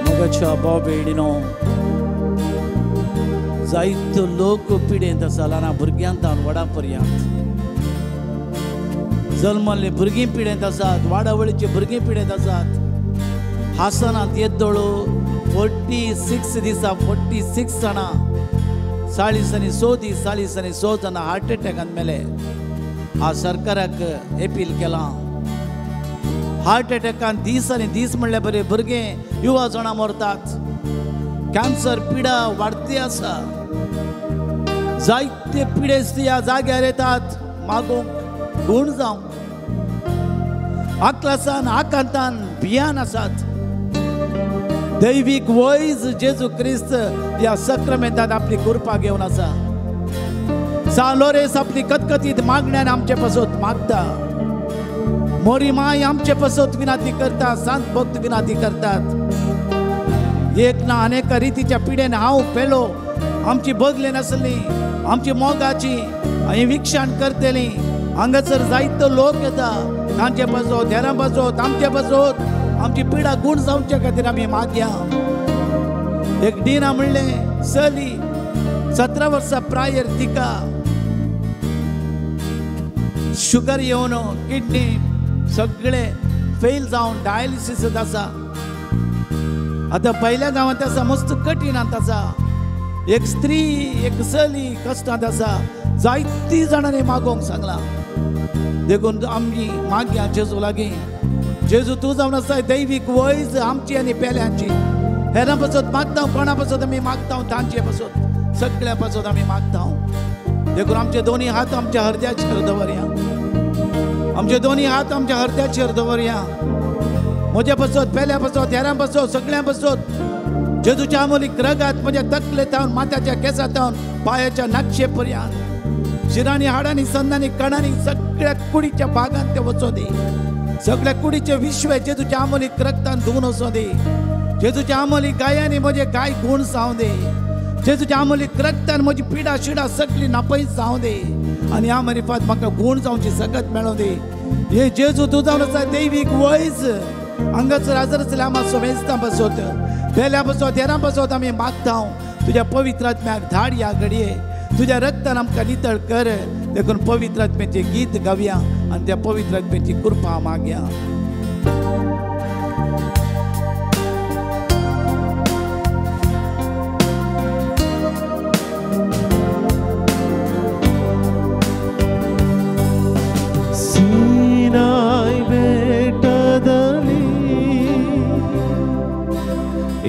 Speaker 2: मगाच्या बाबेडीनो जायतो लोक पिडेंत आसा ल्हान भुरग्यांत व्हडा पर्यंत जल्मल्ले भुरगीं पिडेंत आसात वाडावळीचे भुरगीं पिडेंत आसात हासनांत येद्दोळो 46 दिसा 46 जाणां 40 जाणां हार्ट अटॅकान मेले हांव सरकाराक अपील केलां हार्ट अटॅकान दीस आनी दीस म्हणल्यार बरे भुरगे युवा जाणां मरतात कॅन्सर पिडा वाडती आसा जायते पिडेस्त ह्या जाग्यार येतात मागोवंक गुण जावंक आक्लासान आकांतान भियान आसात दैवीक वैज जेजू क्रिस्त ह्या सक्रामेंतान आपली कृपा घेवन आसा सालोरेस आपली कतकतीत मागण्यान आमचे पासत मागता मोरी माय आमचे पासत विनाती करता सांत भक्त विनाती करतात एक ना अनेक रितीच्या पिडेन हांव पेलो आमची बगले नासली आमची मोगाची विक्षण करतली हांगासर जायतो लोक येता तांचे पासत हेरां पासत आमचे पासत आमची पिडा गुण जावचे खातीर आमी मागया एक डिना म्हणले चली 17 वर्सां प्रायर तिका शुगर येवन किडनी सगळे फेल जावन डायलिसीस आसा आता पहिल्या गावात आसा मस्त कठीणांत आसा. एक स्त्री एक चली कश्टांत आसा. जायती जाणांनी मागोवंक सांगला. देखून आमची मागया जेजू लागीं. जेजू तूं जावन आसा दैवीक वैज आमची आनी पेल्यांची. हेरां पासत मागता कोणा पासत आमी मागता तांचे पासत सगळ्या पासत आमी मागता. देखून आमचे दोन्ही हात आमच्या हृदयाचेर दवरया. आमचे दोन्ही हात आमच्या हृदयाचेर दवरया. म्हज्या पासत पेल्या पासत हेरां पासत सगळ्यां पासत जेजूच्या अमोलीक रगात म्हज्या तकलेतावन माथ्याच्या केसातावन पायाच्या नक्षे पर्यंत शिरांनी हाडांनी संदांनी कणांनी सगळ्या कुडीच्या भागांत ते वचो दे. सगळ्या कुडीचे विश्व जेजूच्या अमोलीक रक्तान धुवन वचो दे. जेजूच्या अमोलीक गायांनी म्हजे गाय गुण जावं दे. जेजूच्या अमोलीक रक्तान म्हजी पिडा शिडा सगळी नापयस जावं दे. आनी ह्या मरिफात म्हाका गुण जावची सगत मेळों दे. हे जेजू तूं जावन आसा दैवीक वैज हांगासर हजर आसल्या आमा सोमेस्तां पासत पेल्या पासत हेरां पासत आमी मागता. तुज्या पवित्र आत्म्याक धाड ह्या घडये. तुज्या रक्तान आमकां नितळ कर. देखून पवित्र आत्म्याचें गीत गावया आनी त्या पवित्र आत्म्याची कृपा मागया.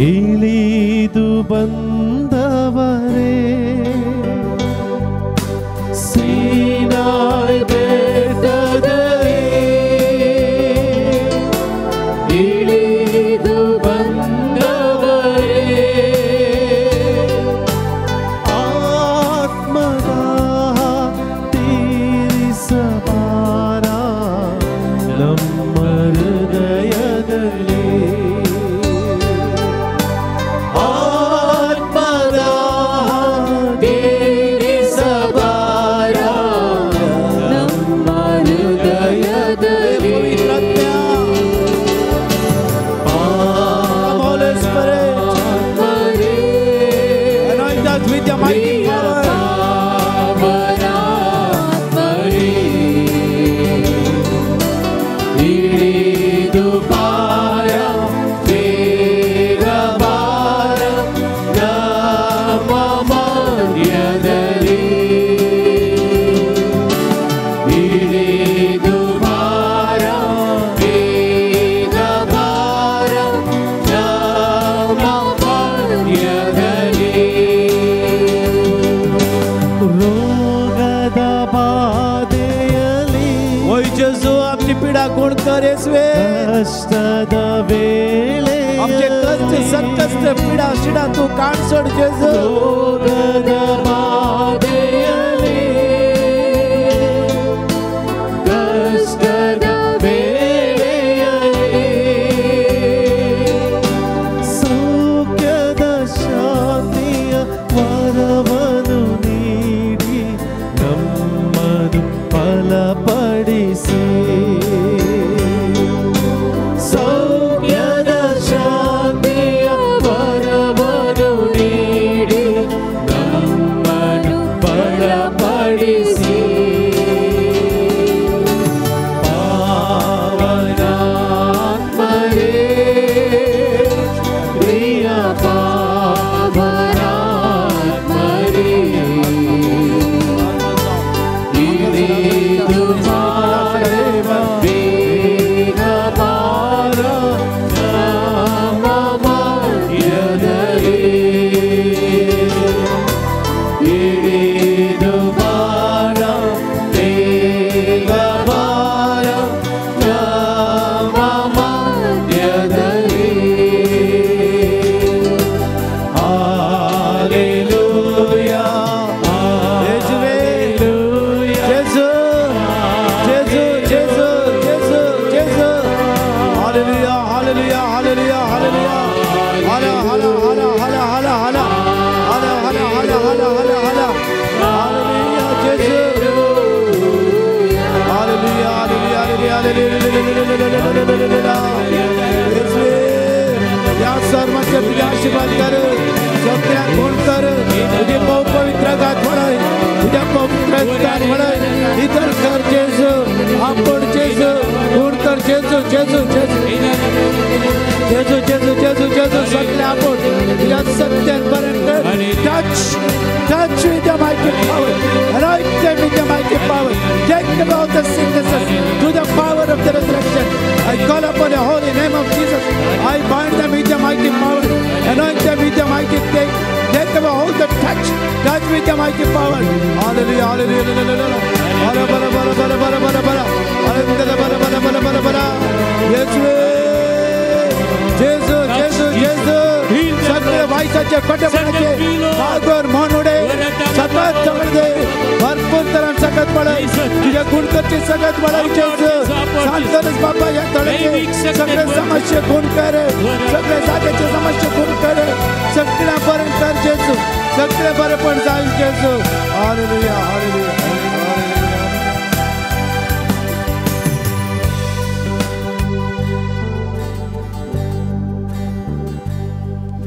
Speaker 5: ಇಳಿದು ಬಂದವರೇ ಸೀನಾಯ್ ಬೆಟ್ಟದಲ್ಲಿ ಇಳಿದು ಬಂದವರೇ ಆತ್ಮದ ತೀರಿಸಬಾರ ನಮ್ಮ ಹೃದಯದಲ್ಲಿ
Speaker 2: गुण करेसवे
Speaker 5: कष्टद वेळे
Speaker 2: आमचे कष्ट संकष्ट पीडा शिडा तू काढ सोड जेजू.
Speaker 5: रोगद बाधेयले कष्टद वेळेयले सौख्यद ಶಾಂತಿಯ ವರವನ್ನು ನೀಡಿ ನಮ್ಮನ್ನು ಫಲಪಡಿಸಿ
Speaker 2: या सर्वांचे आशीर्वाद कर. सगळ्या गुण कर. तुझे पवित्र गात म्हणाय. तुझ्या पवित्र गात म्हणाय. इतर कर जेजू. आपण जेजू गुण कर जेजू जेजू जेजू जेजू जेजू जेजू जेजू सगळ्या away all the sicknesses through the power of the resurrection. I call upon the holy name of Jesus. I bind them with the mighty power. Anoint them with the mighty thing. Take away all the touch. Touch with the mighty power. Hallelujah, hallelujah, hallelujah. Bara, bara, bara, bara, bara, bara, bara. Hallelujah, bara, bara, bara, bara, bara. Jesus, Jesus, Jesus. सगळे वाईटाचे कटेपणाचे मागोर म्हणुडे सतत तळदे भरपूर तरान सकत पडे तुझ्या गुणकरचे सकत पडायचे शांतनस बाबा या तळके सगळे समस्या गुण करे सगळे जागेचे समस्या गुण करे सगळ्या पर्यंत कर जेसू सगळे बरे पण जाईल जेसू हालेलुया हालेलुया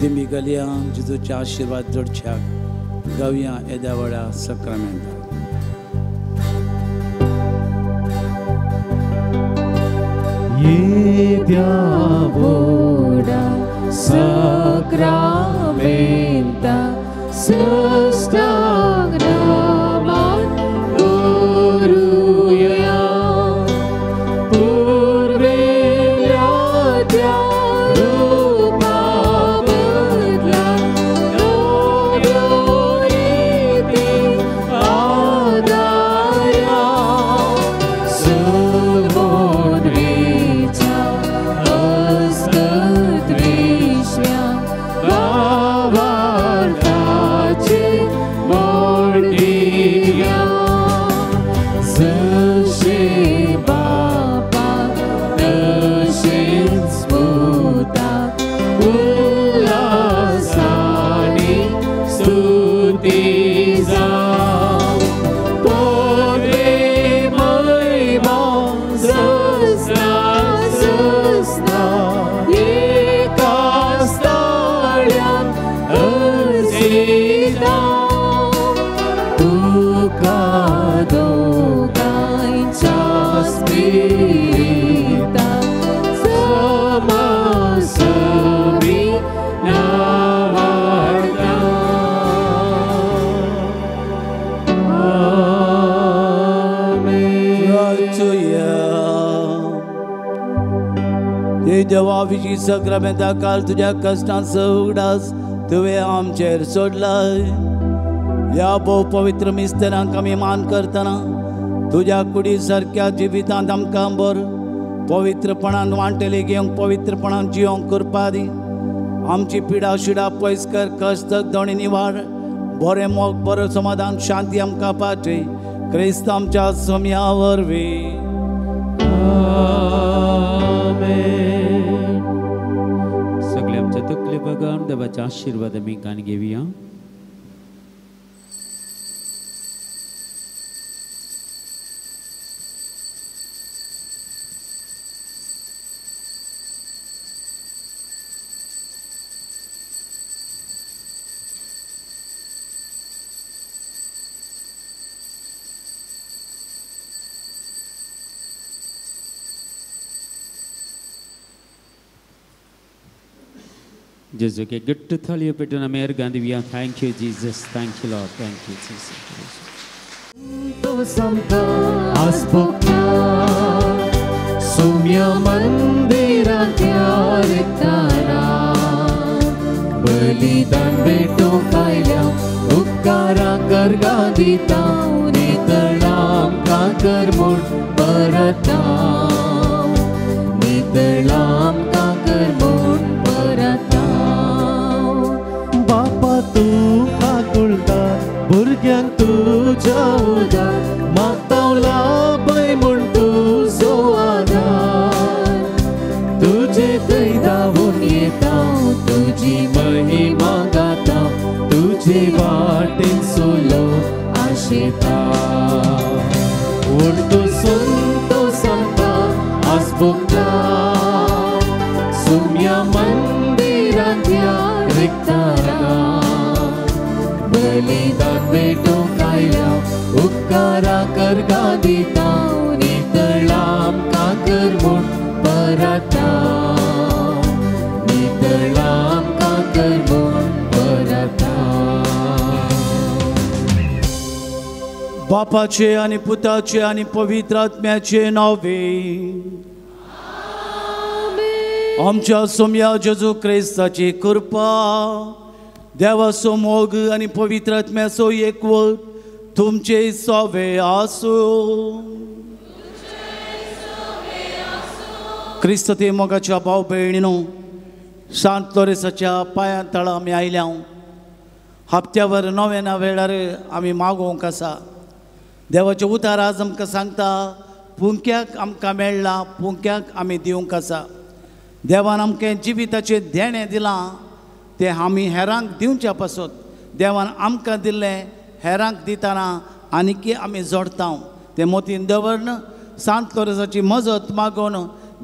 Speaker 2: दिमी गलियां जिजूच्या आशीर्वाद जोडच्याक गावया येद्या वडा सक्रामेंट
Speaker 5: येद्या वडा सक्रामेंट सुस्ताग्रामात करूया पूर्वेल्या त्या
Speaker 2: देवा विशी सक्रामेंता काल तुझ्या कष्टांत उगडास तुवें आमचेर सोडलाय या भोव पवित्र मिस्तेरांक आमी मान करतना तुझ्या कुडी सारक्या जिवितांत आमकां बर पवित्रपणान वांटेली घेवंक पवित्रपणान जिवंक करपा दी आमची पिडा शिडा पयस कर कश्ट दोणी निवाड बरें मोग बरो समाधान शांती आमकां पाठय क्रिस्त आमच्या सोम्या वरवीं
Speaker 1: सगळे आमच्या तकले बघून देवाचा आशीर्वाद आमी कान घेवया जेजू के गिफ्ट थाली पेटून आमी अर्गां दिवया thank you Jesus thank you Lord thank you Jesus
Speaker 5: तो समता आस्पोक्ता सौम्य मंदिरांतल्या रिक्तारा बलिदान भेटो कायल्या उपकारा करगा दिता नितळाम काकर म्हूण परता नितळाम काकर म्हूण परता बापा तूं काकुळटा भुरग्यांक तुज्या उदार मागतावला पळय म्हूण तूं सोवादार तुजे थंय धांवून येता तुजी महिमा गाता तुजे वाटेन सोलो आशेता उडतो संतो सांगता आस्पोक्ता सौम्या मंदिरांतल्या रिक्तारा बलिदान भेटो कायल्या उपकारा करगा दिता नितळाम काकर म्हूण परता नितळाम काकर म्हूण परता
Speaker 2: बापाचे आणि पुताचे आणि पवित्र आत्म्याचे नावे. आमच्या सोम्या जेजू क्रिस्ताची कृपा, देवाचो मोग आणि पवित्र आत्म्याचो एकवट तुमचे सोबे आसूं. क्रिस्त ते मोगाच्या भाव भयणीनो, सांत लोरेसाच्या पांया तळा आमी आयल्या. हप्त्यावर नव्या वेळार आमी मागोवंक आसा. देवाचें उतार आज आमकां सांगता, पुंक्याक आमकां मेळ्ळां, पुंक्याक आमी दिवंक आसा. देवान आमकां जिविताचें देणें दिलां, तें आमी हेरांक दिवच्या पासून देवान आमकां दिल्लें हेरांक दितना आनीक आमी जोडटा. तें मोतीन दवरून सांत लोरेसाची मजत मागून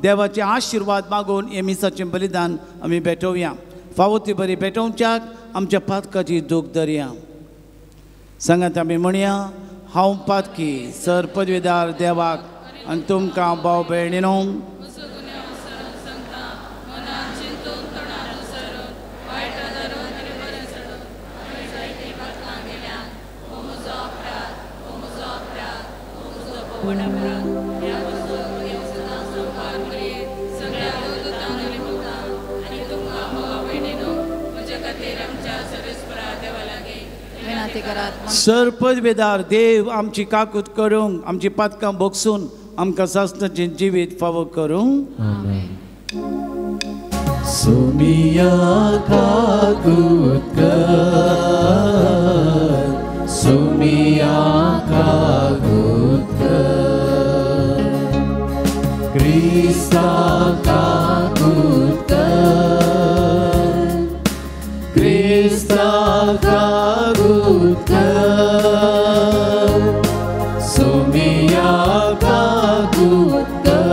Speaker 2: देवाचे आशिर्वाद मागून हे मिसाचें बलिदान आमी भेटोवया. फावो ती बरी भेटोवच्याक आमच्या पातकाची दूख धरया. सांगात आमी म्हणया, हांव पातकी सर पदवीदार देवाक आनी तुमकां भाव भयणीनो, सर पदवीदार देव आमची काकूत करूंक, आमची पातकां भोगसून आमकां सासणाचें जिवीत फावो करूंक.
Speaker 5: सोमिया काकूत कर, सोमिया काकूत कर, क्रिस्ता काकूत कर, क्रिस्ता काकूत कर, सोमिया काकूत कर,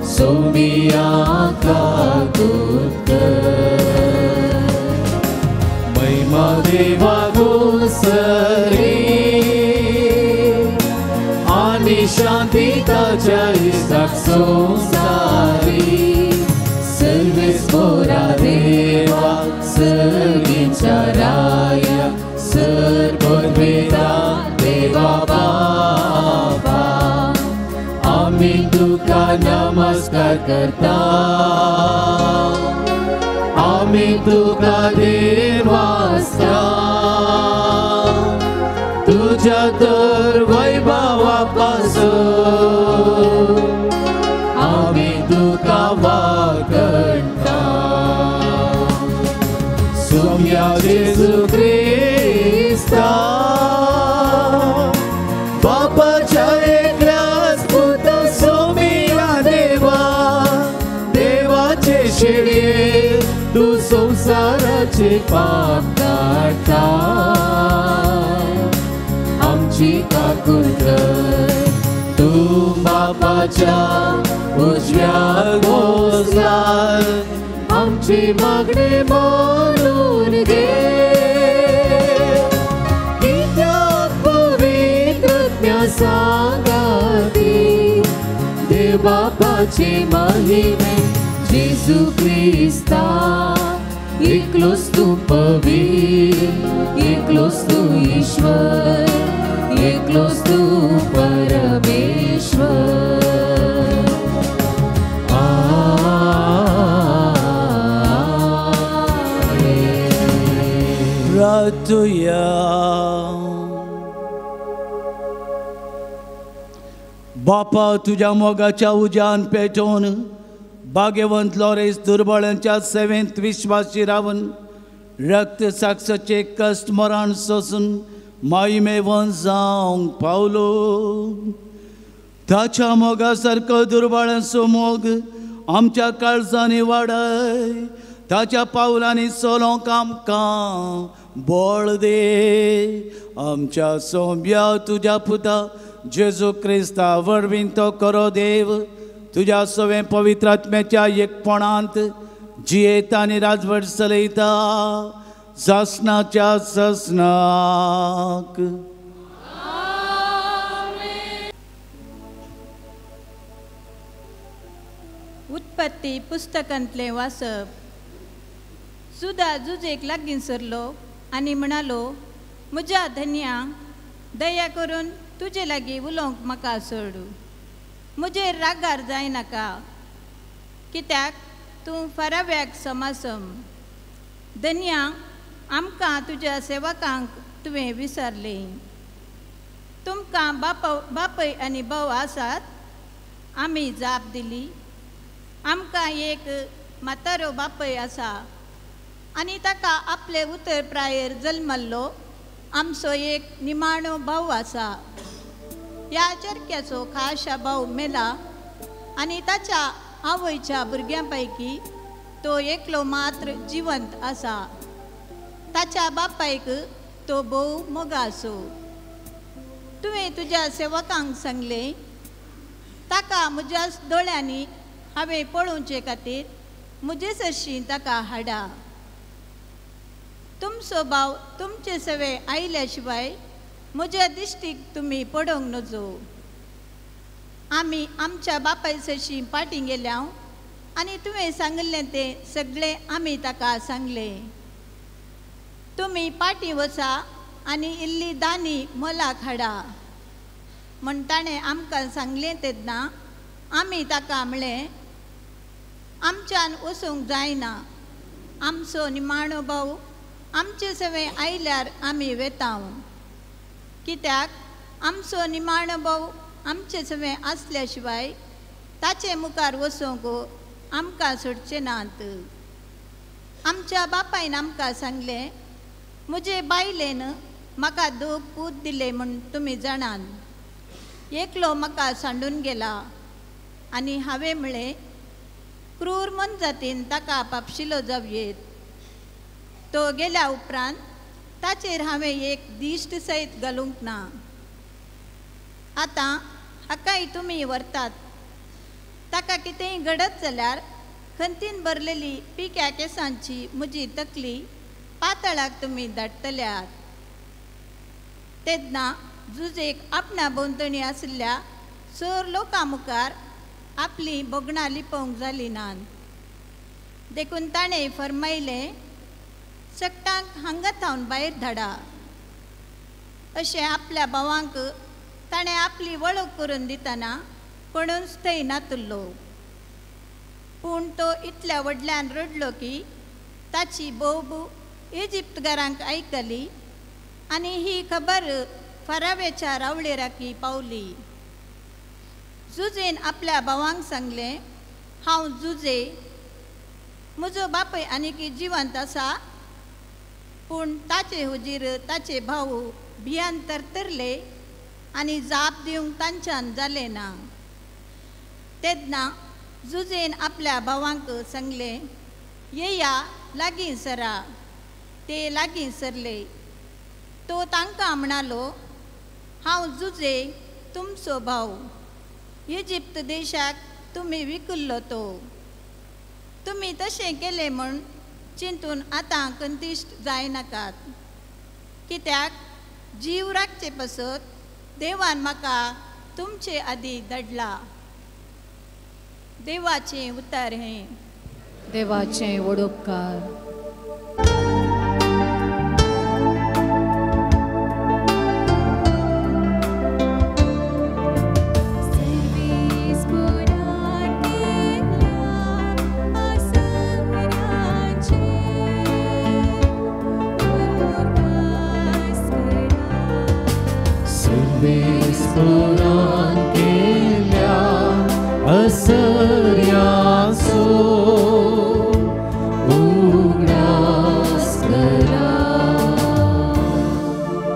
Speaker 5: सोमिया काकूत कर. महिमा देवा गोसरी आणि शांती ताच्या इष्टाक संसारी. सर्वेस मोरा देवा सर्वींच्या राया, सर्ववेदा देवा बाबा, आम्ही तुका नमस्कार करता. आम्ही तुका देवास्ता, तुझ्या तर वैभवा पासून आम्ही तुका वाकणता. सोम्या जेजू क्रिस्ता, बापाच्या एकल्याच पुत सोमिया देवा, देवाचे शेळये तू संसाराचे पाप काढता. आमची काकूत कर, तू बापाच्या उजव्या गोजलार आमची मागणी मानून घे. कित्याक पवित्र आत्म्या सांगाती देव बापाचे महिमे जेजू क्रिस्ता. एकलोच तू पवित्र, एकलोच तू ईश्वर, एकलोच तू परमेश्वर.
Speaker 2: प्रार्थूया. बापा, तुझ्या मोगाच्या उज्यान पेटोवन भाग्यवंत लोरेस दुर्बळांच्या सेवेंत विश्वासी रावन रक्त साक्षाचे कश्ट मरण सोसून मायमेवन जावंक पावलो. ताच्या मोगा सारको दुर्बळांचो मोग आमच्या काळजांनी वाडय. ताच्या पावलांनी चलोंक आमकां बळ दे. आमच्या सोम्या तुझ्या पुता जेजू क्रिस्ता वरवीं तो करो देव, तुझ्या सवे पवित्र आत्म्याच्या एकपणांत जियेता आनी राजवट चलयता सासणाच्या ससनाक.
Speaker 6: उत्पत्ती पुस्तकांतले वाचप. सुदा जुजेक लागीं सरलो आनी म्हणालो, म्हज्या धन्या दया करून तुजे लागीं उलोवंक म्हाका सोड. म्हजेर रागार जायनाका, कित्याक तूं फराव्याक समासम. धन्या आमकां तुज्या सेवकांक तुवें विसरलें. तुमकां बापय आनी भाव आसात, आमी जाप दिली. आमकां एक म्हातारो बापय आसा आनी ताका आपले उतर प्रायेर जल्मल्लो आमचो एक निमाणो भाव आसा. ह्या चरक्याचो खाशा भाव मेला आनी ताच्या आवयच्या भुरग्यां पैकी तो एकलो मात्र जिवंत आसा. ताच्या बापायक तो भोव मोगासो. तुवें तुज्या सेवकांक सांगलें, ताका म्हज्या दोळ्यांनी हांवें पळोवचे खातीर म्हजे सरशी ताका हाडा. तुमचो भाव तुमचे सवे आयल्या शिवाय म्हज्या दिश्टीक तुमी पडोवंक नजो. आमी आमच्या बापाय सरशी पाटी गेल्या आनी तुवें सांगलें तें सगळें आमी ताका सांगलें. तुमी पाटी वचा आनी इल्ली दानी मोलाक हाडा म्हण ताणें आमकां सांगलें तेन्ना आमी ताका म्हळें, आमच्यान वचूंक जायना. आमचो निमाणो भाव आमचे सवे आयल्यार आमी वेताव. कित्याक आमचो निमाणो भाव आमचे सवे आसल्या शिवाय ताचे मुखार वचूंक आमकां सोडचे नात. आमच्या बापायन आमकां सांगलें, म्हजे बायलेन म्हाका 2 पूत दिले म्हूण तुमी जाणात. एकलो म्हाका सांडून गेला आनी हांवें म्हळें, क्रूर मन जातीन ताका पापशिलो जावयेत. तो गेल्या उपरांत ताचेर हांवें एक दिश्ट सयत घालूंक ना. आतां हाकाय तुमी व्हरतात. ताका कितेंय घडत जाल्यार खंतीन भरलेली पिक्या केसांची म्हजी तकली पातळाक तुमी धाडटल्यात. तेन्ना जुजेक आपणा भोंवतणी आशिल्ल्या 4 लोकां मुखार आपली बोगणां लिपोवंक जाली नात. देखून ताणें फरमायलें, शकटांक हांगा थावन भायर धाडा. अशें आपल्या भावांक ताणें आपली वळख करून दितना कोणूच थंय नातुल्लो. पूण तो इतल्या व्हडल्यान रडलो की ताची बोबू इजिप्तकारांक आयकली आनी ही खबर फरावेच्या रावळेराकी पावली. जुजेन आपल्या भावांक सांगलें, हांव जुजे, म्हजो बापूय आनीक जिवंत आसा. पूण ताचे हुजीर ताचे भाव भियान तरतरले आनी जाप दिवंक तांच्यान जालें ना. तेन्ना जुजेन आपल्या भावांक सांगलें, येया लागीं सरा. ते लागीं सरले. तो तांकां म्हणालो, हांव जुजे तुमचो भाव. इजिप्त देशाक तुमी विकुल्लो तो. तुमी तशें केलें म्हूण चिंतून आतां कंतिश्ट जायनाकात. कित्याक जीव राखचे पसत देवान म्हाका तुमचे आदी धाडला. देवाचें उतर हें.
Speaker 4: देवाचें वडोपकार.
Speaker 5: Sporan केल्या असर्यासो उगडास करा.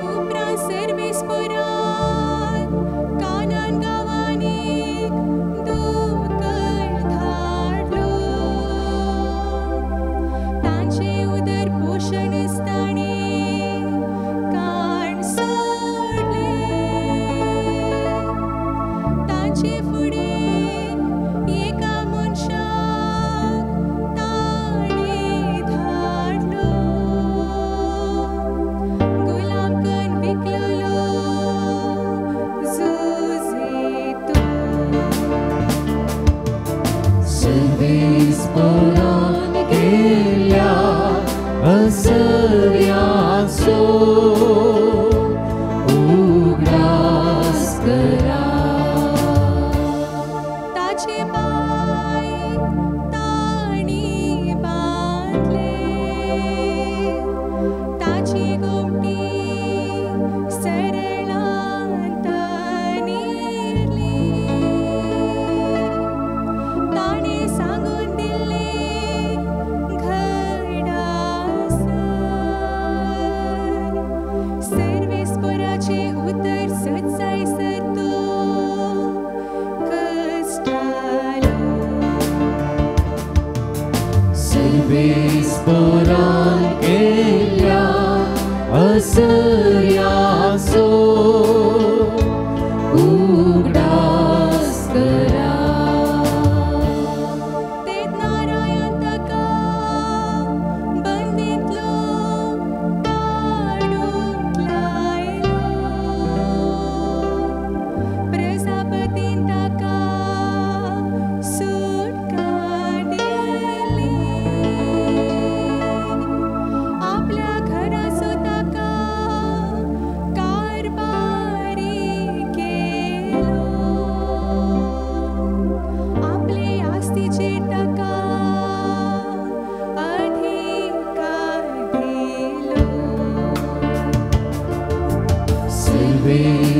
Speaker 5: उपरा सर्वे स्पोरान कानान गावांनी दोकर धाडलो. तांचे उदर पोषण दिसतानी काण सोडले. तांचे फुडें एका मनशाक ताणें धाडलो. गुलाम करून विकलेलो जुजेतो. सर्वे स्पोरान केल्या असर्यासो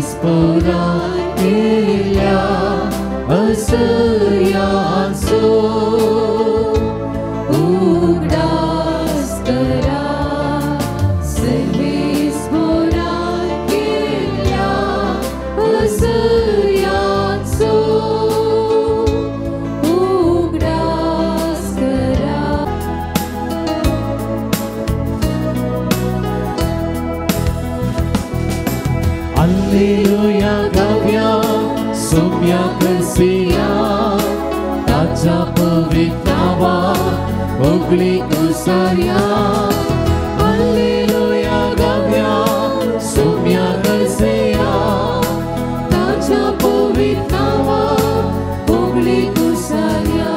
Speaker 5: स्फोरान केल्या असह्यांचो उगडास करा सर्वे स्फोरान केल्या असह्यांचो उगडास करा
Speaker 2: Alleluia गाऊया सौम्या कसिया ताच्या पवित्र नावात ओगळी उसाया Alleluia गाऊया सौम्या कसिया
Speaker 5: ताच्या पवित्र नावात ओगळी उसाया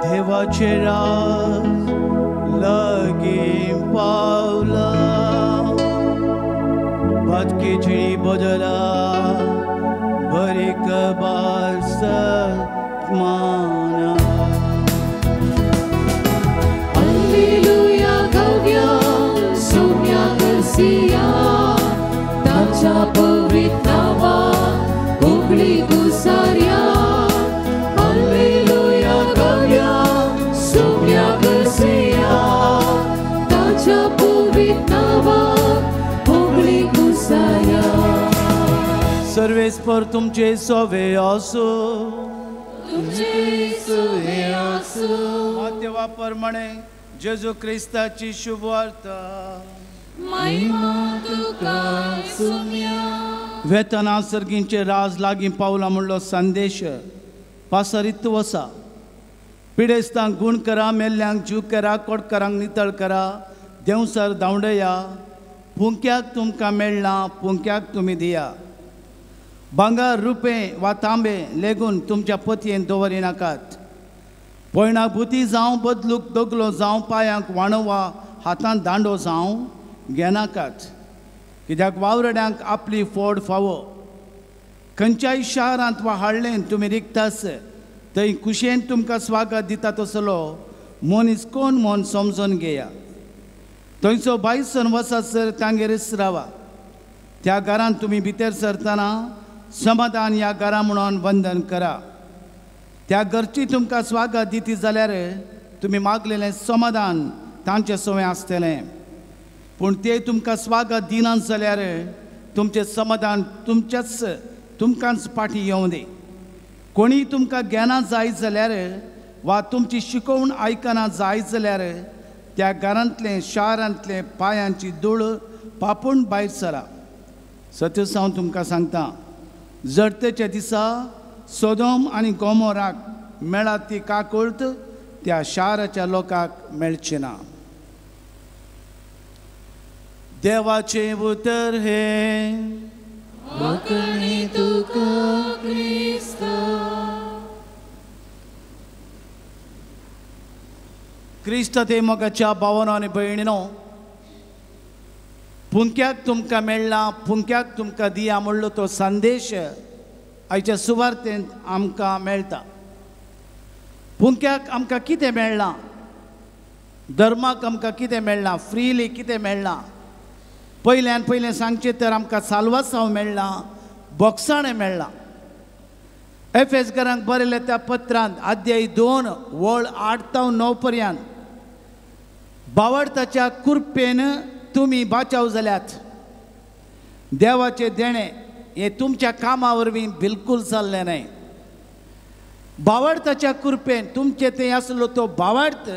Speaker 2: देवाचे राज लगीन पावला बाजकी झिळी बदला बरी कबार सत्माना
Speaker 5: Alleluia गाऊया सौम्या कसिया ताच्या पवित्र नावात ओगळी उसाया Alleluia गाऊया सौम्या कसिया ताच्या पवित्र नावात ओगळी उसाया
Speaker 2: सर्वेस्पर तुमचे सोवे असो
Speaker 5: तुमचे सोवे असो
Speaker 2: देवा प्रमाणे जेजू क्रिस्ताची शुभवार्ता
Speaker 5: महिमा तुका सौम्या
Speaker 2: वेतना सर्गींचे राज लागीं पावला म्हणलो संदेश पासरीत वसा पिडेस्तांक गुण करा मेल्ल्यांक जीव करा कोडकारांक नितळ करा देवसर धांवडया पुंक्याक तुमकां मेळना पुंक्याक तुमी दिया भांगर रुपे वा तांबे लेगून तुमच्या पतयेन दवरी नाकात पयणाक बुती जावं बदलूक दोगलो जावं पांयांक वाणो वा हातांत दांडो जावं घेनाकात कित्याक वावरड्यांक आपली फोड फावो खंयच्याय शारांत वा हाडलें तुमी रिकतास थंय कुशेन तुमकां स्वागत दिता तसलो मनीस कोण म्हूण समजून घेया थंयचो भायसून वचासर तांगेरच रावा त्या घरांत तुमी भितर सरतना समाधान ह्या घरा म्हणून वंदन करा त्या घरची तुमकां स्वागत दिती जाल्यार तुमी मागलेलें समाधान तांचे सवय आसतलें पूण ते तुमकां स्वागत दिनात जाल्यार तुमचें समाधान तुमकांच फाटीं येवं दी कोणी तुमकां घेना जायत जाल्यार वा तुमची शिकोवण आयकना जायत जाल्यार त्या घरांतले शारांतले पांयांची धूळ पापून भायर सरा सत्य हांव तुमकां सांगता जडतेच्या दिसा सोदोम आनी गोमोराक मेळत ती काकुळट त्या शाराच्या लोकांक मेळची ना देवाचे उतर हे
Speaker 5: वखणी तुका क्रिस्ता
Speaker 2: क्रिस्त ते मोगाच्या भावानो आनी भयणीनो पुंक्याक तुमकां मेळ्ळा पुंक्याक तुमकां दिया म्हणलो तो संदेश आयच्या सुवार्तेंत आमकां मेळटा पुंक्याक आमकां कितें मेळ्ळां धर्माक आमकां कितें मेळ्ळां फ्रीली कितें मेळ्ळां पयल्यान पयलें सांगचें तर आमकां साल्वासांव मेळ्ळां बोगसाणें मेळ्ळां एफेसकारांक बरयल्या त्या पत्रांत अध्याय 2 वळ 8 ते 9 पर्यंत बावडताच्या कुरपेन तुमी बाचाव जाल्यात देवाचे देणे हे तुमच्या कामा वरवीं बिलकूल जाल्लें न्हय बावडताच्या कुरपेन तुमचे ते आसलो तो बावडत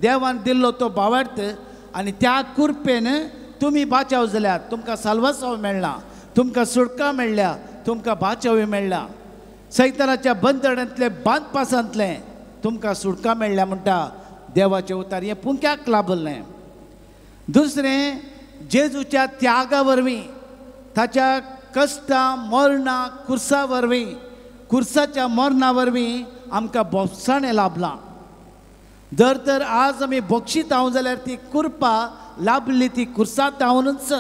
Speaker 2: देवान दिल्लो तो बावडत आनी त्या कुरपेन तुमी बाचाव जाल्यात तुमकां साल्वासाव मेळ्ळा तुमकां सुटका मेळ्ळ्या तुमकां बाचावी मेळ्ळा सैतानाच्या बंदडांतले बांद पासांतले तुमकां सुटका मेळ्ळ्या म्हणटा देवाचें उतार हें पुंक्याक लाभलें दुसरें जेजूच्या त्यागा वरवीं ताच्या कश्टां मरणां कुर्सा वरवीं कुर्साच्या मरणा वरवीं आमकां बोगसाणें लाभलां जर तर आज आमी बक्षीत हांव जाल्यार ती कुरपा लाभली ती कुर्सांत हांवूनच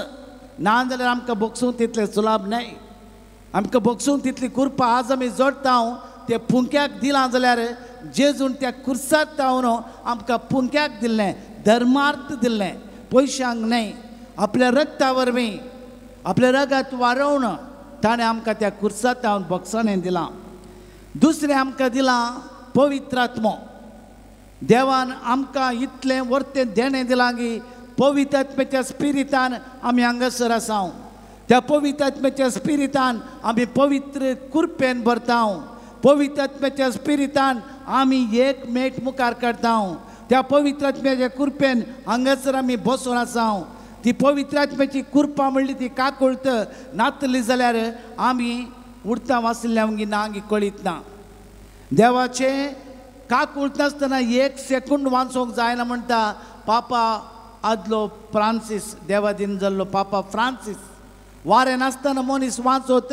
Speaker 2: ना जाल्यार आमकां बोगसूंक तितलें सुलाभ न्हय आमकां बोगसूंक तितली कुरपा आज आमी जोडटा ते पुंक्याक दिलां जाल्यार जेजून त्या कुर्सांत हांवन आमकां पुंक्याक दिल्लें धर्मार्थ दिल्लें पयशांक न्हय आपल्या रक्ता वरवीं आपल्या रगात वारवण ताणें आमकां त्या कुर्सात हांव बक्षणें दिलां. दुसरें आमकां दिलां पवित्र आत्मो. देवान आमकां इतलें वर्तें देणें दिलां की पवित्र आत्म्याच्या स्पिरितान आमी हांगासर आसां. त्या पवित्र आत्म्याच्या स्पिरितान आमी पवित्र कुरपेन भरता. पवित्र आत्म्याच्या स्पिरितान आमी एक मेट मुखार काडटा. त्या पवित्र आत्म्याच्या कुरपेन हांगासर आमी बसून आसां. ती पवित्र आत्म्याची कुरपा म्हणली ती काकुळत नातली जाल्यार आमी उरता वाचल्यां ना कळीत ना. देवाचे काकुळत नासतना एक सेकंड वाचोंक जायना म्हणटा पापा आदलो फ्रांसीस, देवा दिन जाल्लो पापा फ्रांसीस. वारें नासतना मनीस वाचोत,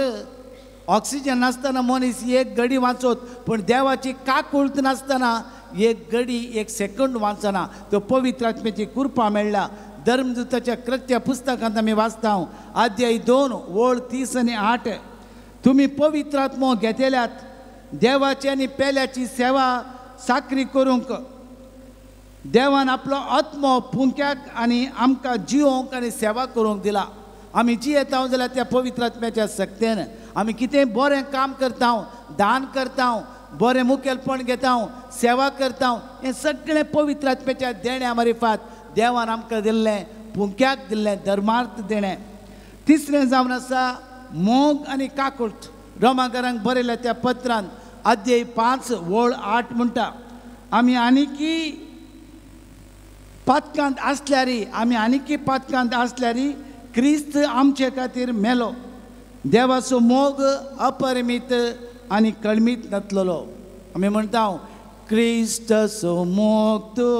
Speaker 2: ऑक्सिजन नासतना मनीस एक घडी वाचोत, पूण देवाची काकुळत नासतना एक घडी एक सेकंड वाचना. तो पवित्र आत्म्याची कृपा मेळ्ळा. धर्मदूताच्या कृत्य पुस्तकांत आमी वाचता अध्याय 2 ओळ 30 आनी 8. तुमी पवित्र आत्मो घेतल्यात देवाची आनी पेल्याची सेवा साकरी करूंक. देवान आपलो आत्मो पुंक्याक आनी आमकां जिवोवंक आनी सेवा करूंक दिला. आमी जियेता जाल्यार त्या पवित्र आत्म्याच्या सक्तेन आमी कितेंय बरें काम करता, दान करता, बरें मुखेलपण घेता, सेवा करता, हें सगळें पवित्र आत्म्याच्या देण्या मार्फत देवान आमकां दिल्लें, पुंक्याक दिल्लें धर्मार्थ देणें. तिसरें जावन आसा मोग आनी काकुळट. रोमाकारांक बरयल्या त्या पत्रांत अध्याय 5 ओळ 8 म्हणटा आमी आनीकी पातकांत आसल्यारी क्रिस्त आमचे खातीर मेलो. देवाचो मोग अपरिमीत आनी कळमीत नासलेलो. आमी म्हणटा क्रिस्ताचो मोग तो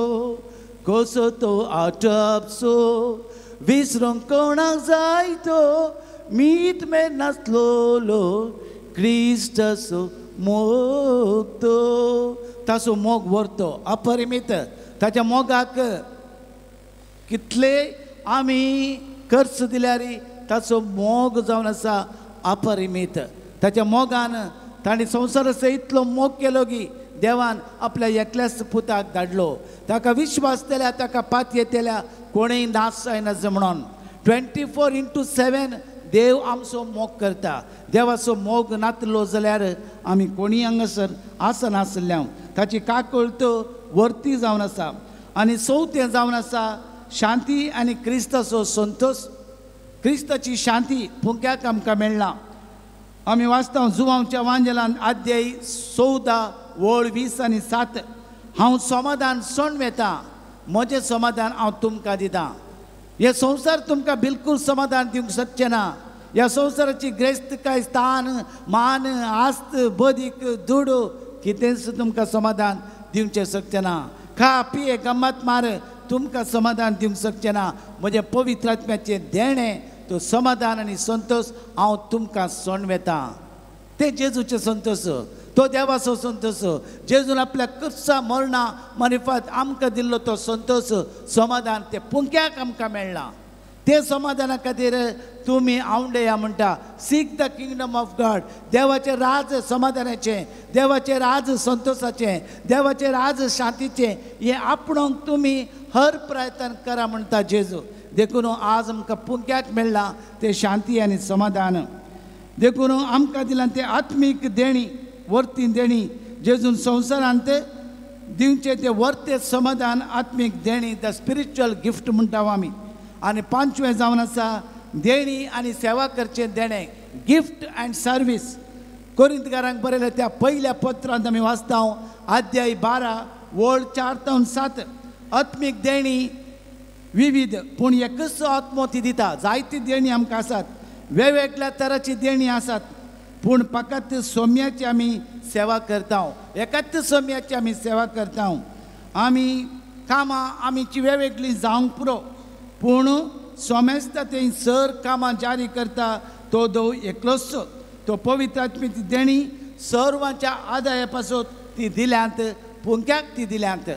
Speaker 2: कसो तो आटपसो विसरूंक कोणाक जाय तो मीत मेळ नासलोलो. क्रिस्ताचो मोग तो ताचो मोग व्हरतो अपरिमीत. ताच्या मोगाक कितले आमी खर्च दिल्यार ताचो मोग जावन आसा अपरिमीत. ताच्या मोगान ताणें संवसाराचो इतलो मोग केलो की देवान आपल्या एकल्याच पुताक धाडलो. ताका विश्वास केल्या, ताका पात येतल्या कोणीय नाश जायना म्हणून 24/7 देव आमचो मोग करता. देवाचो मोग नातलो जाल्यार आमी कोणीय हांगासर आसनासल्या. ताची काकुळट वर्ती जावन आसा. आनी चवथें जावन आसा शांती आनी क्रिस्ताचो संतोष. क्रिस्ताची शांती पुंक्याक आमकां मेळना. आमी वाचता जुवांच्या वांजेलांत अध्याय 14 ओळ 20 आनी 7. हांव समाधान सोडून वेता, म्हजें समाधान हांव तुमकां दितां. हे संवसार तुमकां बिलकूल समाधान दिवंक शकचे ना. ह्या संवसाराची ग्रेस्तकाय स्थान मान आस्त बदीक दूड कितेंच तुमकां समाधान दिवचें शकचें ना. खा पिये गम्मत मार तुमकां समाधान दिवंक शकचें ना. म्हजें पवित्र आत्म्याचें देणें तो समाधान आनी संतोष हांव तुमकां सोडून वेता. तें जेजूचें संतोष, तो देवाचो संतोष. जेजून आपल्या कुर्सा मरणा मार्फत आमकां दिल्लो तो संतोष समाधान तें पुंक्याक आमकां मेळ्ळा. ते समाधाना खातीर तुमी आवंडेया म्हणटा. Sick the kingdom of God. देवाचें राज समाधानाचें, देवाचें राज संतोषाचें, देवाचें राज शांतीचें हें आपणोवंक तुमी हर प्रयत्न करा म्हणटा जेजू. देखून आज आमकां पुंक्याक मेळ्ळा तें शांती आनी समाधान. देखून आमकां दिलां तें आत्मीक देणी, वर्ती देणी जेजून संवसारांत दिवचें तें वर्ते समाधान आत्मीक देणी, द स्पिरिच्युअल गिफ्ट म्हणटा आमी. आनी 5वें जावन आसा देणी आनी सेवा करचें देणें, गिफ्ट अँड सर्वीस. कोरिंतकारांक बरयल्या त्या पयल्या पत्रांत आमी वाचता अध्याय 12 ओळ 4 ते 7. आत्मीक देणी विविध पूण एकच आत्मो ती दिता. जायती देणी आमकां आसात, वेगवेगळ्या तरांची देणी आसात, पूण फकत सौम्याची आमी सेवा करता. एकाच सौम्याची आमी सेवा करता. आमी कामां आमीची वेगवेगळी जावंक पुरो, पूण सोमेस्ता तें सर कामां जारी करता तो देव एकलोच. तो पवित्र आत्म्याची देणी सर्वांच्या आदाया पासून ती दिल्यांत, पुंक्याक ती दिल्यांत.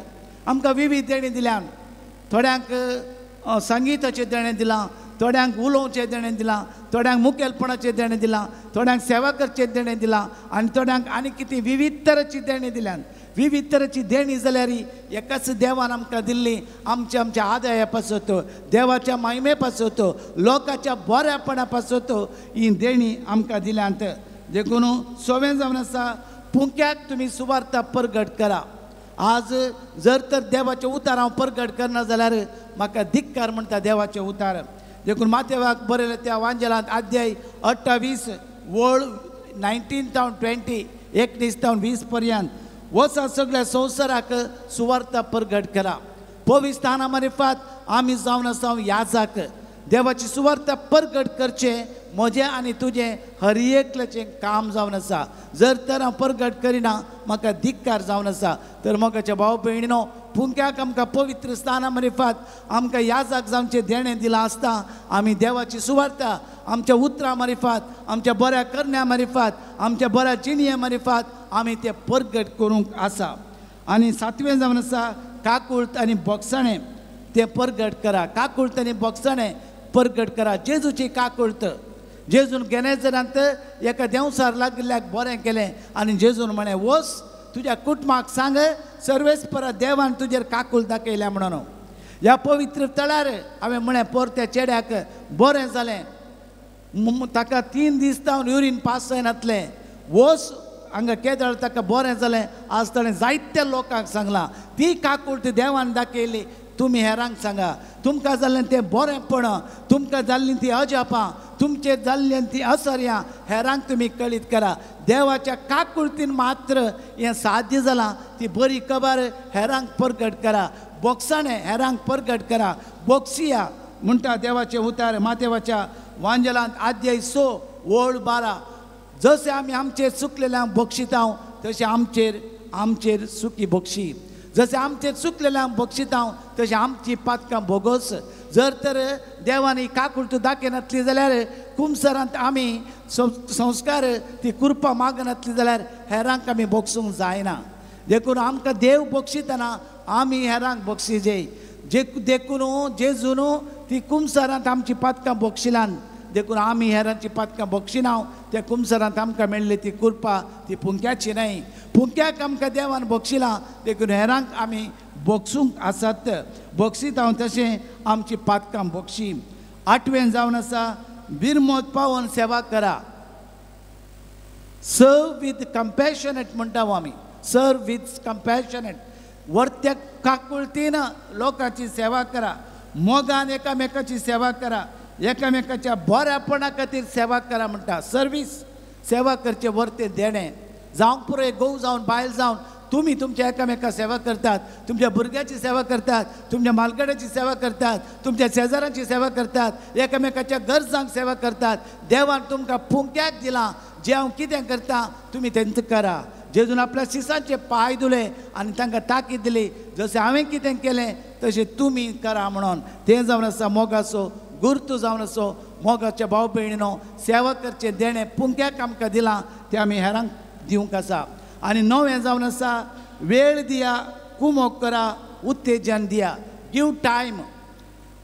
Speaker 2: आमकां विविध देणी दिल्यान. थोड्यांक संगीताचें देणें दिलां, थोड्यांक उलोवचें देणें दिलां, थोड्यांक मुखेलपणाचें देणें दिलां, थोड्यांक सेवा करचें देणें दिलां, आनी थोड्यांक आनी कितें विविध तरांची देणें दिल्यान. विविध तरेची देणी जाल्यार एकाच देवान आमकां दिल्ली आमच्या आमच्या आदाया पासत देवाच्या महिमे पासत लोकांच्या बऱ्यापणा पासत ही देणी आमकां दिल्यांत देखून 6वें जावन आसा पुंक्याक तुमी सुवार्ता परगट करा. आज जर तर देवाचे उतार हांव परगट करना जाल्यार म्हाका धिक्कार म्हणटा देवाचे उतार. देखून मातेवाक बरयले त्या वांजेलांत अध्याय 28 वळ 19-20 19-20 पर्यंत वसा सगळ्या संवसाराक सुवार्ता परगट करा. पवित्रास्थाना मार्फत आमी जावन आसा याजक देवाची सुवार्ता परगट करचे म्हजें आनी तुजें हर एकल्याचें काम जावन आसा. जर तर हांव परगट करिना म्हाका धिक्कार जावन आसा. तर मोगाच्या भाव भयणीनो पुंक्याक आमकां पवित्र स्थाना मार्फत आमकां याजक जावचें देणें दिलां आसता आमी देवाची सुवार्ता आमच्या उतरां मार्फत आमच्या बऱ्या करण्या मार्फत आमच्या बऱ्या जिणये मार्फत आमी तें परगट करूंक आसा. आनी 7वें जावन आसा काकुळट आनी बोगसाणें तें परगट करा. काकुळट आनी बोगसाणें परगट करा. जेजूची काकुळट जेजून गेनेजरांत एका देंवसार लागिल्ल्याक बरें केलें आनी जेजून म्हणें वच तुज्या कुटुंबाक सांग सर्वेस्परा देवान तुजेर काकूल दाखयल्या म्हणून. ह्या पवित्र तळार हांवें म्हळें परत्या चेड्याक बरें जालें ताका 3 दीस जावन युरीन पास जायनातलें वच हांगा केदळ ताका बरें जालें. आज ताणें जायत्या लोकांक सांगलां ती काकूळट देवान दाखयली. तुमी हेरांक सांगा तुमकां जाल्लें तें बरेंपण तुमकां जाल्लीं ती अजापां तुमचे जाल्लें ती असर्यां हेरांक तुमी कळीत करा. देवाच्या काकुळटीन मात्र हें साध्य जालां. ती बरी खबर हेरांक परगट करा. बोगसाणें हेरांक परगट करा. बोक्सिया म्हणटा देवाचे उतार मातेवाच्या वांजेलांत अध्याय 6 वळ 12 जशें आमी आमचेर चुकलेल्यांक बक्षिता तशें आमचेर सुखी बक्षी. जशें आमचेर चुकलेल्यांक बक्षिता तशें आमची पातकां भोगोस. जर तर देवान काकुळट दाखयनातली जाल्यार कुमसरांत आमी संस्कार ती कृपा मागनातली जाल्यार हेरांक आमी बक्षूंक जायना. देखून आमकां देव बक्षितना आमी हेरांक बक्षिजे. देखून जेजून ती कुमसरांत आमची पातकां बक्षिलान देखून आमी हेरांची पातकां बक्षिना. त्या कुमसरांत आमकां मेळ्ळी ती कृपा ती पुंक्याची न्हय. पुंक्याक आमकां देवान बक्षिलां देखून हेरांक आमी बक्षूंक आसात. बक्षीत हांव तशें आमची पातकां बक्षी. 8वें जावन आसा बिरमोद पावोन सेवा करा. सर्व विथ कंपॅशनेट म्हणटा आमी. सर्व विथ कंपॅशनेट वर्त्या काकुळटीन लोकांची सेवा करा. मोगान एकामेकाची सेवा करा. एकामेकाच्या बऱ्यापणा खातीर सेवा करा म्हणटा. सर्वीस सेवा करचे वर्ते देणें जावंक पुरो घोव जावन बायल जावन तुमी तुमच्या एकामेका सेवा करतात. तुमच्या भुरग्याची सेवा करतात. तुमच्या मालगड्याची सेवा करतात. तुमच्या शेजाऱ्यांची सेवा करतात. एकामेकाच्या गरजांक सेवा करतात. देवान तुमकां पुंक्याक दिलां जें हांव कितें करता तुमी तेंच करा. जेजून आपल्या शिसांचे पांय धुले आनी तांकां ताकीद दिली जशें हांवें कितें केलें तशें तुमी करा म्हणून. तें जावन आसा मोगाचो गुर्तू जावन असो मोगाच्या भाव भयणीनो सेवा करचें देणें पुंक्याक आमकां दिलां तें आमी हेरांक दिवंक आसा. आनी 9वें जावन आसा वेळ दिया कुमोग करा उत्तेजन दिया. Give time.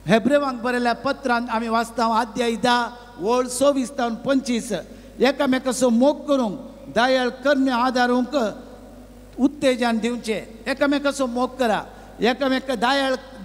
Speaker 2: हेब्रेवांक बरयल्या पत्रांत आमी वाचता अध्याय 10 वळ 26-25 एकामेकाचो मोग करूंक दयाळ कर्म्य आदारूंक उत्तेजन दिवचें. एकामेकाचो मोग करा. एकामेका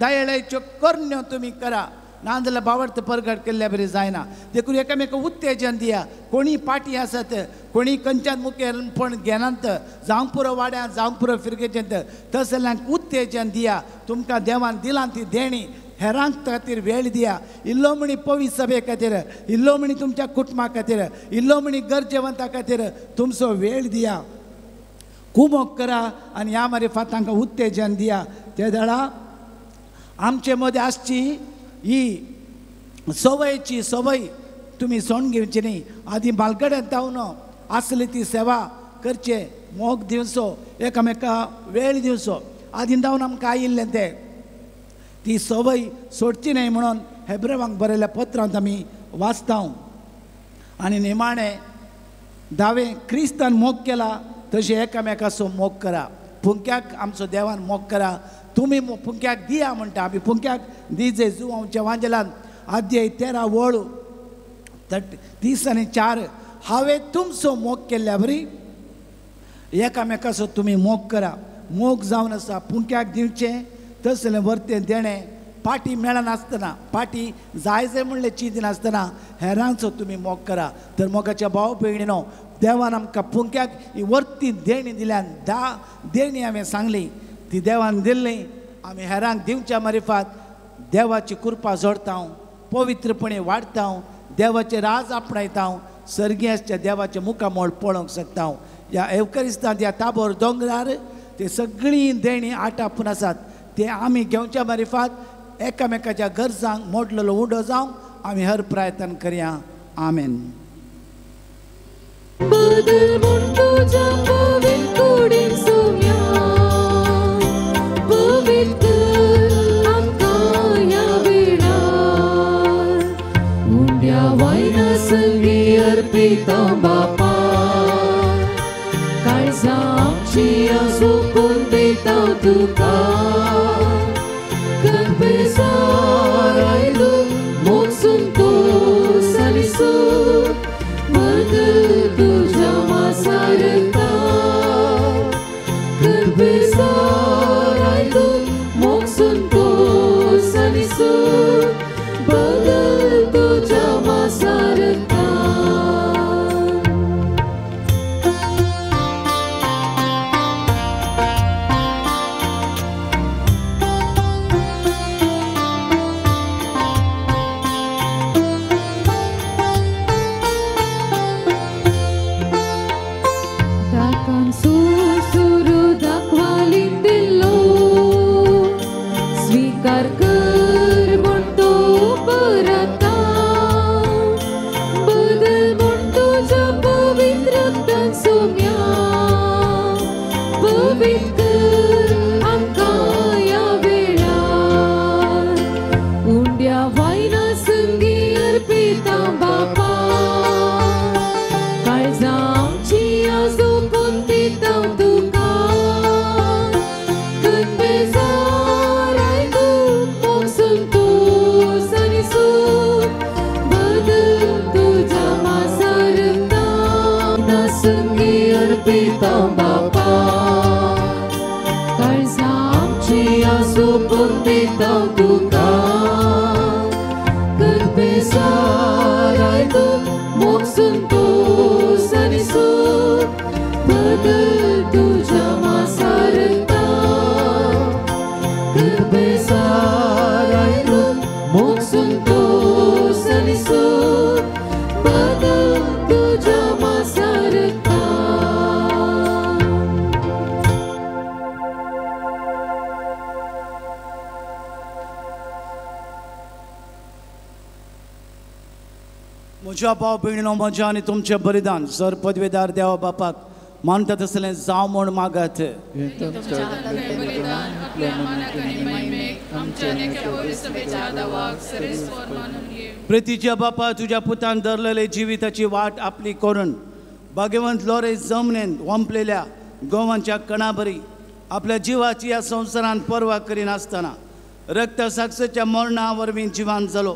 Speaker 2: दयाळेच्यो कर्ण्यो तुमी करा. नाजाल्यार बावडत परगट केल्ल्या बरी जायना. देखून एकामेका उत्तेजन दिया. कोणी पाटी आसत कोणी खंयच्यान मुखेलपण घेनात जावंक पुरो वाड्यात जावंक पुरो फिरकेचेंत तसल्यांक उत्तेजन दिया. तुमकां देवान दिलां ती देणी हेरांक खातीर वेळ दिया. इल्लो म्हणी पवित्र सभे खातीर इल्लो म्हणी तुमच्या कुटुंबा खातीर इल्लो म्हणी गरजेवंता खातीर तुमचो वेळ दिया. कुमोग करा आनी ह्या मार्फत तांकां उत्तेजन दिया. त्या वेळा आमचे मदें आसची ही सवयची सवय तुमी सोडून घेवची न्ही. आदी बालगड्यांत जावन आसली ती सेवा करचे मोग दिवचो एकामेका वेळ दिवचो. आदीं जावन आमकां आयिल्लें तें ती सवय सोडची न्हय म्हणून हेब्रेवांक बरयल्या पत्रांत आमी वाचता. आनी निमाणें 10वें क्रिस्तान मोग केला तशें एकामेकाचो मोग करा. पुंक्याक आमचो देवान मोग करा. तुमी पुंक्याक दिया म्हणटा आमी पुंक्याक दिजे. आमच्या वांजेलांत अध्याय 13 वळ 30 आनी 4 हांवें तुमचो मोग केल्ल्या बरी एकामेकाचो तुमी मोग करा. मोग जावन आसा पुंक्याक दिवचें तसलें वर्तें देणें पाटी मेळनासतना पाटी जाय जाय म्हणलें चीज नासतना हेरांचो तुमी मोग करा. तर मोगाच्या भाव भयणीनो देवान आमकां पुंक्याक ही वर्ती देणी दिल्यान 10 देणी हांवें सांगली ती देवान दिल्ली आमी हेरांक दिवच्या मारिफात देवाची कृपा जोडता पवित्रपणे वाडता देवाचे राज आपणायता सर्गीयाच्या देवाचे मुखामोळ पळोवंक शकता. ह्या एवकरिस्तांत ह्या ताबोर दोंगरार ते सगळीं देणी आटापून आसात ते आमी घेवच्या मारिफात एकामेकाच्या गरजांक मोडलेलो उडो जावं आमी हर प्रयत्न करया. आमेन.
Speaker 5: बदल म्हूण तुज्या पवीत कुडीन सोम्या पवीत कर आमकां ह्या वेळार उंड्या वायना संगी अर्पिता बापा काळजां आमची आजोपून दिता तुका कपेसार आयलो मोग संतोष आनी सूख बदल तुझ्या मासारता कपेसार आयलो मोग संतोष आनी सूख बदल तुझ्या मासारता. स्वीकार कर म्हणतो परता बदल म्हूण तुज्या पवित्र रक्तान सोम्या पवित्र कर आमकां ह्या वेळार उंड्या वायना संगी अर्पिता बापा काळजां आमची आजोपून दिता तुका कपेसार आयलो मोग संतोष आनी सूख बदल तुझ्या मासारता संगी अर्पिता बापा काळजां आमची आजोपून दिता तुका कपेसार आयलो मोग संतोष आनी सूख बदल तुझ्या मासारता कपेसार आयलो मोग संतोष आनी सूख बदल तुझ्या मासारता.
Speaker 2: म्हज्या भाव भयणीनो म्हज्या आनी तुमचें बलिदान सर पदवेदार देवा बापाक मानता तसलें जावं म्हूण मागात. प्रितीच्या बापा तुज्या पुतान धरलेले जिविताची वाट आपली करून भाग्यवंत लोरे जमनेन ओंपलेल्या गोवांच्या कणाबरी आपल्या जिवाची ह्या संवसारांत पर्वा करिनासतना रक्त साक्षीच्या मरणा वरवीं जिवान जालो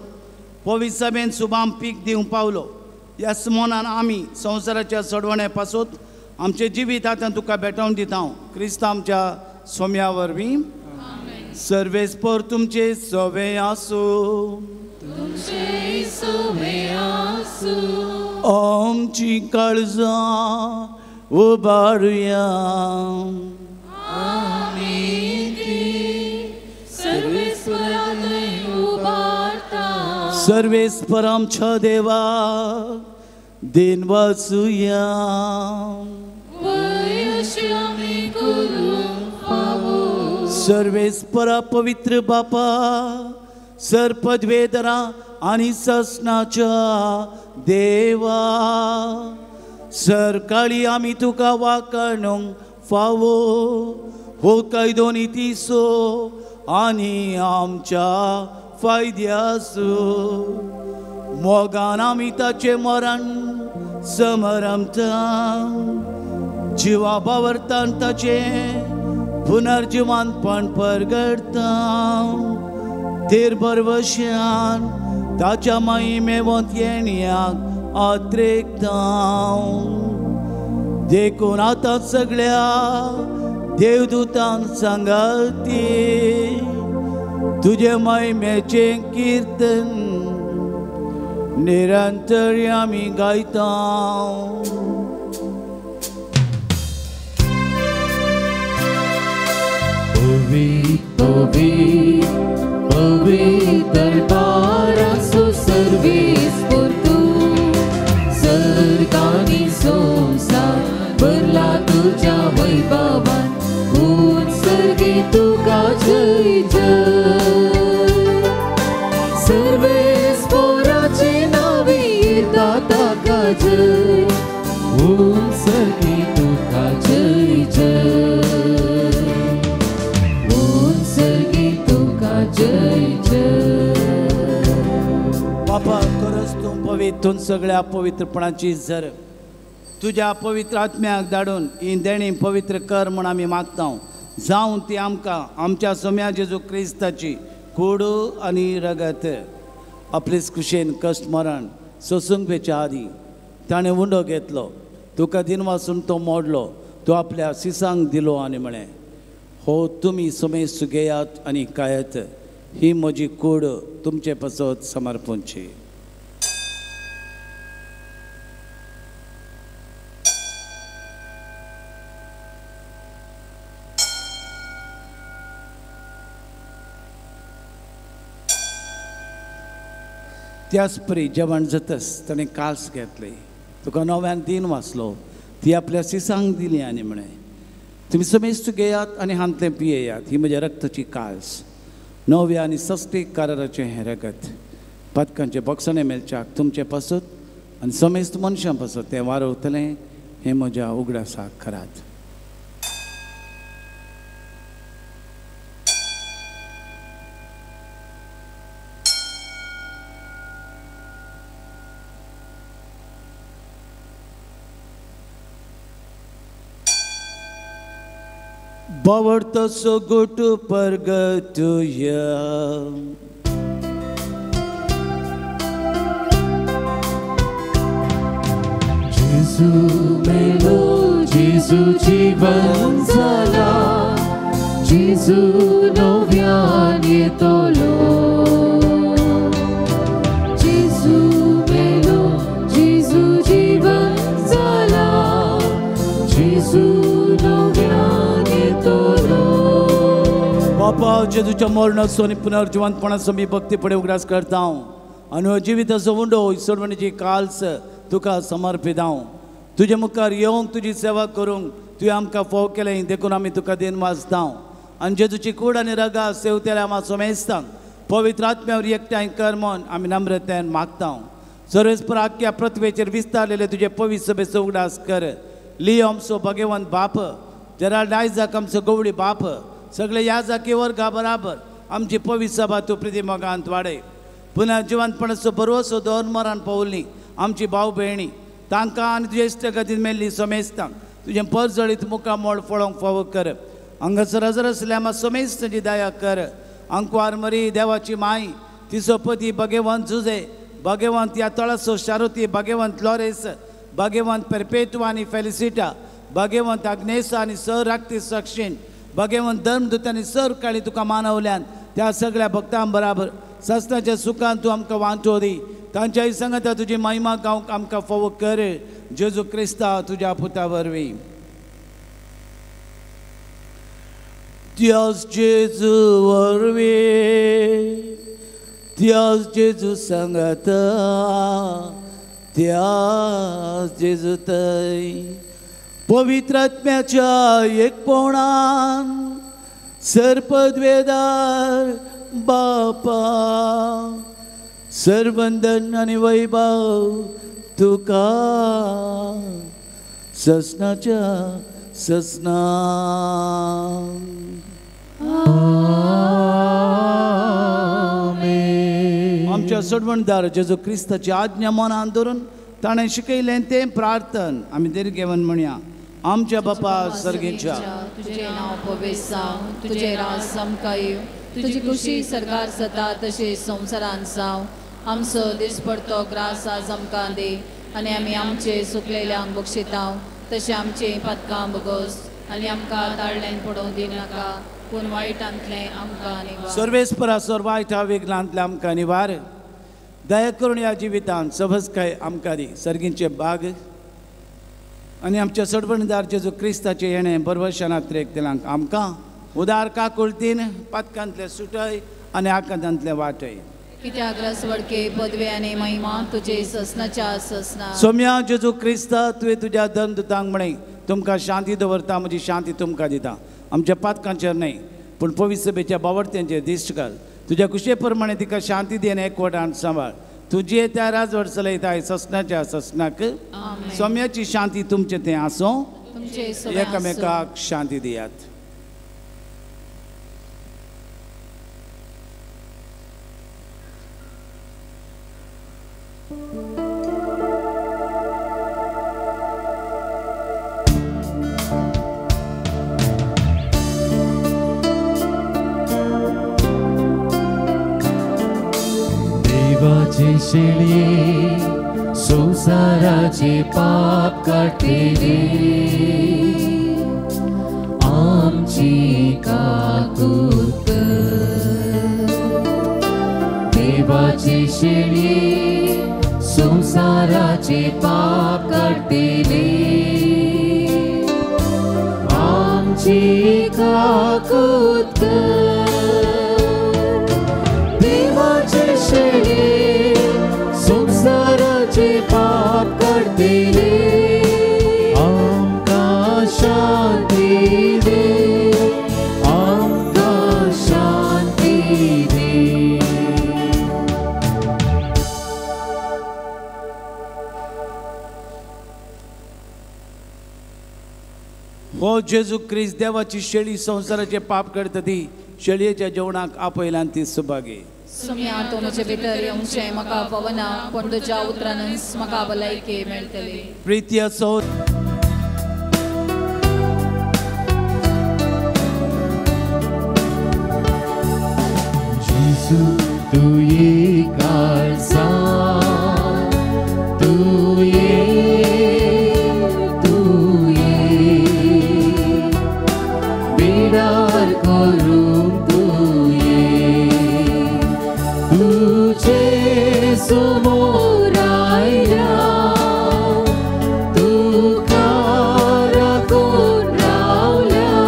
Speaker 2: पवित्र सभेन सुबाम पीक दिवंक पावलो. ह्या स्मोनान आमी संवसाराच्या सोडवण्या पासून आमचे जिवीत आतां तुका भेटोवन दिता क्रिस्तांव आमच्या सोम्या वरवीं. सर्वेस्पर तुमचे सोवे आसूं आमची काळजां उबारुया सर्वेस्पर आमच्या देवा दिन वाचुया सर्वेस्परा पवित्र बापा सर पदवेदरा आनी ससनाच्या देवा सर काळी आमी तुका वाकणूंक फावो हो कायदो नितीसो आनी आमच्या फायद्यासो मोगान आमी ताचे मरण समरमता जिवा बावरतान ताचे पुनर्जिवानपण परगडता तेर बरवश्यान ताच्या महिमेवंत येण्याक आत्रेकता देखून आतां सगळ्या देवदूतां सांगाती तुझे महिमेचे कीर्तन निरंतर आमी गायता.
Speaker 3: Pavit darbarasu सर्वेस पुरतू सरकानी संसार भरला तुझ्या वैभवान उत्सर्गी तुका जय जय. सर्वेस पोराचे नावे येता ताका जय उत्सर्गी तुका जय जय. जय जय.
Speaker 2: बापा खरंच तूं पवित्र सगळ्या पवित्रपणाची झर तुझ्या पवित्र आत्म्याक धाडून ही देणी पवित्र कर म्हण आमी मागता. जावं ती आमकां आमच्या सोम्या जेजू क्रिस्ताची कूड आनी रगत आपलेच कुशेन कश्ट मरण सोसूंक वेच्या आदी ताणें उंडो घेतलो. तुका दिन वाचून तो मोडलो तो आपल्या सिसांक दिलो आनी म्हळें हो तुमी समेस्त घेयात आनी खायत ही म्हजी कूड तुमचे पसत समर्पणची. त्याच परी जेवण जातस ताणें काल्स घेतली तुका नव्यान दिन वाचलो ती आपल्या सिसांक दिली आनी म्हळें तुम्ही समेस्त घेयात आनी हांतलें पियेयात ही म्हज्या रक्ताची काल्स नव्या आनी सस्तीक काराराचें हें रगत पदकांचे बॉक्सांनी मेलच्याक तुमचे पासत आनी समेस्त मनशां पासत तें वारवतलें हें म्हज्या उगडासाक करात. Bavarta sogutu pargatuya
Speaker 3: Jesu melo Jesu jivan zala Jesu novian yetolo Jesu melo Jesu jivan zala Jesu
Speaker 2: बापा जेजूच्या मरणाचो आनी पुनर्जिवंतपणाचो मी भक्तीपणे उगडास करता आनी हो जिविताचो उंडो इसवणीची काल्स तुका समर्पित हांव तुजे मुखार येवंक तुजी सेवा करूंक तुवें आमकां फोव केलें देखून आमी तुका दिन वाजता आनी जेजूची कूड आनी रगा सेवतेल्या आमा सोमेस्तांक पवित्र आत्म्यावर एकठांय कर म्हूण आमी नम्रतेन मागता. सर्वेस्पर आख्या पृथ्वेचेर विस्तारलेले तुजे पवित्र सभेचो उगडास कर. लियो आमचो भगवंत बाप जेराल्ड आयजाक आमचो गवळी बाप सगळे याजाकी वर्गा बराबर आमची पवित्र सभा तूं प्रिती मोगांत वाडय. पुन्हा जिवंतपणाचो भरवसो दवर मरण पावली आमची भाव भयणी तांकां आनी तुजे इश्ट गतीन मेल्ली समेस्तांक तुजें परजळीत मुखार मोड फळोवंक फावो कर. हांगासर हजर आसल्या आमा समेस्तांची दया कर. अंकवार मरी देवाची माय तिचो पती भगवंत जुजे भगवंत या तळासो शारुती भगवंत लॉरेस भगवंत परपेटुआ आनी फेलिसिटा भगवंत अग्नेसा आनी सर राक्ती सक्षीण भगवंत धर्मदूत आनी सर काळी तुका मानवल्यान त्या सगळ्या भक्तां बराबर सस्नाच्या सुखान तूं आमकां वांटो दी. तांच्याय सांगता तुजी महिमा गावंक आमकां फावो कर. जेजू क्रिस्ता तुज्या पुता वरवीं. त्याच जेजू वरवीं त्याच जेजू सांगता त्याच जेजू थंय पवित्र आत्म्याच्या एकपणान सरपदवेदार बापा सर्वंदन आनी वैभव तुका ससनाच्या ससना. आमच्या सोडवणदार जेजू क्रिस्ताची आज्ञा मनान धरून ताणें शिकयलें तें प्रार्थन आमी देरगेवन म्हणया. आमच्या बापा सर्गेच्या
Speaker 4: तुझे नाव पवित्र जावं तुझे राज समकाय तुझी खुशी सरकार जाता तशें संवसारांत जावं. आमचो दिसपडतो ग्रास आज आमकां दे आनी आमी आमचे सुकलेल्यांक बक्षितांव तशें आमचे पदकां बगोस आनी आमकां ताळ्यान पडोवं दिनाका पूण वायटांतलें आमकां निवार.
Speaker 2: सर्वेस्परा सर्वायटा वेगलांतले आमकां निवार. दया करून ह्या जिवितांत सबसकाय आमकां दी. सर्गींचे बाग आनी आमच्या सडवणदार जेजू क्रिस्ताचे येणें बरवशानांतले दिलांक आमकां उदार काकुळतीन पातकांतले सुटय आनी आकांतांतले वाटय.
Speaker 4: कित्याक रसवडके पदवे आनी महिमा तुजे ससनाच्या ससना.
Speaker 2: सोम्या जेजू क्रिस्ता तुवें तुज्या धनदुतांक म्हणे तुमकां शांती दवरता, म्हजी शांती तुमकां दिता. आमच्या पातकांचेर न्हय पूण पवित्र सभेच्या बावडत्यांचेर दिश्ट घाल. तुज्या कुशे प्रमाणे तिका शांती दी आनी एकवटान सांबाळ. तुजे त्या राजवट चलयताय ससनाच्या ससनाक. सोम्याची शांती तुमचे तें आसूं.
Speaker 4: तुमचे सगळे
Speaker 2: एकामेकाक शांती दियात.
Speaker 3: देवाचे शेळये संसाराचे पाप काढतेले आमची काकूत कर. देवाचे शेळये संसाराचे पाप काढतेले आमची काकूत कर. देवाचे शेळये संसाराचे पाप काढतेले आमकां शांती दे, आमकां शांती दे.
Speaker 2: हो जेजू क्रिस्त देवाची शेळी संसाराचे पाप करता ती शेळयेच्या जेवणाक आपयलां ती सुभागी.
Speaker 4: सोम्या तूं म्हजे भितर येवचें म्हाका पवना पूण तुज्या उतरानच म्हाका भलायकी मेळटली.
Speaker 2: प्रिती असो
Speaker 3: जेजू तू ये काळजा, तू ये बिडार करूंक तू ये. तुझे समोर आयला तुका राखून रावल्या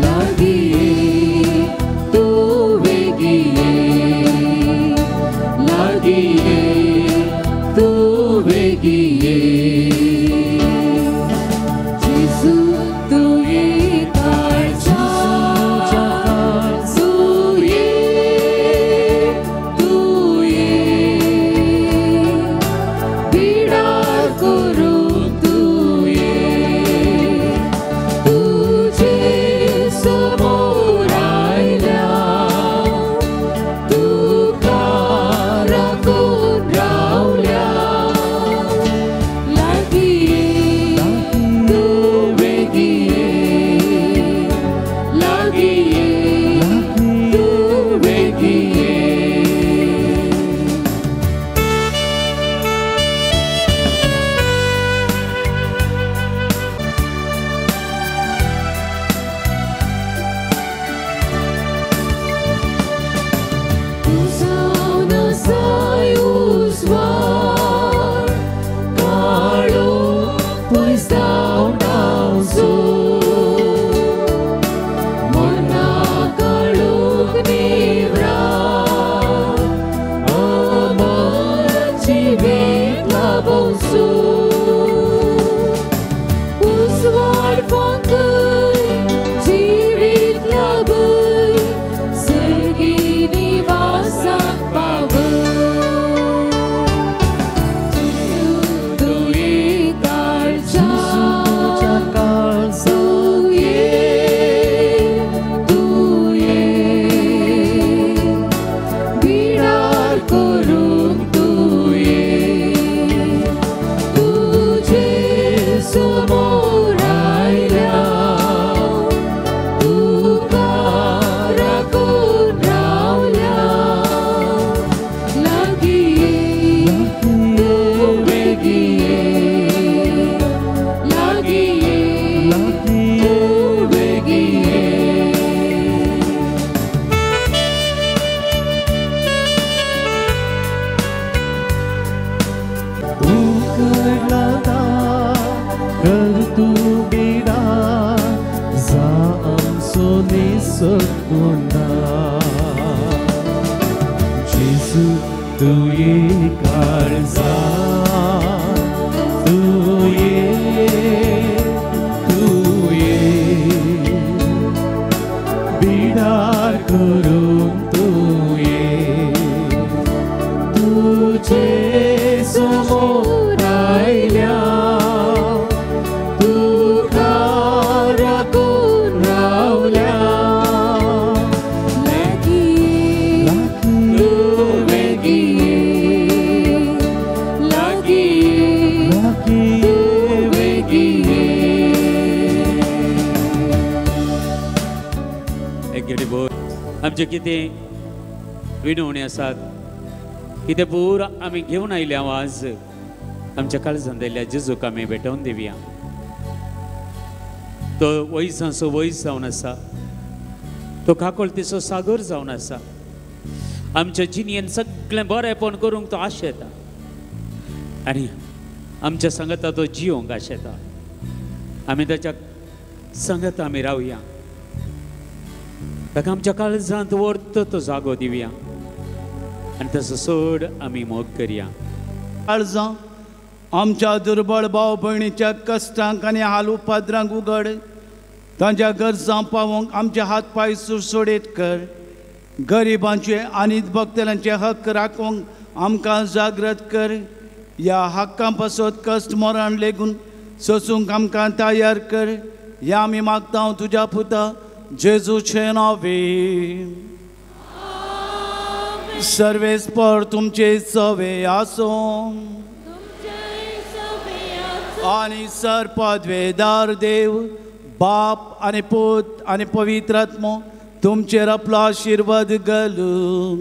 Speaker 3: लागीं ये, तू बेगीन ये, लागीं ये, तू बेगीन ये. जेजू तू ये काळजा, तू ये
Speaker 2: सकूंगा जेजू तुये काळजा तुये बिडार करून तुये तुझे समोर आयल्या
Speaker 1: आमचे कितें विनवणी आसात कितें पूर आमी घेवन आयले आज आमच्या काळजांत दिल्ल्या जेजूक आमी भेटोवन दिवया. तो वयसांचो वयस जावन आसा, तो काकोळतीचो सागर जावन आसा. आमच्या जिणेन सगळें बरेंपण करूंक तो आशेता आनी आमच्या सांगता तो जियोंक आशेता. आमी ताच्या सांगता आमी रावया, ताका आमच्या काळजांत व्हरतो तो जागो दिवया आनी तसो सोड आमी मोग करया.
Speaker 2: काळजां आमच्या दुर्बळ भाव भयणीच्या कश्टांक आनी हाल उपाद्रांक उगड. तांच्या गरजां पावोवंक आमचे हात पांय सुरसुडीत कर. गरिबांचे आनी भक्तरांचे हक्क राखूंक आमकां जागृत कर. ह्या हक्कां पासत कश्ट मरण लेगून सोसूंक आमकां तयार कर. ह्या आमी मागता तुज्या पुता जेजूचे नांवे. सर्वेस्पर तुमचे सवे आसो आनी सरपदवेदार देव बाप आनी पूत आनी पवित्र आत्मो तुमचेर आपलो आशिर्वाद घालून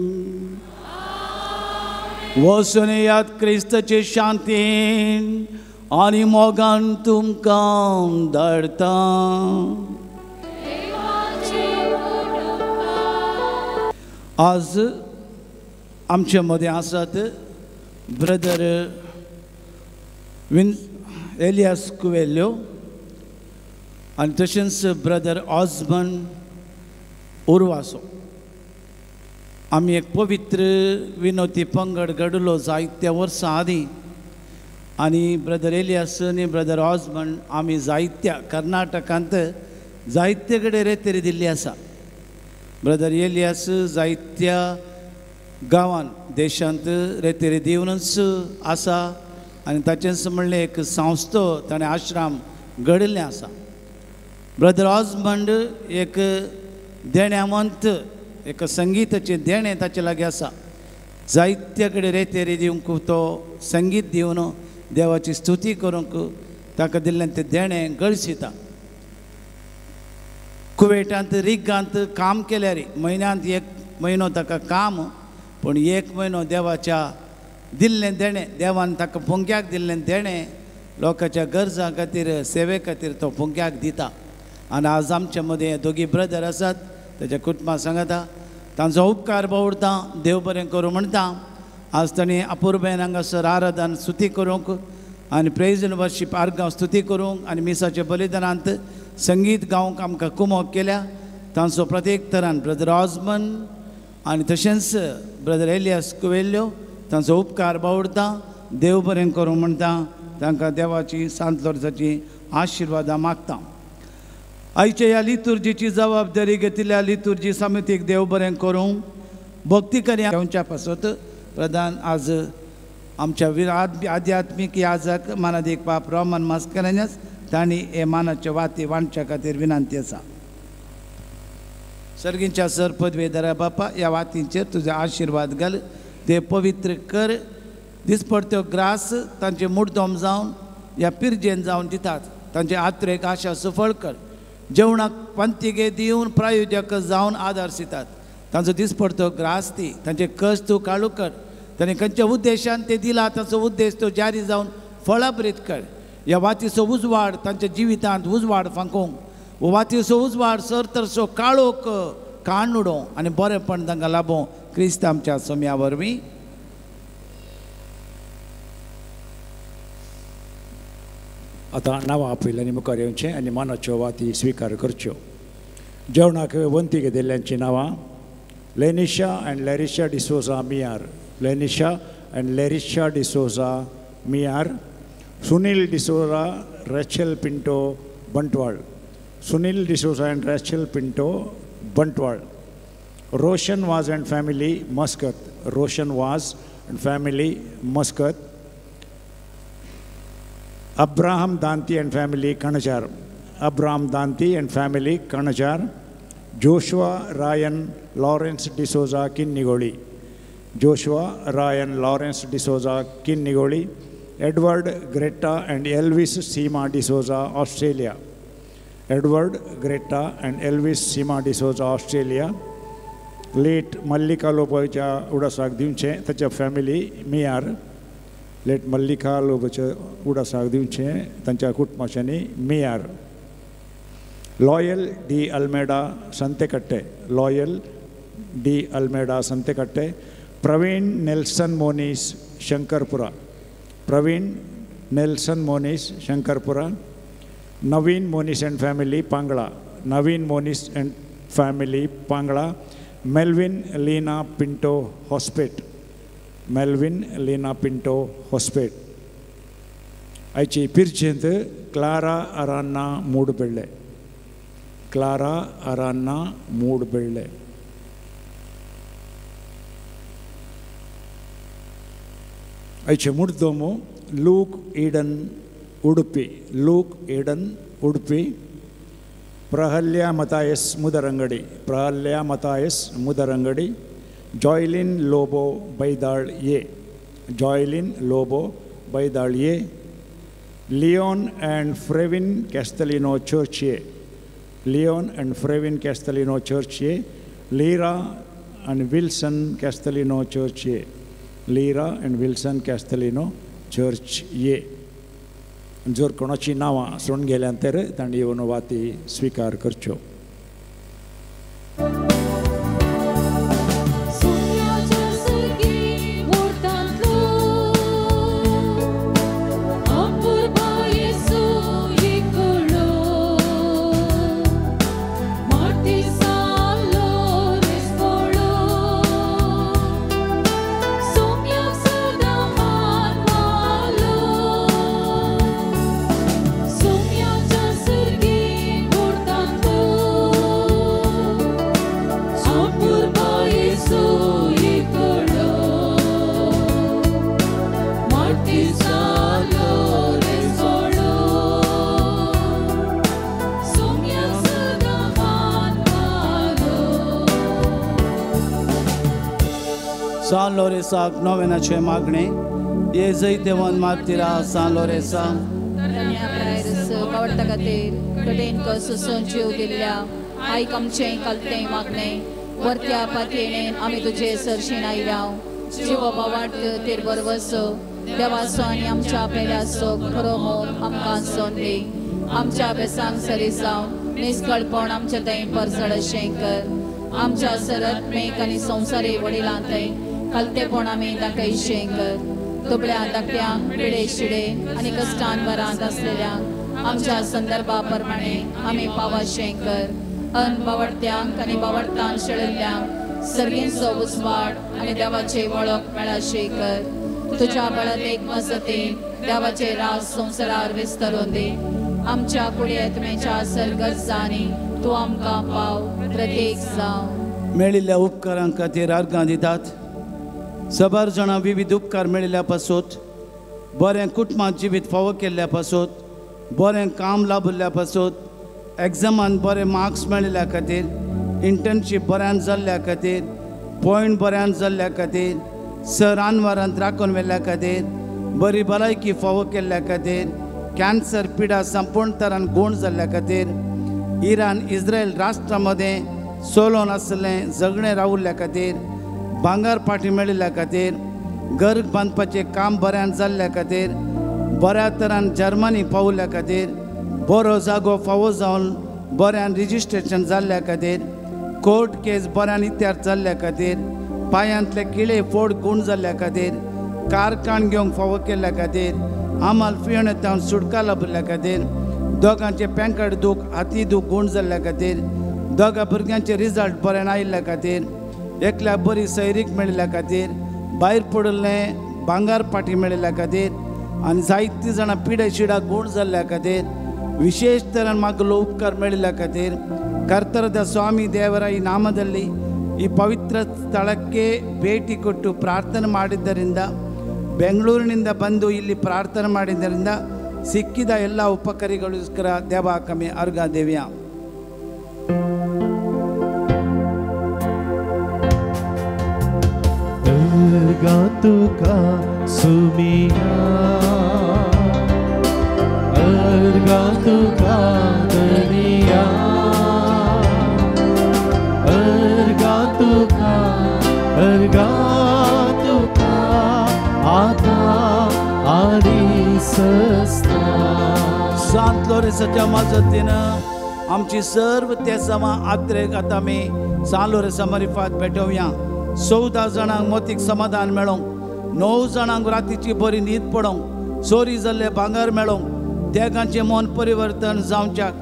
Speaker 2: वचून येयात क्रिस्ताचे शांतीन आनी मोगान तुमकां धाडटा. आज आमचे मदें आसात ब्रदर एलियास कुवेल्यो आनी तशेंच ब्रदर ऑस्बन उर्वासो. आमी एक पवित्र विनोदी पंगड घडलो जायत्या वर्सां आदीं आनी ब्रदर एलियास आनी ब्रदर ऑस्बन आमी जायत्या कर्नाटकांत जायते कडेन रेतेरी दिल्ली आसा. ब्रदर एलियास जायत्या गांवांत देशांत रेतेरी दिवनच आसा आनी ताचेंच म्हणलें एक संस्था ताणें आश्रम घडिल्लें आसा. ब्रदर ऑस्बंड एक देण्यावंत एक संगीताचें देणें ताचे लागीं आसा. जायत्या कडेन रेतेरी दिवंक तो संगीत दिवन देवाची स्तुती करूंक ताका दिल्लें तें देणें गळसिता. कुवेटांत रिगांत काम केल्यार म्हयन्यांत एक म्हयनो ताका काम, पूण एक म्हयनो देवाच्या दिल्लें देणें देवान ताका पुंग्याक दिल्लें देणें लोकांच्या गरजां खातीर सेवे खातीर तो पुंग्याक दिता. आनी आज आमचे मदें दोगी ब्रदर आसात, ताच्या कुटुंबा सांगता तांचो उपकार बावडटा, देव बरें करूं म्हणटा. आज तांणी अपुर्बेन हांगासर आराधन स्तुती करूंक आनी प्रेज एंड वर्शीप आर्गांव स्तुती करूंक आनी मिसाच्या बलिदानांत संगीत गावंक आमकां कुमक केल्या. तांचो प्रत्येक तरान ब्रदर ऑस्बन आनी तशेंच ब्रदर एलियास कुवेल्यो तांचो उपकार बावडटा, देव बरें करूं म्हणटा. तांकां देवाची सांत लोर्जाची आशिर्वादां मागता. आयच्या ह्या लितुर्जीची जबाबदारी घेतिल्ल्या लितुर्जी समितीक देव बरें करूं. भक्तीकरी घेवच्या पासत प्रधान आज आमच्या आध्यात्मीक याजक मानादीक बाब रोमन मास्करेन्यास तांणी हे मानाचे वाती वांटच्या खातीर विनंती आसा. सर्गींच्या सर पदवेदारा बापा ह्या वातींचेर तुजे आशिर्वाद घाल, ते पवित्र कर. दिसपडट्यो ग्रास तांचे मुड्डोम जावन ह्या पिरजेन जावन दितात. तांचे आत्रेक आशा सफळ कर. जेवणाक पंतिगे दिवन प्रायोजक जावन आदार दितात. तांचो दिसपडतो ग्रास ती तांचे कश्ट तूं काळू कर. ताणें खंयच्या उद्देशान ते दिला ताचो उद्देश तो जारी जावन फळाबरीत कर. ह्या वातीचो उजवाड तांच्या जिवितांत उजवाड फांकूंक, हो वातीचो उजवाड सरतरसो काळोख काणुडो आनी बरेंपण तांकां लाभो क्रिस्त आमच्या सोम्या वरवीं.
Speaker 7: आतां नांवां आपयल्यांनी मुखार येवचें आनी मानाच्यो वाती स्विकार करच्यो.
Speaker 2: जेवणाक वंती घेतिल्ल्यांची नांवां लेनिशा अँड लॅरिशा डिसोजा मियार, लेनिशा अँड लॅरिशा डिसोजा मियार, Sunil D'Souza Rachel Pinto Bantwal, Sunil D'Souza and Rachel Pinto Bantwal. Roshan Vaz and family Muscat, Roshan Vaz and family Muscat. Abraham Danti and family Kanajar, Abraham Danti and family Kanajar. Joshua Ryan Lawrence D'Souza Kinnigoli, Joshua Ryan Lawrence D'Souza Kinnigoli. Edward Greta and Elvis Seema D'Souza Australia, Edward Greta and Elvis Seema D'Souza Australia. Late Mallika लोबोच्या उडासाक दिवचें ताच्या फॅमिली मियार, लेट मल्लिका लोबोच्या उडासाक दिवचें तांच्या कुटुंबाच्यांनी मियार. Loyal De Almeida Santhekatte, Loyal De Almeida Santhekatte. Praveen Nelson Monis Shankarpura, Praveen Nelson Monis Shankarpura. Naveen Monis and family Pangala, Naveen Monis and family Pangala. Melvin Leena Pinto Hospet, Melvin Leena Pinto Hospet. आयची पिरचेंत Clara Aranha Moodubelle, Clara Aranha Moodubelle. आयचे मुर्दोमो Luke Eden Udupi, Luke Eden Udupi. प्रहल्या मतायस मुदरंगडी, प्रहल्या Mathias Mudarangadi. Joylin Lobo Baidal ये, जॉयलिन लोबो बैदाळ ये. लिओन अँड फ्रेविन कॅस्टलिनो चर्चिये, लिओन अँड फ्रेविन कॅस्टलिनो चर्चिये. लीरा अँड विल्सन कॅस्टलिनो चर्चिये, Lira and Wilson Castelino church ये. जर कोणाची नांवां सोडून गेल्यां तर तांणी येवन वाती स्विकार करच्यो.
Speaker 7: San Lorenzo novenace magne, Iezei de wan martira San Lorenzo.
Speaker 4: कवडता खातीर कडेन कसून जीव दिल्ल्या आयक आमचें कलतें मागणें वर्त्या पातयेणेन आमी तुजे सरशीण आयल्या. जिवोबा वाट तेर बरवस देवाचो आनी आमच्या पेल्याचो खरो मोल आमकां सोन दी. आमच्या बेसांक सरी जावन निस्कळपण आमच्या थंय परसड अशें कर. आमच्या सरत मेक आनी संवसारी वडिलां थंय कलतेपण आमी दाखयशें कर. दुबळ्या धाकट्यांक पिडे शिडे आनी कश्टान वरांत आसलेल्यांक आमच्या संदर्भा प्रमाणे आमी पावशें कर. अनबावडत्यांक आनी बावडतान शेळिल्ल्यांक सर्गींचो उजवाड आनी देवाची वळख मेळाशी कर. तुज्या बळत एक मजतीन देवाचे राज संवसारार विस्तरून दी. आमच्या कुडयेत्मेच्या सरगरजांनी तूं आमकां पाव प्रत्येक जावं.
Speaker 7: मेळिल्ल्या उपकारां खातीर अर्गां दितात. सबार जाणां विविध उपकार मेळिल्ल्या पासून, बरें कुटुंबांत जिवीत फावो केल्ल्या पासून, बरें काम लाभिल्ल्या पासून, एग्जामान बरे मार्क्स मेळिल्ल्या खातीर, इंटर्नशीप बऱ्यान जाल्ल्या खातीर, पॉयंट बऱ्यान जाल्ल्या खातीर, सर आनवारांत राखून व्हेल्ल्या खातीर, बरी भलायकी फावो केल्ल्या खातीर, कॅन्सर पिडा संपूर्ण तरान गूण जाल्ल्या खातीर, इराण इस्रायल राष्ट्रा मदें सोलोन आसलें जगणें रावल्ल्या खातीर, भांगार पाटी मेळिल्ल्या खातीर, घर बांदपाचें काम बऱ्यान जाल्ल्या खातीर, बऱ्या तरान जर्मनी पावल्ल्या खातीर, बरो जागो फावो जावन बऱ्यान रिजिस्ट्रेशन जाल्ल्या खातीर, कोर्ट केस बऱ्यान इत्यार जाल्ल्या खातीर, पांयांतले किळे फोड गूण जाल्ल्या खातीर, कारकाण घेवंक फावो केल्ल्या खातीर, आमाल फियेणांत सुटका लाभिल्ल्या खातीर, दोगांचे पॅन कार्ड दूख हाती दूख गूण जाल्ल्या खातीर, दोगा भुरग्यांचे रिजल्ट बरे आयिल्ल्या खातीर, एकल्याक बरी सैरीक मेळिल्ल्या खातीर, भायर पडलें भांगार पाटी मेळिल्ल्या खातीर आनी जायतीं जाणां पिडे शिडा गूण जाल्ल्या खातीर, विशेष तरेन म्हाका उपकार मेळिल्ल्या खातीर ಕರ್ತರದ ಸ್ವಾಮಿ ದೇವರ ಈ ನಾಮದಲ್ಲಿ ಈ ಪವಿತ್ರ ಸ್ಥಳಕ್ಕೆ ಭೇಟಿ ಕೊಟ್ಟು ಪ್ರಾರ್ಥನೆ ಮಾಡಿದ್ದರಿಂದ, ಬೆಂಗಳೂರಿನಿಂದ ಬಂದು ಇಲ್ಲಿ ಪ್ರಾರ್ಥನೆ ಮಾಡಿದ್ದರಿಂದ ಸಿಕ್ಕಿದ ಎಲ್ಲ ಉಪಕಾರಿಗಳಿಗೋಸ್ಕರ ದೇವಾಕಮೆ ಅರ್ಗಾದೇವ್ಯ. सांत लोरेसाच्या मजतीनं आमची सर्व तेसांवां आत्रेक आतां आमी सांत लोरेसा मरिफात भेटोवया. 14 जाणांक मोतीक समाधान मेळोंक, 9 जाणांक रातीची बरी न्हीद पडोंक, चोरी जाल्ले भांगर मेळोंक, तेगांचें मन परिवर्तन जावच्याक,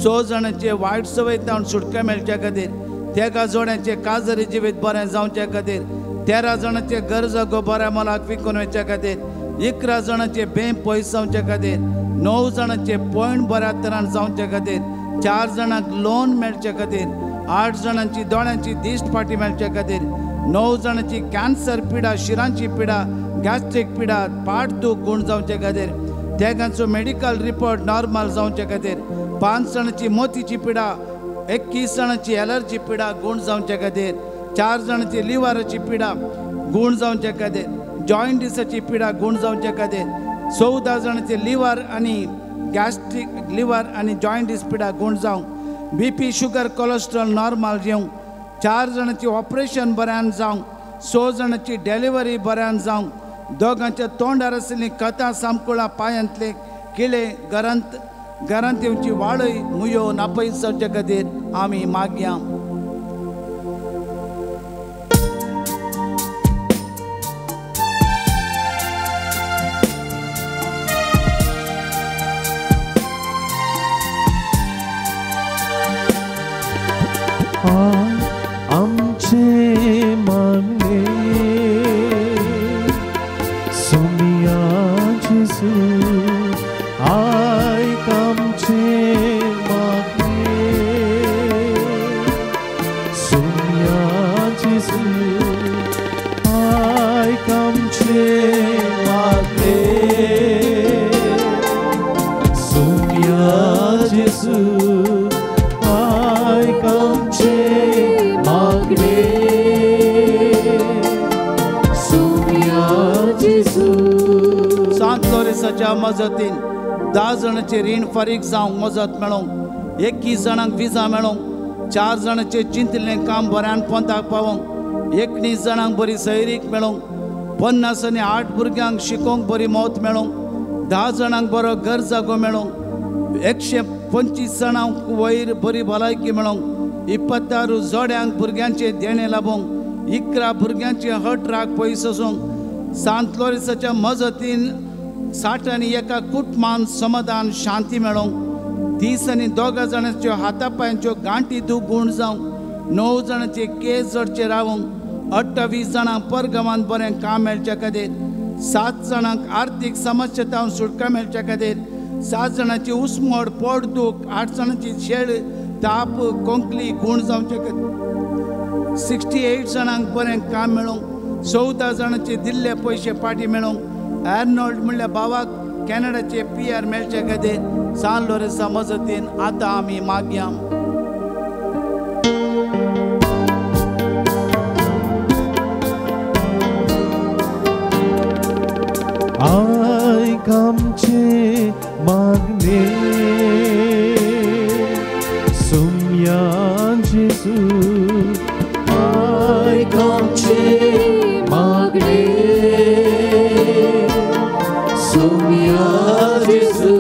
Speaker 7: 6 जाणांचे वायट संवयतावन सुटका मेळच्या खातीर, तेगा जोड्यांचे काजरी जिवीत बरें जावच्या खातीर, 13 जाणांचे गरजो बऱ्या मोलाक विकून वयच्या खातीर, 11 जाणांचे बें पयस जावच्या खातीर, 9 जाणांचे पॉयंट बऱ्या तरान जावच्या खातीर, 4 जाणांक लोन मेळच्या खातीर, 8 जाणांची दोळ्यांची दिश्ट फाटी मेळच्या खातीर, 9 जाणांची कॅन्सर पिडा, शिरांची पिडा, गॅस्ट्रीक पिडा, पाट दूख गूण जावच्या खातीर, तेगांचो मेडिकल रिपोर्ट नॉर्मल जावच्या खातीर, 5 जाणांची मोतीची पिडा, 21 जाणांची एलर्जी पिडा गूण जावच्या खातीर, 4 जाणांची लिव्हराची पिडा गूण जावच्या खातीर, जॉइंटिसाची पिडा गूण जावच्या खातीर, 14 जाणांचे लिव्हर आनी गॅस्ट्रीक लिव्हर आनी जॉइंटिस पिडा गूण जावंक, BP शुगर कोलेस्ट्रॉल नॉर्मल येवंक, 4 जाणांची ऑपरेशन बऱ्यान जावंक, 6 जाणांची डिलिव्हरी बऱ्यान जावंक, दोगांच्या तोंडार आशिल्लीं कथां सामकुळां पांयांतले किळे घरांत येवची वाडय मुयो नापयत जावचे खातीर आमी मागया.
Speaker 2: आमचे मागणे सुमिया जेसू, आयक आमचे मागणे सुमिया जेसू, आयक आमचे मागणे सुमिया जेसू, आयक आमचे
Speaker 7: सांत लोरेसाच्या मजतीन 10 जाणांचे रीण फारीक जावंक मजत मेळोंक, 21 जाणांक विजा मेळोंक, 4 जाणांचे चिंतलें काम बऱ्यान पोंताक पावोंक, 19 जाणांक बरी सैरीक मेळोंक, 50 आनी 8 भुरग्यांक शिकोवंक बरी मौत मेळोंक, 10 जाणांक बरो घर जागो मेळोंक, 125 जाणांक वयर बरी भलायकी मेळोंक, 26 जोड्यांक भुरग्यांचे देणे लाभोंक, 11 भुरग्यांचे हट राग पयस आसूंक, सांत लोरेसाच्या मजतीन 60 आनी 1 कुटुंबान समाधान शांती मेळोंक, 30 आनी 2 जाणांच्यो हातापांयांच्यो गांठी दूख गूण जावंक, 9 जाणांचे केस जडचे रावंक, 28 जाणांक परगांवांत बरें काम मेळच्या खातीर, 7 जाणांक आर्थीक समस्येतावन सुटका मेळच्या खातीर, 7 जाणांची उस्मोड पोट दूख, 8 जाणांची शेळ ताप कोंकली गूण जावचे खातीर, 68 जाणांक बरें काम मेळोंक, 14 जाणांचे दिल्ले पयशे पाटी मेळोंक, आर्नोल्ड म्हणल्या भावाक कॅनडाचे PR मेळचे खातीर सांत लोरेसा मजतीन आतां आमी मागया.
Speaker 2: आयक आमचे मागणे सुमिया जेसू, आयक आमचे मागणे सुमिया जेसू,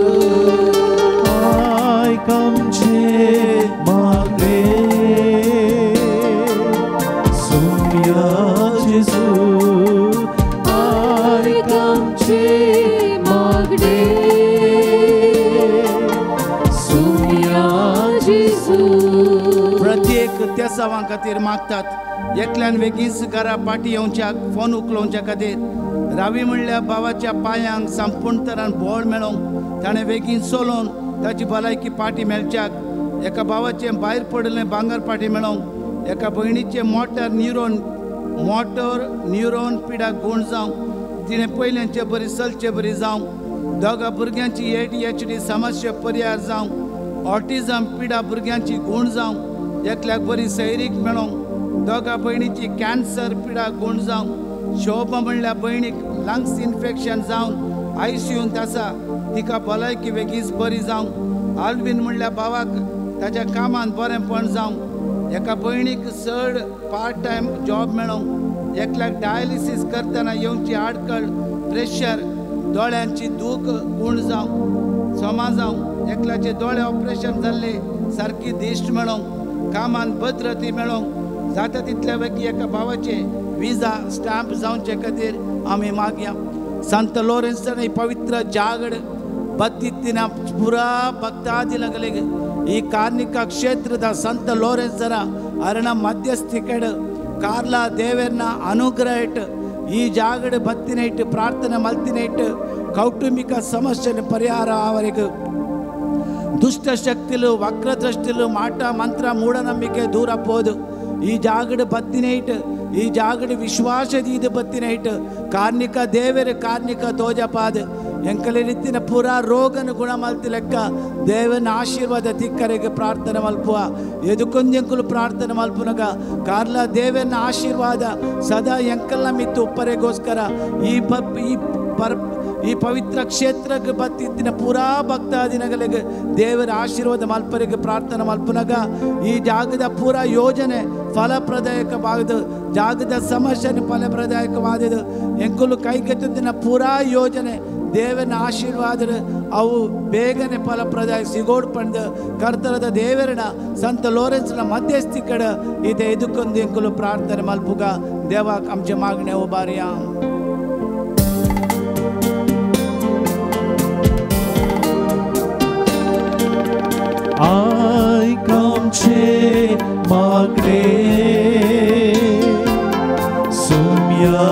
Speaker 2: आयक आमचे मागणे सुमिया जेसू, आयक आमचे मागणे
Speaker 7: उत्सवां खातीर मागतात. एकल्यान वेगीच घरा पाटी येवच्याक फोन उखलोवच्या खातीर रावी म्हणल्या भावाच्या पांयांक संपूर्ण तरान बोळ मेळोवंक ताणें वेगीन चलोवन ताची भलायकी पाटी मेळच्याक एका भावाचें भायर पडलें भांगर पाटी मेळोवंक एका भयणीचें मोटर न्यूरोन पिडा गूण जावं तिणें पयल्यांचे बरी चलचे बरी जावं दोगा भुरग्यांची ADHD समस्या परिहार जावं ऑटिझम पिडा भुरग्यांची गूण जावं एकल्याक बरी सैरीक मेळोवंक दोगा भयणीची कॅन्सर पिडा गूण जावं शोभा म्हणल्या भयणीक लंग्स इन्फेक्शन जावन ICUंत आसा तिका भलायकी वेगीच बरी जावं आल्विन म्हणल्या भावाक ताच्या कामान बरेंपण जावं एका भयणीक चड पार्ट टायम जॉब मेळोवंक एकल्याक डायलिसीस करतना येवची आडकळ प्रेशर दोळ्यांची दूख गूण जावं सोमा जावं एकल्याचे दोळे ऑपरेशन जाल्ले सारकी दिश्ट मेळोवंक कामान भद्रती मेळोवंक जाता तितल्या वेगी एका भावाचे विजा स्टॅम्प जावचे खातीर आमी मागया. संत लॉरेन्सान पवित्र जागड बत्तित्तिನ ಪುರಾ ಭಕ್ತಾದಿಗಳಿಗೆ ಈ ಕಾರ್ಣಿಕ ಕ್ಷೇತ್ರದ ಸಂತ ಲೋರೆನ್ಸರ ಅರಣ ಮಧ್ಯಸ್ಥಿಕೆಡು ಕಾರ್ಲಾ ದೇವರನ ಅನುಗ್ರಹ ಇಟ್ಟು ಈ ಜಾಗಡ ಬತ್ತಿನ ಇಟ್ಟು ಪ್ರಾರ್ಥನೆ ಮಲ್ತಿನ ಇಟ್ಟು ಕೌಟುಂಬಿಕ ಸಮಸ್ಯೆನ ಪರಿಹಾರ ಅವರಿಗೆ ದುಷ್ಟ ಶಕ್ತಿಲು ವಕ್ರದೃಷ್ಟಿಲು ಮಾಟ ಮಂತ್ರ ಮೂಢನಂಬಿಕೆ ದೂರ ಹೋದು ಈ ಜಾಗಡ ಬತ್ತಿನ ಇಟ್ಟು ಈ ಜಾಗಡ ವಿಶ್ವಾಸದ ಬತ್ತಿನ ಇಟ್ಟು ಕಾರ್ಣಿಕ ದೇವರ ಕಾರ್ಣಿಕ ತೋಜಪಾದ ಎಂಕಲ ರೀತಿನ ಪೂರಾ ರೋಗನ ಗುಣ ಮಲ್ತಿ ಲೆಕ್ಕ ದೇವನ ಆಶೀರ್ವಾದ ತಿಕ್ಕರಿಗೆ ಪ್ರಾರ್ಥನೆ ಮಲ್ಪುವ ಎದುಕೊಂದೆಂಕುಲು ಪ್ರಾರ್ಥನೆ ಮಲ್ಪುನಗ ಕಾರ್ಲ ದೇವನ ಆಶೀರ್ವಾದ ಸದಾ ಎಂಕಲ್ನ ಮಿತ್ತು ಉಪ್ಪರೆಗೋಸ್ಕರ ಈ ಪವಿತ್ರ ಕ್ಷೇತ್ರಕ್ಕೆ ಬತ್ತಿದ್ದಿನ ಪೂರಾ ಭಕ್ತಾದಿನಗಳಿಗೆ ದೇವರ ಆಶೀರ್ವಾದ ಮಲ್ಪರಿಗೆ ಪ್ರಾರ್ಥನೆ ಮಲ್ಪುನಗ ಈ ಜಾಗದ ಪೂರಾ ಯೋಜನೆ ಫಲಪ್ರದಾಯಕವಾದ ಜಾಗದ ಸಮಸ್ಯೆ ಫಲಪ್ರದಾಯಕವಾದದು ಎಂಕುಲು ಕೈಗೆತ್ತಿನ ಪೂರಾ ಯೋಜನೆ ದೇವನ ಆಶೀರ್ವಾದ ಅವು ಬೇಗನೆ ಫಲಪ್ರದಾಯ ಸಿಗೋಡ್ ಪಂಡು ಕರ್ತರದ ದೇವರನ ಸಂತ ಲೋರೆನ್ಸ್ನ ಮಧ್ಯಸ್ಥಿ ಕಡ ಇದೆ ಇದಕ್ಕೊಂದು ಎಂಕುಲು ಪ್ರಾರ್ಥನೆ ಮಲ್ಪುಗ ದೇವ ಆमचे मागणे उबारया.
Speaker 2: आमचे मागणे सोम्या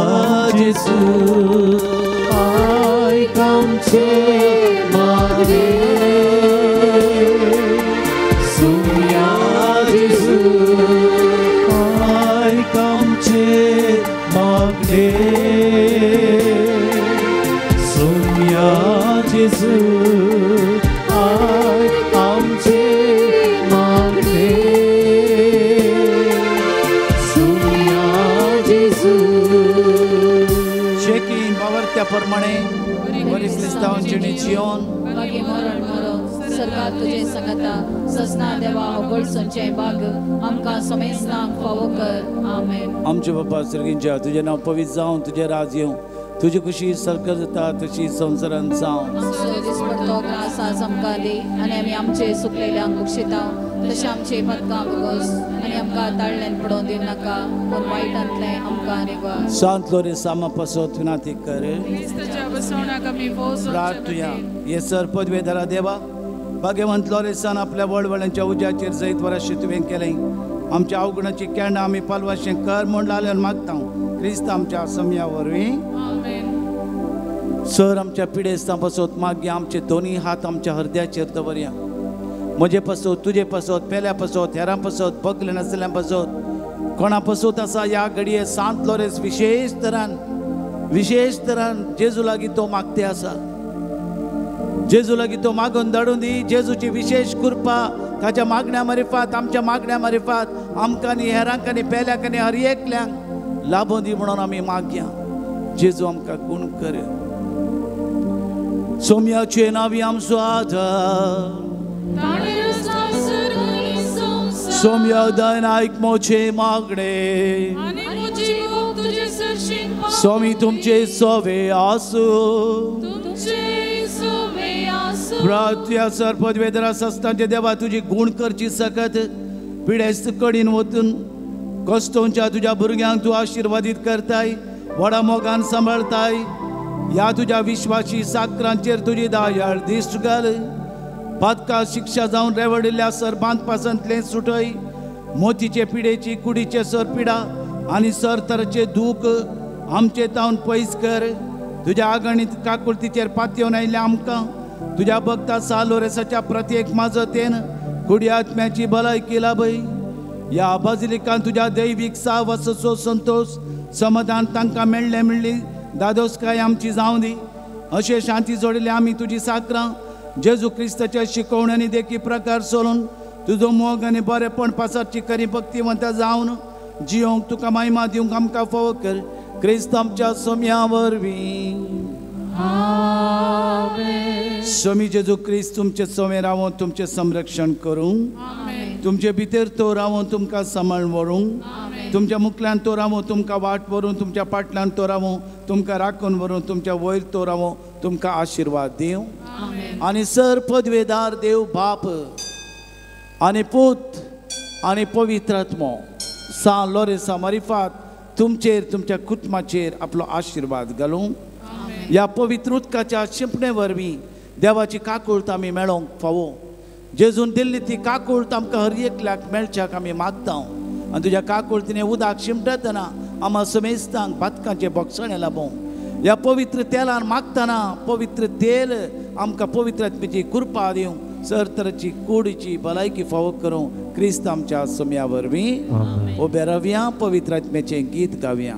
Speaker 2: जेसू आमचे मागणे सोम्या जेसू आमचे मागणे सोम्या जेसू आमचे मागणे सोम्या जेसू
Speaker 7: शेकी बावरत्या प्रमाणे बरी क्रिस्तावांची जीवन
Speaker 4: मागे मरण मरो सरकार तुझे संगता ससना देवा ओगळ संचय भाग आमकां समेस्तांक फावो कर आमेन.
Speaker 7: आमचे बाबा सर्गींच्या तुझे नाव पवित्र जावं तुझे राज येवं तुझी खुशी सरकार जाता तशी संवसारांत जावं.
Speaker 4: दिसपडतो त्रास आज आमकां दी आनी आमी आमचे सुकलेल्यांक बक्षिता तशें आमचे पदकां बगोस आनी आमकां ताळ्यान पडोवन दिव नाका पूण वायटांतले आमकां निवार.
Speaker 7: सांत लोरे सामा पासोत विनाती कर प्रार्थया ये सर पदवेदारा देवा भाग्यवंत लोरेसान आपल्या वळवळ्यांच्या उज्याचेर जैत वराशी तुवें केलें आमच्या अवगुणाची केन्ना आमी पालवाशें कर म्हूण लाल्यान मागता क्रिस्त आमच्या समया वरवीं सर आमच्या पिडेस्तां पासोत मागया आमचे दोनी हात आमच्या हृदयाचेर दवरया म्हजे पासोत तुजे पासोत पेल्या पासोत हेरां पासोत बगले नासलेल्या पासोत कोणा पासोत आसा ह्या घडये सांत लोरेस विशेष तरान जेजू लागीं तो मागते आसा जेजू लागीं तो मागून धाडून दी जेजूची विशेष कृपा ताच्या मागण्या मारिफात आमच्या मागण्या मारिफात आमकां नी हेरांक आनी पेल्याक आनी हर एकल्यांक लाभो दी म्हणून आमी मागया जेजू आमकां गूण कर सोम्याचे नावी आमचो आदार सोम्या दायन आयक मोचे मागणे स्वामी तुमचे सोवे आसू प्रार्थया सर पदवेदरा सस्तांचे देवा तुजी गूण करची सकत पिडेस्त कडीन वचून कस्तोंच्या तुझ्या भुरग्यांक तूं आशिर्वादीत करताय व्हडा मोगान सांबाळताय ह्या तुझ्या विश्वासी साकरांचेर तुजी दयाळ दिश्ट घाल पदका शिक्षा जावन रेवडिल्ल्या सरबांत पासंतले सुटय मोतीचे पिडेची कुडीचे सर पिडा आणि सर तरचे दूख आमचे तावन पयस कर. तुझ्या आगणीत काकुळतीचेर पातयेवन आयल्या आमकां तुझ्या भक्ता सालोरेसाच्या प्रत्येक माजतेन कुडी आत्म्याची भलायकी लाभय. या बाजिलिकान तुझ्या दैवीक सावसो संतोष समाधान तांकां मेळ्ळी दादोसकाय आमची जावं दी. अशें शांती जोडिल्ले आमी तुजी साकरां जेजू क्रिस्ताच्या शिकवण्यांनी देखी प्रकार सोलून तुजो मोग आनी बरेपण पासाची करी भक्तिवंत जावन जियोंक तुका महिमा दिवंक आमकां फावो कर. क्रिस्त आमच्या सोम्या वरवीं. स्वामी जेजू क्रिस्त तुमचे सोमे रावून तुमचे संरक्षण करूंक तुमचे भितर तो रावून तुमकां सांबाळून व्हरूंक तुमच्या मुखल्यान तो रावून तुमकां वाट व्हरूं तुमच्या फाटल्यान तो रावूं तुमकां राखून व्हरूं तुमच्या वयर तो रावूं तुमकां आशिर्वाद दिवं. आनी सर पदवेदार देव बाप आनी पूत आनी पवित्र आत्मो सा लोरेसा मारिफात तुमचेर तुमच्या कुटुंबाचेर आपलो आशिर्वाद घालूं. ह्या पवित्र उदकाच्या शिंपणे वरवीं देवाची काकुळट आमी मेळोवंक फावो. जेजून दिल्ली ती काकुळट आमकां हर एकल्याक मेळच्याक आमी मागता. आनी तुज्या काकुळटीने उदक शिंपडतना आमा समेस्तांक बातकांचे बोगसणे लाभोवंक. ह्या पवित्र तेलान मागतना पवित्र तेल आमकां पवित्र आत्म्याची कृपा दिवं. सर तरेची कुडीची भलायकी फावो करूं. क्रिस्त आमच्या सोम्या वरवीं उबे रावया. पवित्र आत्म्याचें गीत गावया.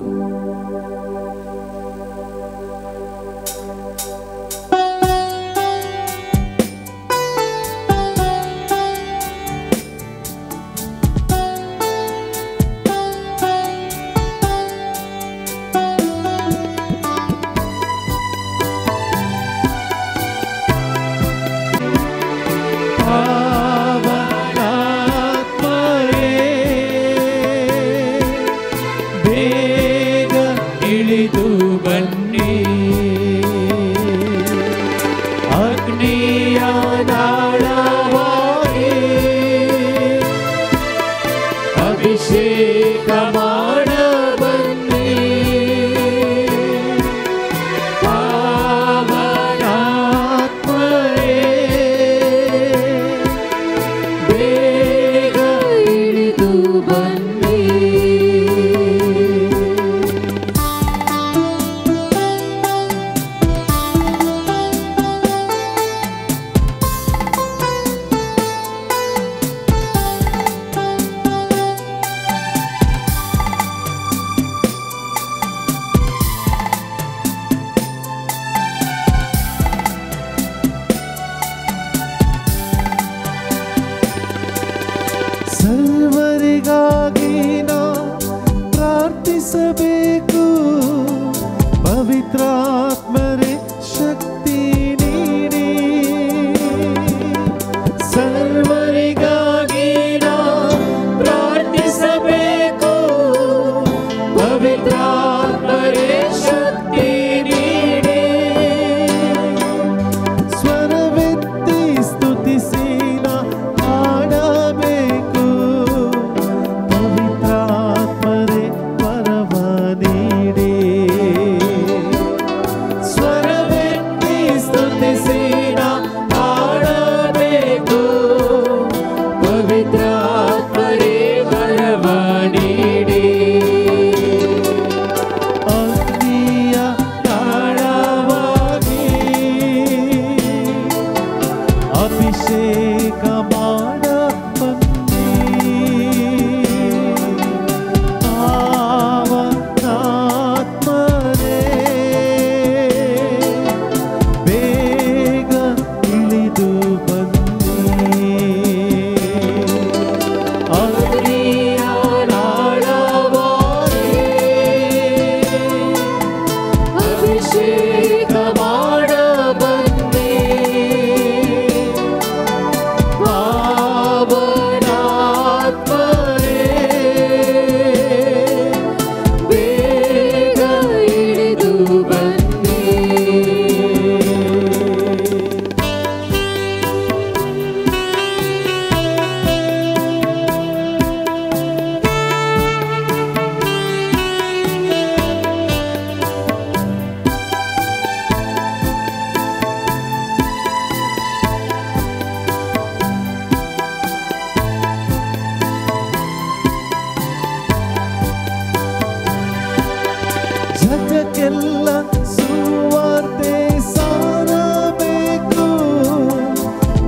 Speaker 2: ಜಗಕ್ಕೆಲ್ಲ ಸುವಾರ್ತೆ ಸಾರಬೇಕು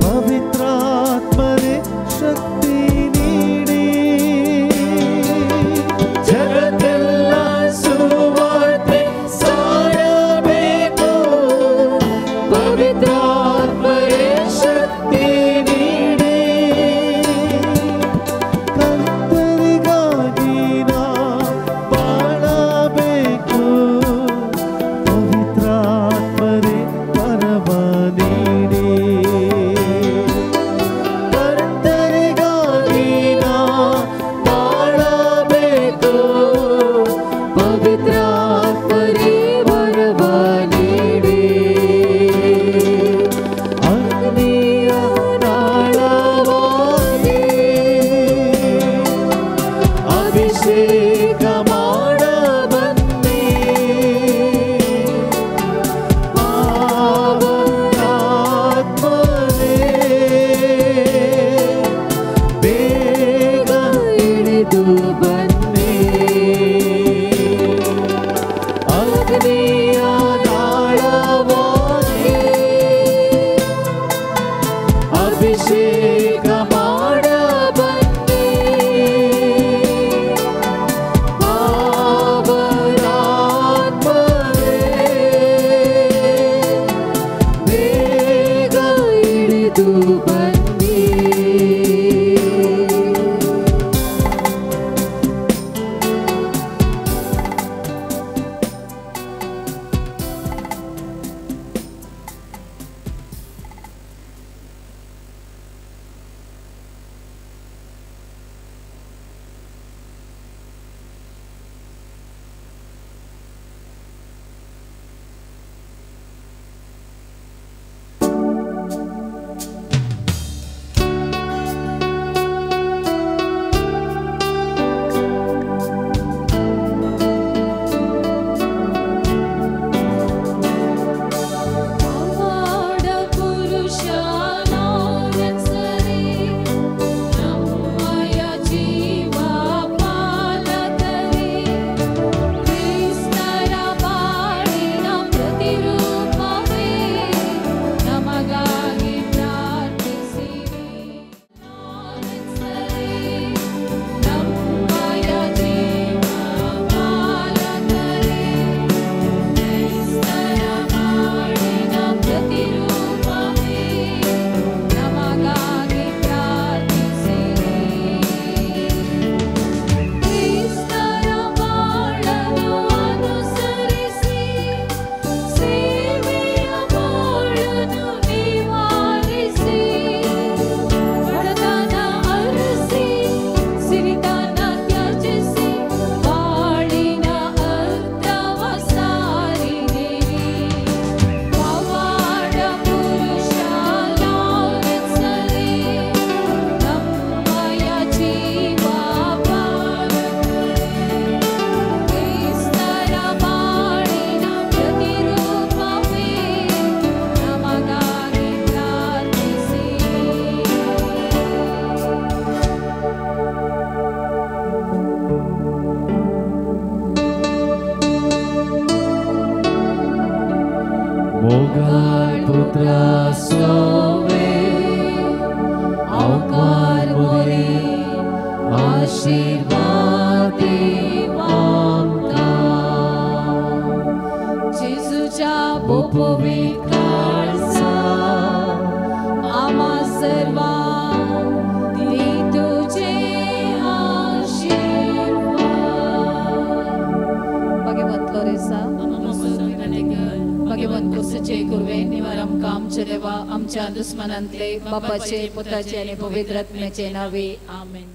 Speaker 2: ಪವಿತ್ರಾತ್ಮರೇ ಶಕ್ತಿ ನೀಡಿ ಜಗಕ್ಕೆಲ್ಲ ಸುವಾರ್ತೆ ಸಾರಬೇಕು ಪವಿತ್ರಾತ್ಮರೇ ಶಕ್ತಿ ನೀಡಿ ಕರ್ತನಿಗಾಗಿ ನಾ ಬಾಳಬೇಕು ಪವಿತ್ರಾತ್ಮರೇ ವರವ ನೀಡಿ ಕರ್ತನಿಗಾಗಿ ನಾ ಬಾಳಬೇಕು ಪವಿತ್ರಾತ್ಮರೇ ವರವ ನೀಡಿ ಅಗ್ನಿಯ ನಾಳವಾಗಿ ಅಭಿಷೇಕ ಮಾಡ ಬನ್ನಿ ಪಾವನಾತ್ಮನೇ ಬೇಗ ಇಳಿದು ಬನ್ನಿ ಅಗ್ನಿಯ ನಾಳವಾಗಿ ಅಭಿಷೇಕ ಮಾಡ ಬನ್ನಿ ಪಾವನಾತ್ಮನೇ ಬೇಗ ಇಳಿದು ಬನ್ನಿ
Speaker 5: ಪವಾಡ ಪುರುಷ ನಾರಸರೇ ನಮ್ಮಯ ಜೀವ ಪಾಲಕರೇ ಕ್ರಿಸ್ತರ ಬಾಳಿನ ಪ್ರತಿರೂಪವೇ ನಮಗಾಗಿ ಪ್ರಾರ್ಥಿಸಿರಿ ನಾರಸರೇ ನಮ್ಮಯ ಜೀವ ಪಾಲಕರೇ ಕ್ರಿಸ್ತರ ಬಾಳಿನ ಪ್ರತಿರೂಪವೇ ನಮಗಾಗಿ ಪ್ರಾರ್ಥಿಸಿರಿ ಕ್ರಿಸ್ತರ ಬಾಳನ್ನು ಅನುಸರಿಸಿ ಸೇವೆಯ ಬಾಳನ್ನು ನಿವಾರಿಸಿ ಬಡತನ ಅರಸಿ ಸಿರಿತನ ತ್ಯಜಿಸಿ ಬಾಳಿನ ಅರ್ಥವ ಸಾರಿದಿರಿ ಪವಾಡ ಪುರುಷ ಲಾರೆನ್ಸರೇ ನಮ್ಮಯ ಜೀವ ಪಾಲಕರೇ ಕ್ರಿಸ್ತರ ಬಾಳಿನ ಪ್ರತಿರೂಪವೇ ನಮಗಾಗಿ ಪ್ರಾರ್ಥಿಸಿರಿ
Speaker 2: Mogai putra sove aukar mure आशीर्वादी आमका
Speaker 5: जेजूच्या पोपोवीत काळजा आम्हा सर्वांक दी तुझे आशीर्वाद भगवंत लोरेसा भगवंत कुसचे कुर्वे निवार आमकां आमचे देवा आमच्या दुस्मनांतले बापाचे पुताचे आनी पवित्र आत्म्याचे नावे आमेन.